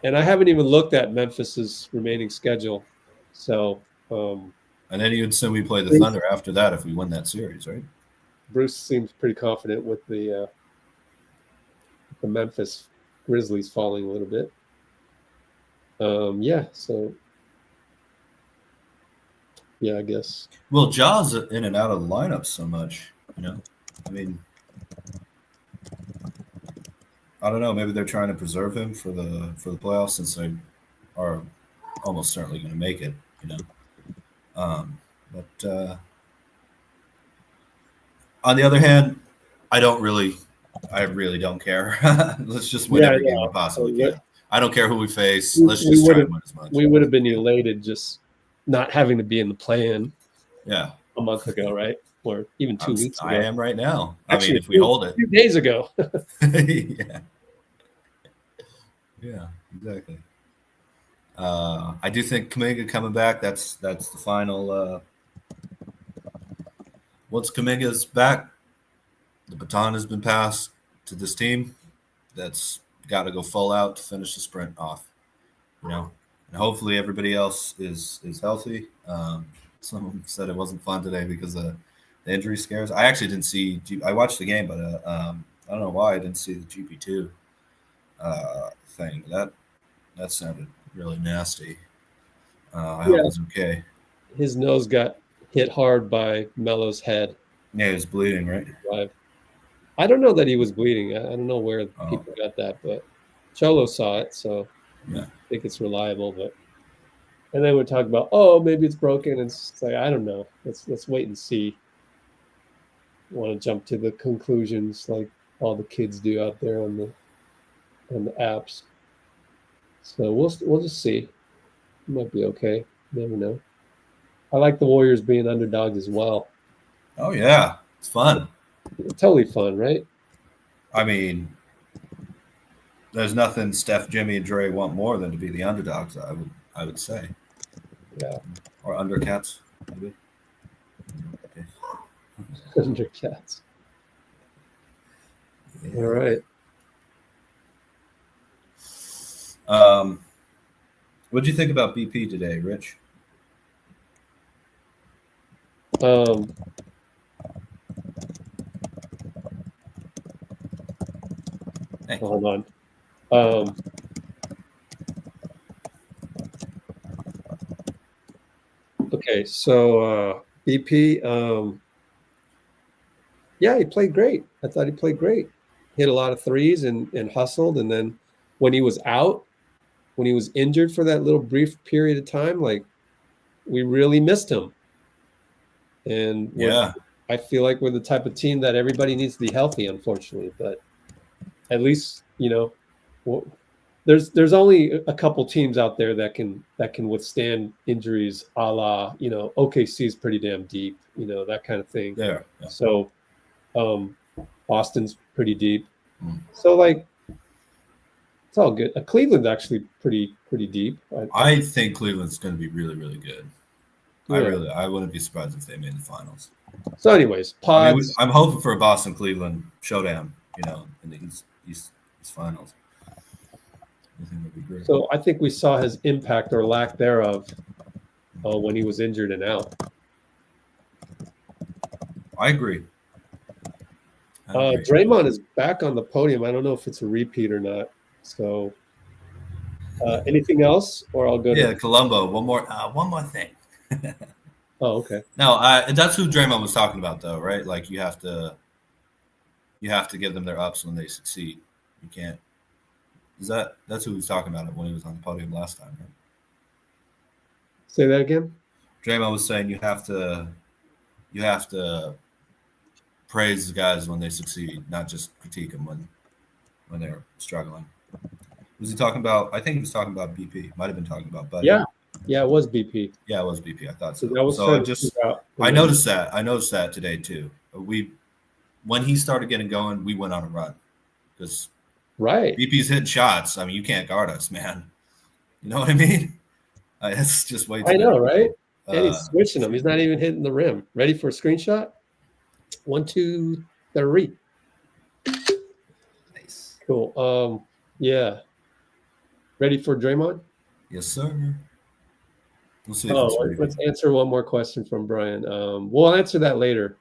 and I haven't even looked at Memphis's remaining schedule. So, and then you'd assume we play the Thunder after that if we win that series, right? Bruce seems pretty confident with the Memphis Grizzlies falling a little bit. Yeah. So, yeah, I guess. Well, Ja's in and out of the lineup so much, I mean, I don't know. Maybe they're trying to preserve him for the playoffs since they are almost certainly going to make it. But on the other hand, I really don't care. Let's just win every game we possibly can. I don't care who we face. Let's just try and win as much. We would have been elated just not having to be in the play-in. Yeah. A month ago, right? Or even 2 weeks ago. I am right now. Actually, I mean, if we hold it. A few days ago. Yeah. Yeah, exactly. I do think Kuminga coming back, that's the final. Once Kuminga's back, the baton has been passed to this team that's got to go full out to finish the sprint off, and hopefully everybody else is healthy. Someone said it wasn't fun today because of the injury scares. I actually didn't see. I watched the game, but I don't know why I didn't see the GP2 thing. That sounded really nasty. I hope it was okay. His nose got hit hard by Melo's head. Yeah, he was bleeding, right? I don't know that he was bleeding. I don't know where people got that, but Cholo saw it, so yeah, I think it's reliable. But and then we're talking about, maybe it's broken. It's like, I don't know. Let's wait and see. I want to jump to the conclusions like all the kids do out there on the apps. So we'll just see. It might be okay. Never know. I like the Warriors being underdogs as well. Oh yeah, it's fun. It's totally fun, right? I mean, there's nothing Steph, Jimmy, and Dray want more than to be the underdogs. I would say. Yeah. Or undercats, maybe. Undercats. Yeah. All right. What did you think about BP today, Rich? Hold on. Okay, so BP, yeah, he played great. I thought he played great. Hit a lot of threes and hustled. And then when he was out, when he was injured for that little brief period of time, like, we really missed him. And I feel like we're the type of team that everybody needs to be healthy, unfortunately. But at least, there's only a couple teams out there that can withstand injuries, a la, OKC is pretty damn deep, that kind of thing. Yeah. So Boston's pretty deep. So, like, it's all good. Cleveland's actually pretty deep. I think Cleveland's going to be really, really good. Yeah. I wouldn't be surprised if they made the finals. So, anyways, Podz. I'm hoping for a Boston-Cleveland showdown, in the East Finals. I think that'd be great. So I think we saw his impact or lack thereof when he was injured and out. I agree. Draymond is back on the podium. I don't know if it's a repeat or not. So anything else, or I'll go to Colombo. One more thing. Oh, okay. No, that's who Draymond was talking about, though, right? Like, you have to give them their ups when they succeed. You can't. That's who he was talking about when he was on the podium last time, right? Say that again. Draymond was saying you have to praise the guys when they succeed, not just critique them when they're struggling. Was he talking about? I think he was talking about BP. Might have been talking about Buddy. Yeah, it was BP. Yeah, it was BP. I thought so. I noticed that. I noticed that today too. When he started getting going, we went on a run because BP's hitting shots. I mean, you can't guard us, man. You know what I mean? That's just way too. I know, right? And he's switching them. He's not even hitting the rim. Ready for a screenshot? 1, 2, 3. Nice. Cool. Yeah. Ready for Draymond? Yes, sir. We'll see. Let's answer one more question from Brian. We'll answer that later.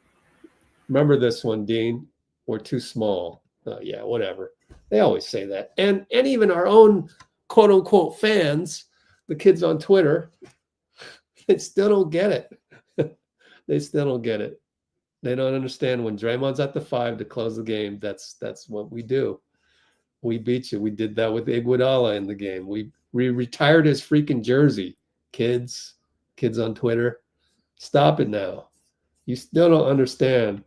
Remember this one, Dean? We're too small. Yeah, whatever. They always say that. And even our own quote unquote fans, the kids on Twitter, they still don't get it. They still don't get it. They don't understand when Draymond's at the 5 to close the game. That's what we do. We beat you. We did that with Iguodala in the game. We retired his freaking jersey. Kids on Twitter, stop it now. You still don't understand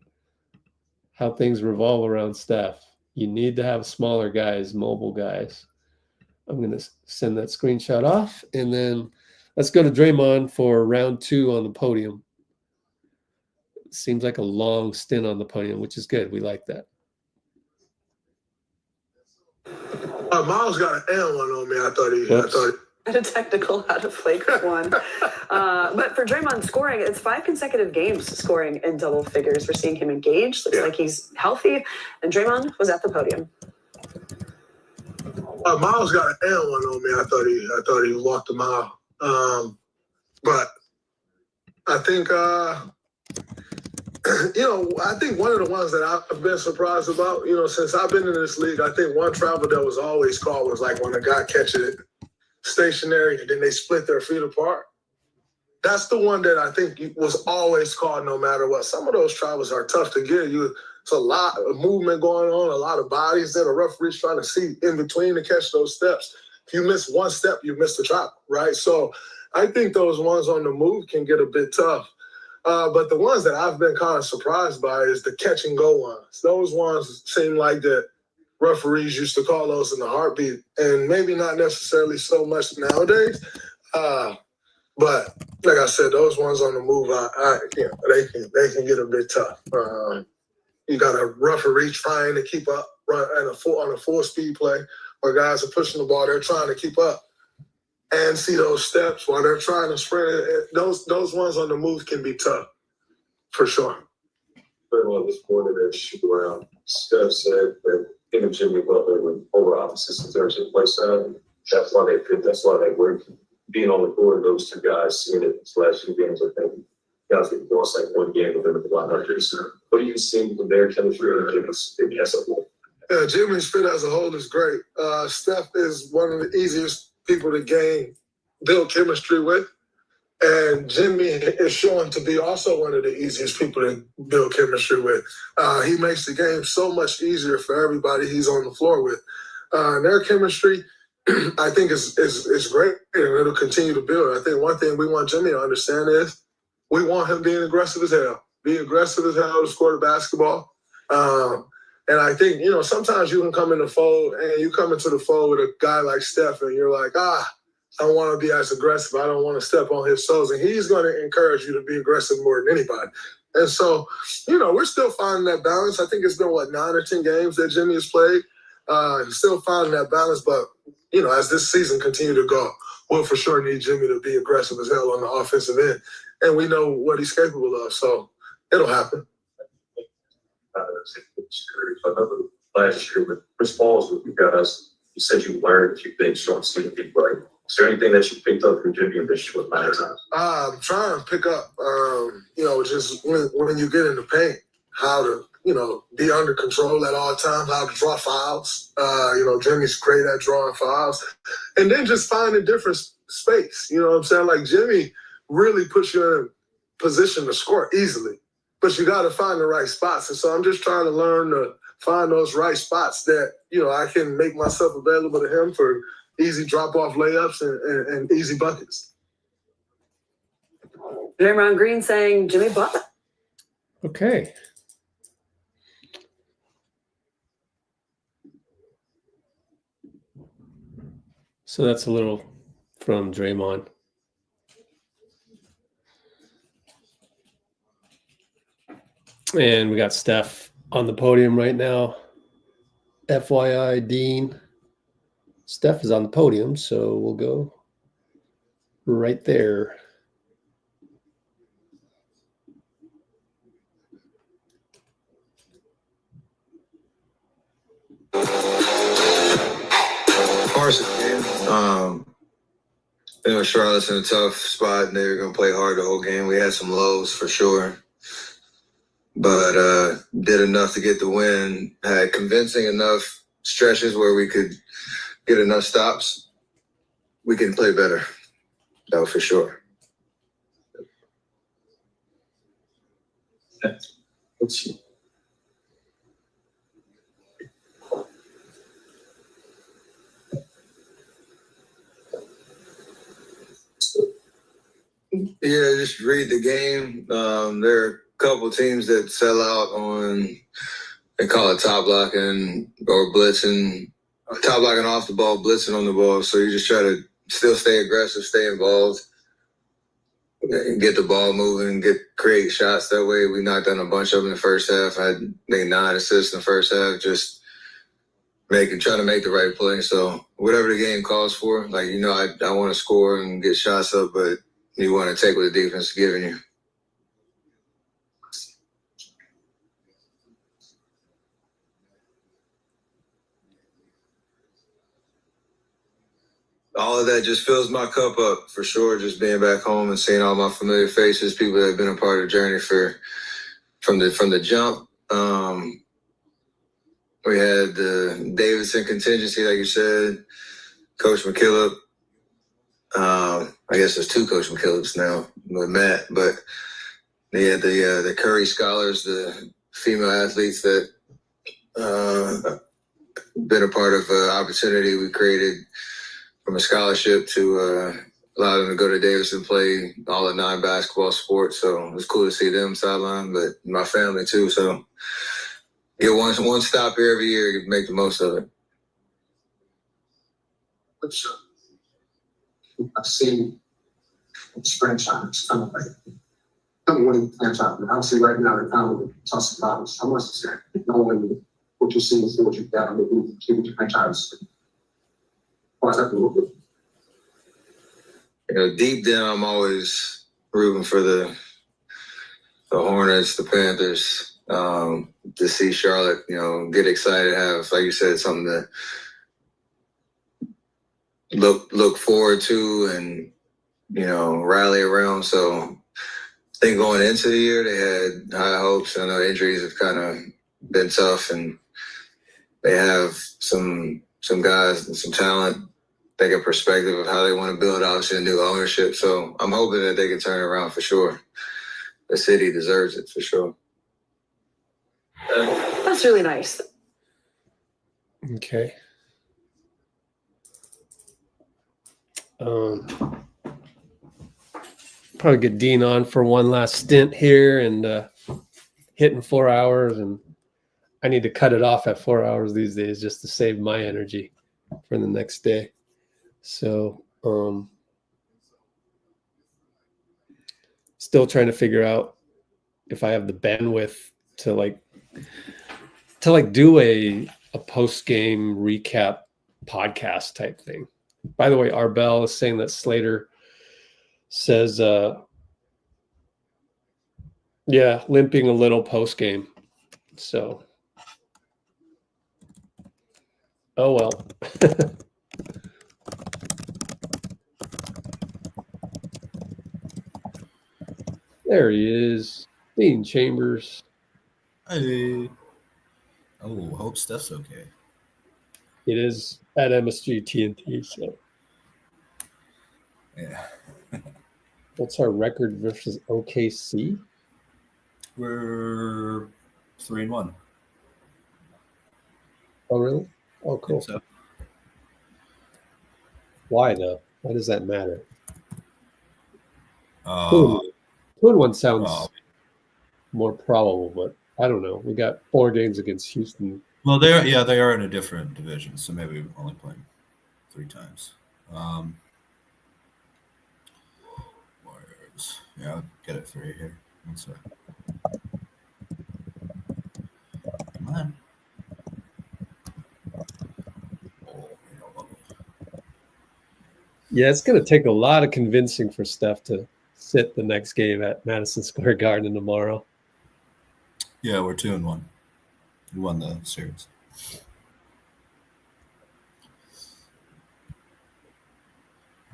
how things revolve around Steph. You need to have smaller guys, mobile guys. I'm going to send that screenshot off, and then let's go to Draymond for round 2 on the podium. Seems like a long stint on the podium, which is good. We like that. Miles got an L one on me. I thought A technical out of flagrant one. But for Draymond scoring, it's 5 consecutive games scoring in double figures. We're seeing him engaged. Looks like he's healthy. And Draymond was at the podium. Miles got an L one on me. I thought he walked a mile. But I think I think one of the ones that I've been surprised about, since I've been in this league, I think one travel that was always called was like when a guy catches it stationary and then they split their feet apart. That's the one that I think was always called no matter what. Some of those travels are tough to get. It's a lot of movement going on, a lot of bodies that a referee's trying to see in between to catch those steps. If you miss one step, you miss the travel, right? So I think those ones on the move can get a bit tough. But the ones that I've been kind of surprised by is the catch and go ones. Those ones seem like that referees used to call those in the heartbeat, and maybe not necessarily so much nowadays. But like I said, those ones on the move, they can get a bit tough. You got a referee trying to keep up on a full speed play, where guys are pushing the ball, they're trying to keep up and see those steps while they're trying to spread it. Those ones on the move can be tough, for sure. On this point of that shoot around, Steph said that him and Jimmy Butler were polar opposites in terms of play style. That's why they fit. That's why they work. Being on the court, those two guys, seeing it these last few games, I think guys get lost like one game with them at the 100. So what do you see from their chemistry? Maybe that's a Yeah, Jimmy's fit as a whole is great. Steph is one of the easiest people to build chemistry with. And Jimmy is showing to be also one of the easiest people to build chemistry with. He makes the game so much easier for everybody he's on the floor with. And their chemistry, I think, is great, and it'll continue to build. I think one thing we want Jimmy to understand is we want him being aggressive as hell. Be aggressive as hell to score the basketball. And I think, sometimes you can come in the fold, and you come into the fold with a guy like Steph, and you're like, I don't want to be as aggressive. I don't want to step on his toes. And he's going to encourage you to be aggressive more than anybody. And so, we're still finding that balance. I think it's been, 9 or 10 games that Jimmy has played. He's still finding that balance. But, as this season continues to go, we'll for sure need Jimmy to be aggressive as hell on the offensive end. And we know what he's capable of. So it'll happen. I remember last year with Chris Paul's with you guys, you said you learned a few things from seeing people, right? Is there anything that you picked up from Jimmy in this short amount of time? I'm trying to pick up, just when you get in the paint, how to, be under control at all times, how to draw fouls. Jimmy's great at drawing fouls. And then just finding different space. You know what I'm saying? Like Jimmy really puts you in position to score easily, but you got to find the right spots. And so I'm just trying to learn to find those right spots that, I can make myself available to him for easy drop-off layups and easy buckets. Draymond Green saying Jimmy Butler. Okay. So that's a little from Draymond. And we got Steph on the podium right now. FYI, Dean. Steph is on the podium, so we'll go right there. Charlotte's in a tough spot, and they were going to play hard the whole game. We had some lows for sure, but did enough to get the win. Had convincing enough stretches where we could get enough stops. We can play better, though, for sure. Let's see. Yeah, just read the game. There are a couple teams that sell out on, they call it top blocking or blitzing, top blocking off the ball, blitzing on the ball. So you just try to still stay aggressive, stay involved, and get the ball moving, create shots. That way we knocked down a bunch of them in the first half. I had maybe 9 assists in the first half, just trying to make the right play. So whatever the game calls for, I want to score and get shots up, but you want to take what the defense is giving you. All of that just fills my cup up for sure. Just being back home and seeing all my familiar faces, people that have been a part of the journey from the jump. We had the Davidson contingency, like you said, Coach McKillop. I guess there's 2 Coach McKillops now with Matt, but they had the Curry scholars, the female athletes that been a part of an opportunity we created from a scholarship to allow them to go to Davidson, play all the non-basketball sports. So it was cool to see them sideline, but my family too. So get one stop here every year, make the most of it. I've seen this franchise kind of winning franchise. And obviously, right now, they're kind of tossing bottles. How much is that? Knowing what you're seeing for what you've got and the huge franchise. Why that a little bit? Deep down, I'm always rooting for the Hornets, the Panthers, to see Charlotte, get excited, have, like you said, something to look forward to and, rally around. So I think going into the year, they had high hopes. I know injuries have kind of been tough, and they have some guys and some talent. They get perspective of how they want to build, obviously, a new ownership. So I'm hoping that they can turn it around for sure. The city deserves it for sure. That's really nice. Okay. Probably get Dean on for one last stint here and hitting 4 hours, and I need to cut it off at 4 hours these days just to save my energy for the next day. So still trying to figure out if I have the bandwidth to do a post-game recap podcast type thing. By the way, Arbel is saying that Slater says, yeah, limping a little post-game. So, oh well. There he is, Dean Chambers. Hey. Oh, hope Steph's okay. It is at MSG TNT, so. Yeah. What's our record versus OKC? We're 3-1. Oh, really? Oh, cool. So. Why, though? Why does that matter? 2-1 sounds more probable, but I don't know. We got 4 games against Houston. Well, they are in a different division, so maybe we're only playing 3 times. Warriors. Yeah, I'll get it 3 here. One sec. Come on. Yeah, it's going to take a lot of convincing for Steph to sit the next game at Madison Square Garden tomorrow. Yeah, we're 2-1. We won the series.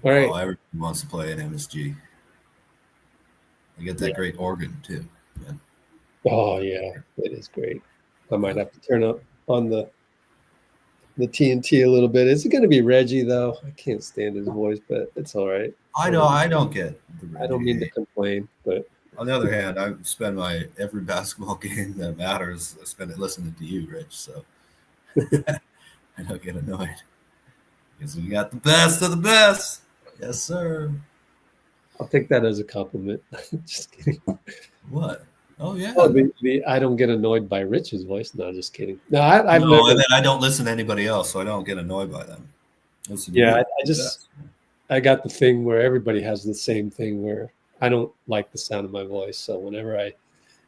All right. Oh, everyone wants to play in MSG. They get that great organ too. Yeah. Oh yeah, it is great. I might have to turn up on the TNT a little bit. Is it going to be Reggie though? I can't stand his voice, but it's all right. I don't get the Reggie. I don't mean to complain, but on the other hand, I spend my every basketball game that matters. I spend it listening to you, Rich. So I don't get annoyed because we got the best of the best. Yes, sir. I'll take that as a compliment. Just kidding. What? Oh yeah. Oh, I don't get annoyed by Rich's voice. No, just kidding. No, and then I don't listen to anybody else, so I don't get annoyed by them. I got the thing where everybody has the same thing where I don't like the sound of my voice. So whenever I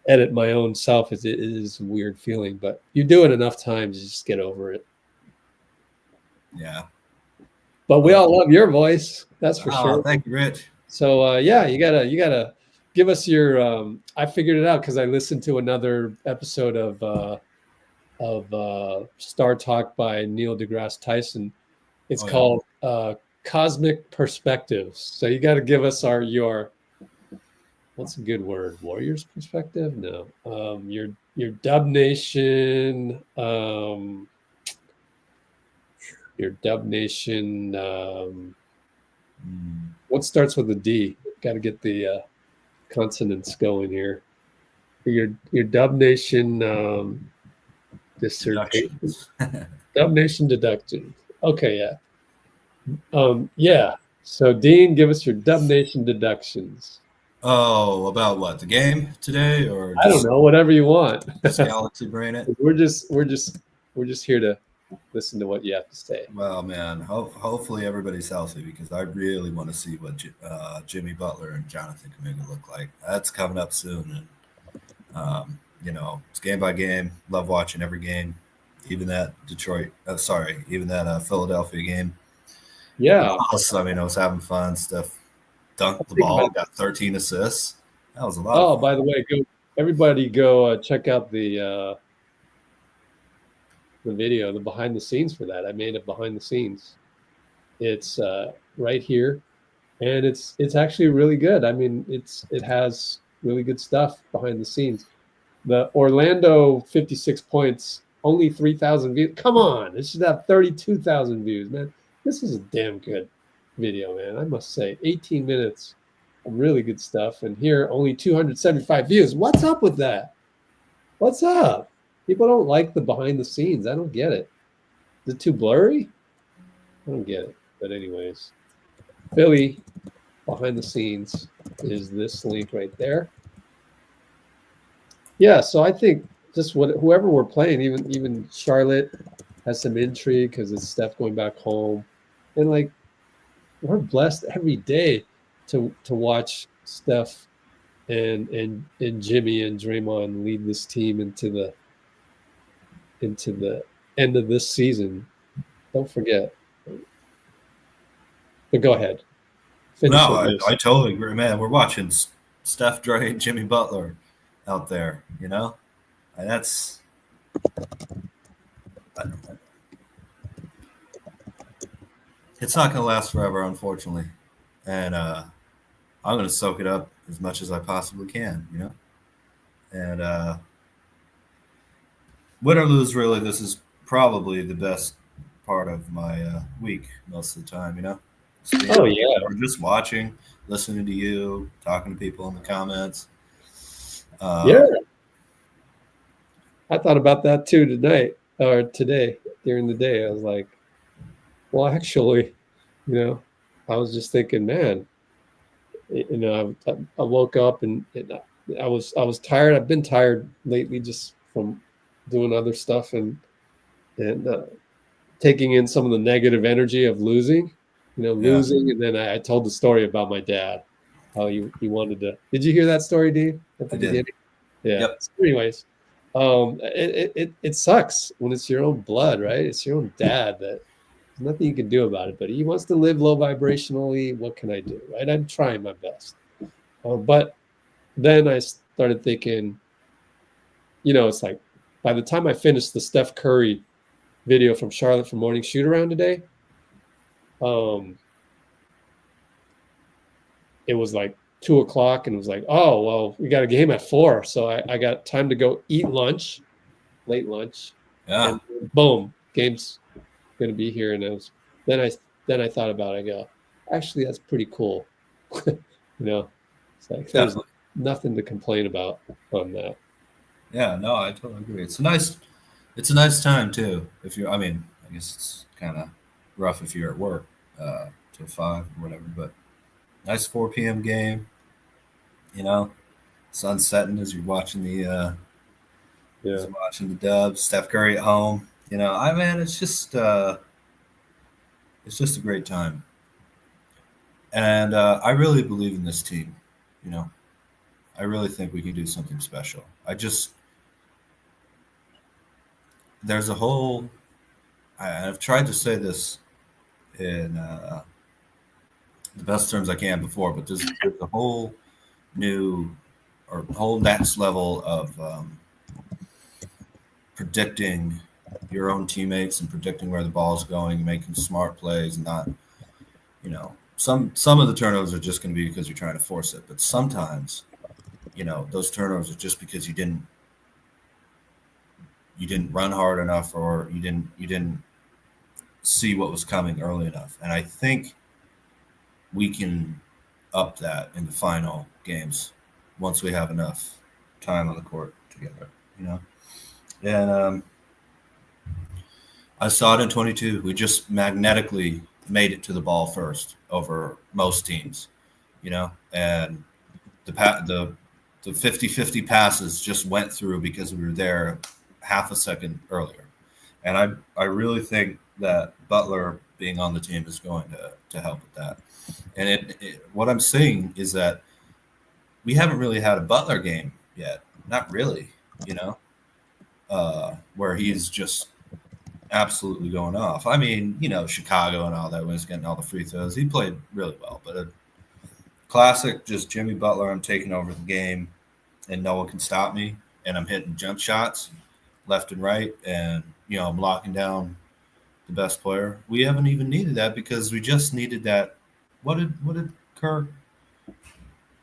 edit my own self, it is a weird feeling. But you do it enough times, you just get over it. Yeah. But we all love your voice. That's for sure. Thank you, Rich. So yeah, you gotta give us your. I figured it out because I listened to another episode of Star Talk by Neil deGrasse Tyson. It's called Cosmic Perspectives. So you got to give us your. What's a good word? Warriors perspective? No. Your Dub Nation. Your Dub Nation. What starts with a D? Got to get the consonants going here. Your Dub Nation dissertation. Dub Nation deduction. Okay, yeah. Yeah. So Dean, give us your Dub Nation deductions. Oh, about what? The game today, or I don't know, whatever you want. Just galaxy brain it. We're just here to listen to what you have to say. Well, man, hopefully everybody's healthy because I really want to see what Jimmy Butler and Jonathan Kuminga look like. That's coming up soon, and it's game by game. Love watching every game, even that Philadelphia game. Yeah, I was having fun. Steph dunked the ball, got 13 assists. That was a lot. Oh, by the way, everybody go check out the video, the behind the scenes for that. I made it behind the scenes. It's right here, and it's actually really good. I mean, it has really good stuff behind the scenes. The Orlando 56 points only 3,000 views. Come on, it should have 32,000 views, man. This is a damn good video, man. I must say, 18 minutes of really good stuff. And here, only 275 views. What's up with that? What's up? People don't like the behind the scenes. I don't get it. Is it too blurry? I don't get it. But anyways, Philly behind the scenes is this link right there. Yeah, so I think just whoever we're playing, even Charlotte has some intrigue because it's Steph going back home, and like we're blessed every day to watch Steph and Jimmy and Draymond lead this team into the end of this season. Don't forget. But go ahead. No, I totally agree, man. We're watching Steph, Dray, and Jimmy Butler out there, you know? And that's it's not going to last forever, unfortunately. And I'm going to soak it up as much as I possibly can, you know? And win or lose, really, this is probably the best part of my week most of the time, you know? Oh, yeah. Or just watching, listening to you, talking to people in the comments. Yeah. I thought about that too today during the day. I was like, well, actually, you know, I was just thinking, man, you know, I woke up and I was tired. I've been tired lately just from doing other stuff and taking in some of the negative energy of losing. Losing. And then I told the story about my dad, how he wanted to. Did you hear that story, Dean? I did. Yeah. Yep. So anyways, it sucks when it's your own blood, right? It's your own dad that there's nothing you can do about it. But he wants to live low vibrationally. What can I do, right? I'm trying my best. But then I started thinking, it's like by the time I finished the Steph Curry video from Charlotte for morning shoot around today, it was like 2:00 and it was like, oh, well, we got a game at 4. So I got time to go eat lunch, late lunch. Yeah. And boom, game's going to be here. And then I thought about it. I go, actually, that's pretty cool. It's like there's nothing to complain about on that. Yeah, no, I totally agree. It's a nice time too. I guess it's kind of rough if you're at work till 5 or whatever, but nice 4 p.m. game. Sun setting as you're watching the Dubs. Steph Curry at home. It's just a great time, and I really believe in this team. I really think we can do something special. There's a whole. I've tried to say this in the best terms I can before, but there's a whole whole next level of predicting your own teammates and predicting where the ball is going, making smart plays, and not, some of the turnovers are just going to be because you're trying to force it, but sometimes, those turnovers are just because you didn't run hard enough or you didn't see what was coming early enough. And I think we can up that in the final games once we have enough time on the court together, And I saw it in 22. We just magnetically made it to the ball first over most teams, and the 50-50 passes just went through because we were there half a second earlier. And I really think that Butler being on the team is going to help with that. And what I'm seeing is that we haven't really had a Butler game yet. Not really, where he's just absolutely going off. Chicago and all that, when he's getting all the free throws, he played really well. But a classic, just Jimmy Butler, I'm taking over the game, and no one can stop me. And I'm hitting jump shots left and right, and, I'm locking down the best player. We haven't even needed that because we just needed that. What did Kerr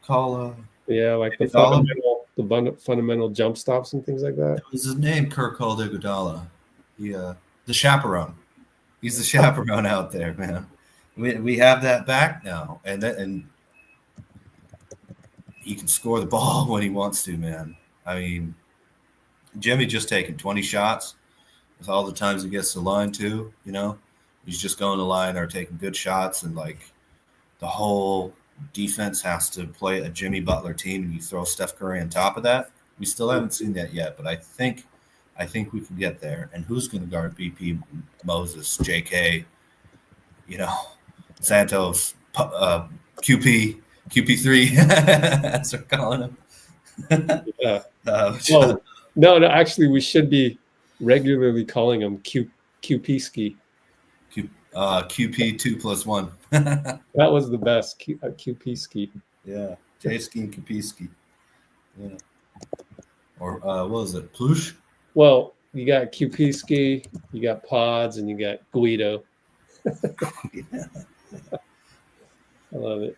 call? Yeah, like the the fundamental jump stops and things like that. Was his name Kerr called Iguodala? The chaperone. He's the chaperone out there, man. We have that back now, and he can score the ball when he wants to, man. I mean, Jimmy just taking 20 shots with all the times he gets to the line too. You know, he's just going to line or taking good shots, and like the whole defense has to play a Jimmy Butler team, and you throw Steph Curry on top of that. We still haven't seen that yet, but I think we can get there. And who's going to guard BP, Moses, JK, you know, Santos, QP3, as they're calling him. Yeah. No, actually, we should be regularly calling him QP-ski. QP 2+1. That was the best, QP-ski. Yeah, J-ski and QP-ski. Yeah. Or what was it, Plush? Well, you got QP-ski, you got Podz, and you got Guido. Yeah. I love it.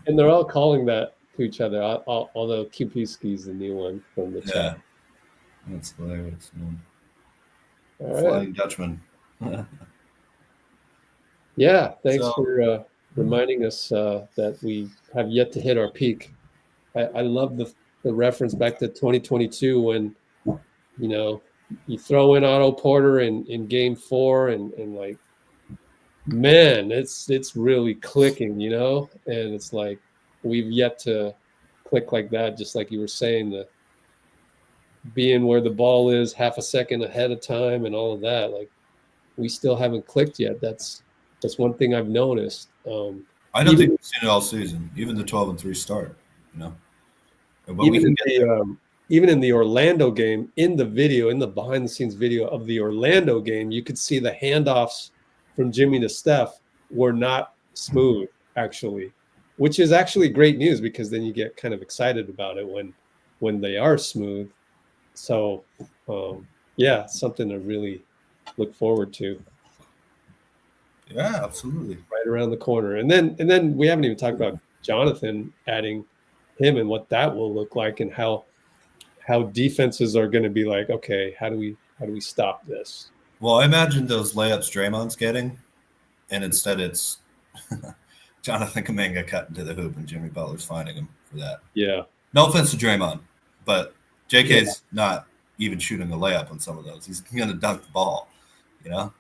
And they're all calling that to each other, although QP-ski is the new one from the chat. That's hilarious, man. All right. Flying Dutchman. Yeah, thanks for reminding us that we have yet to hit our peak. I love the reference back to 2022 when, you know, you throw in Otto Porter in game 4 and like, man, it's really clicking, you know? And it's like we've yet to click like that, just like you were saying, the being where the ball is half a second ahead of time and all of that. Like we still haven't clicked yet. That's one thing I've noticed. I don't think we've seen it all season, even the 12-3 start, you know. But even in the Orlando game, in the video, in the behind-the-scenes video of the Orlando game, you could see the handoffs from Jimmy to Steph were not smooth, actually, which is actually great news because then you get kind of excited about it when they are smooth. So, yeah, something to really look forward to. Yeah, absolutely. Right around the corner. And then we haven't even talked about Jonathan, adding him and what that will look like and how defenses are going to be like, okay, how do we stop this? Well, I imagine those layups Draymond's getting, and instead it's Jonathan Kuminga cutting to the hoop and Jimmy Butler's finding him for that. Yeah. No offense to Draymond, but JK's not even shooting a layup on some of those. He's going to dunk the ball, you know?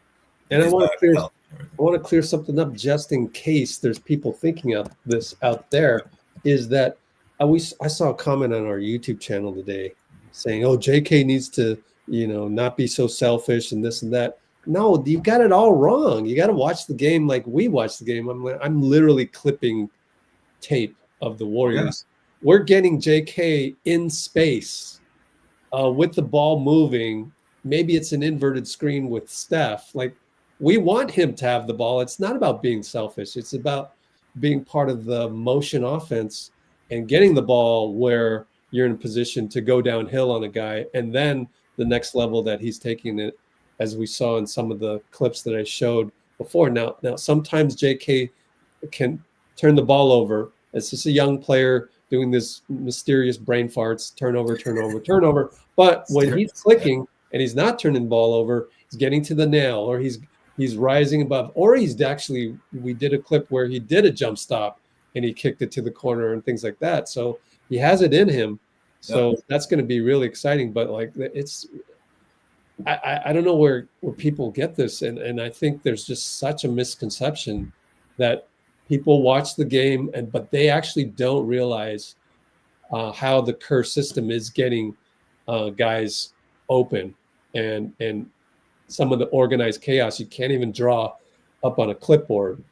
And I want to clear something up just in case there's people thinking of this out there, is that I saw a comment on our YouTube channel today saying, oh, JK needs to, you know, not be so selfish and this and that. No, you got it all wrong. You got to watch the game like we watch the game. I'm literally clipping tape of the Warriors. Yeah. We're getting JK in space with the ball moving. Maybe it's an inverted screen with Steph. Like, we want him to have the ball. It's not about being selfish. It's about being part of the motion offense and getting the ball where you're in a position to go downhill on a guy. And then the next level that he's taking it, as we saw in some of the clips that I showed before. Now sometimes JK can turn the ball over. It's just a young player doing this mysterious brain farts, turnover. But when he's clicking and he's not turning the ball over, he's getting to the nail, or he's rising above, or he's actually, we did a clip where he did a jump stop and he kicked it to the corner and things like that. So he has it in him. So that's going to be really exciting. But like, it's, I don't know where people get this. And I think there's just such a misconception that people watch the game but they actually don't realize how the Kerr system is getting guys open and some of the organized chaos you can't even draw up on a clipboard.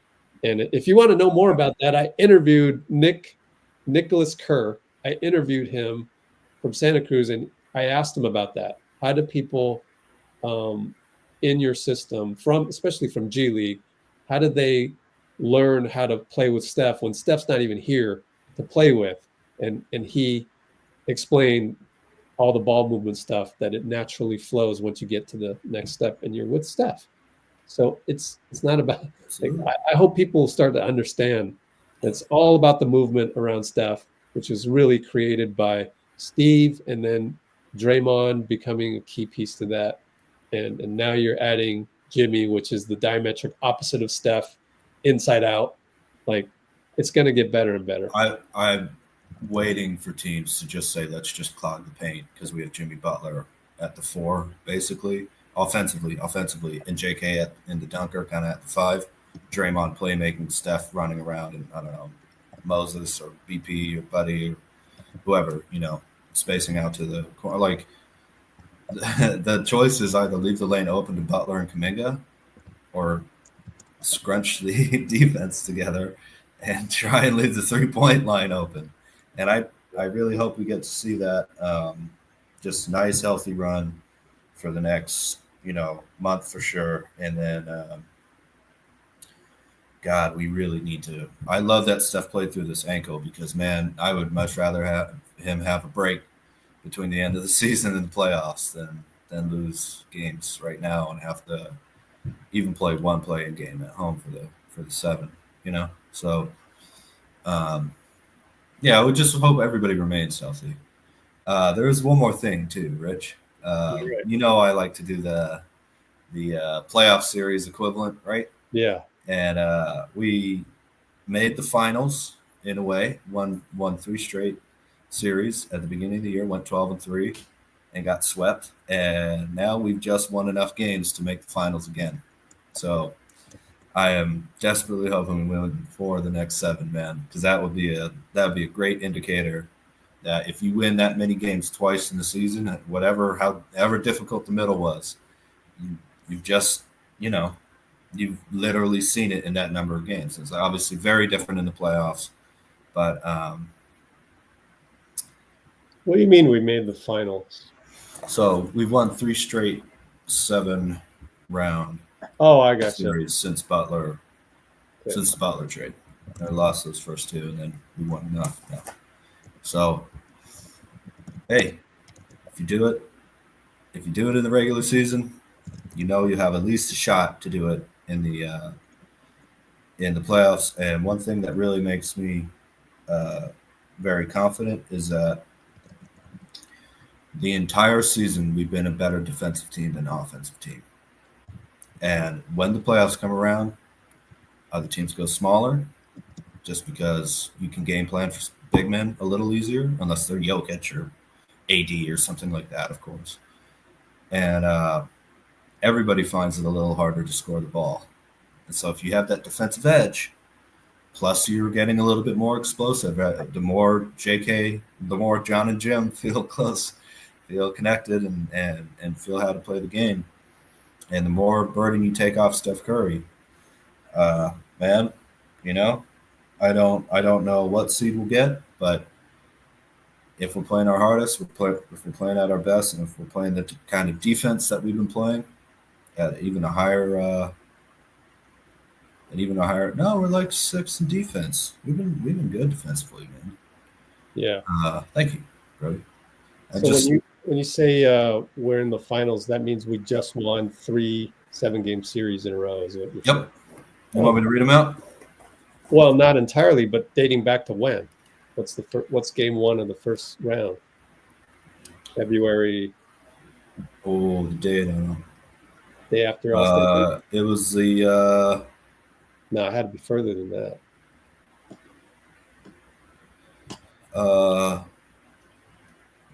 And if you want to know more about that, I interviewed Nicholas Kerr. I interviewed him from Santa Cruz, and I asked him about that. How do people in your system, especially from G League, how do they learn how to play with Steph when Steph's not even here to play with? And he explained all the ball movement stuff, that it naturally flows once you get to the next step and you're with Steph. So it's not about, like, I hope people start to understand it's all about the movement around Steph, which is really created by Steve, and then Draymond becoming a key piece to that. And now you're adding Jimmy, which is the diametric opposite of Steph, inside out. Like, it's going to get better and better. I'm waiting for teams to just say, let's just clog the paint because we have Jimmy Butler at the 4, basically, offensively, and JK in the dunker, kind of at the 5. Draymond playmaking, Steph running around, and I don't know, Moses or BP or Buddy or whoever, spacing out to the corner. Like, the choice is either leave the lane open to Butler and Kuminga or scrunch the defense together and try and leave the 3-point line open. And I really hope we get to see that just nice, healthy run for the next, month for sure. And then, God, we really need to. I love that Steph played through this ankle because, man, I would much rather have him have a break between the end of the season and the playoffs than lose games right now and have to even play one play-in game at home for the 7, So, yeah, I would just hope everybody remains healthy. There is one more thing too, Rich. I like to do the playoff series equivalent, right? Yeah. And we made the finals in a way, won 3 straight series at the beginning of the year, went 12-3 and got swept. And now we've just won enough games to make the finals again. So I am desperately hoping we win for the next 7, man, because that would be a great indicator that if you win that many games twice in the season, however difficult the middle was, you've just, you've literally seen it in that number of games. It's obviously very different in the playoffs, but what do you mean we made the finals? So we've won 3 straight 7-round I got series since the Butler trade. I lost those first 2, and then we won enough. Yeah. So, hey, if you do it in the regular season, you have at least a shot to do it in the playoffs. And one thing that really makes me very confident is that the entire season we've been a better defensive team than offensive team. And when the playoffs come around, other teams go smaller just because you can game plan for big men a little easier, unless they're Jokic or AD or something like that, of course. And everybody finds it a little harder to score the ball. And so if you have that defensive edge, plus you're getting a little bit more explosive, the more John and Jim feel close, feel connected, and feel how to play the game. And the more burden you take off Steph Curry, man, I don't know what seed we'll get, but if we're playing our hardest, if we're playing at our best, and if we're playing the kind of defense that we've been playing at even a higher, no, we're like 6th in defense. We've been good defensively, man. Yeah. Thank you, Brody. When you say we're in the finals, that means we just won 3 7-game series in a row. Is what you're saying? Yep. You want me to read them out? Well, not entirely, but dating back to when? What's game 1 of the first round? February. Oh, the day, I don't know. Day after All-State. It was the. No, it had to be further than that.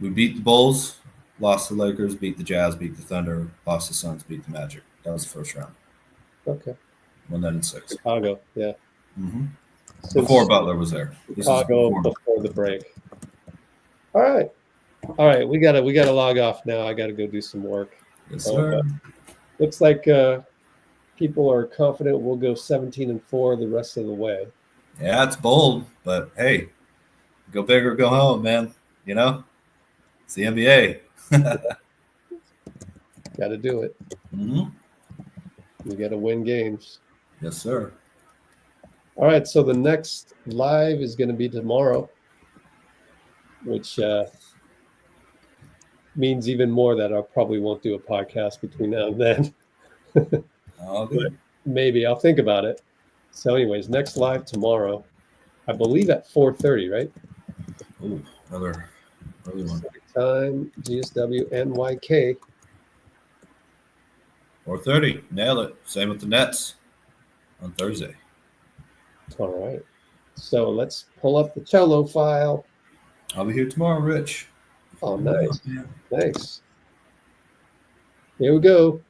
We beat the Bulls, lost the Lakers, beat the Jazz, beat the Thunder, lost the Suns, beat the Magic. That was the first round. Okay. Won that in 6. Chicago, yeah. Mm-hmm. Before Butler was there. Chicago before the break. All right. We gotta log off now. I gotta go do some work. Yes, sir. Looks like people are confident we'll go 17-4 the rest of the way. Yeah, it's bold, but hey, go big or go home, man. It's the NBA. Got to do it. Mm-hmm. You got to win games. Yes, sir. All right, so the next live is going to be tomorrow, which means even more that I probably won't do a podcast between now and then. But maybe I'll think about it. So anyways, next live tomorrow, I believe at 4:30, right? Ooh, another Early one. Time, GSW, NYK. 4:30. Nail it. Same with the Nets on Thursday. All right. So let's pull up the cello file. I'll be here tomorrow, Rich. Oh, nice. Thanks. Here we go.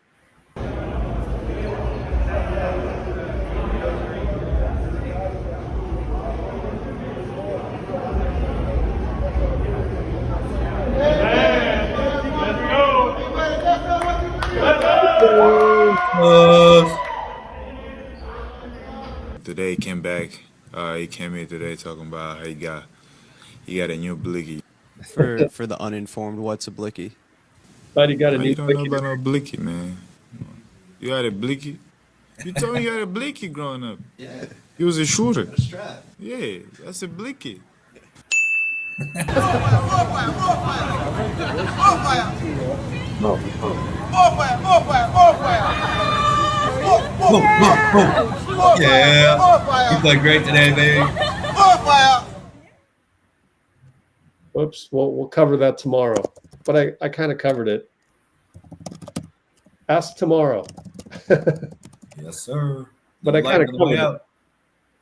Today he came back. He came here today talking about how he got a new blicky. For the uninformed, what's a blicky? But he got a Man, new you don't know about no blicky, man. You had a blicky? You told me you had a blicky growing up. Yeah. You was a shooter. A strap. Yeah, that's a blicky. Yeah. You played great today, baby. Whoops. We'll cover that tomorrow. But I kind of covered it. Ask tomorrow. Yes, sir. But I kind of Light on the way covered it. out.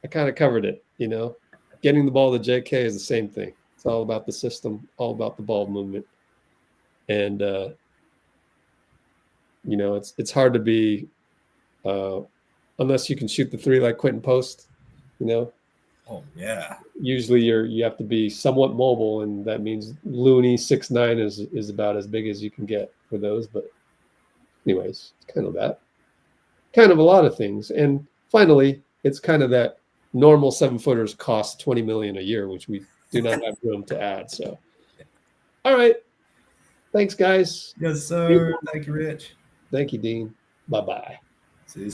I kind of covered it, you know. Getting the ball to JK is the same thing. It's all about the system, all about the ball movement. And you know, it's hard to be unless you can shoot the three like Quentin Post, you know. Oh yeah. Usually you have to be somewhat mobile, and that means Looney 6'9" is about as big as you can get for those. But anyways, it's kind of that. Kind of a lot of things. And finally, it's kind of that normal 7-footers cost $20 million a year, which we do not have room to add. So all right. Thanks, guys. Yes, sir. Thank you, Rich. Thank you, Dean. Bye-bye.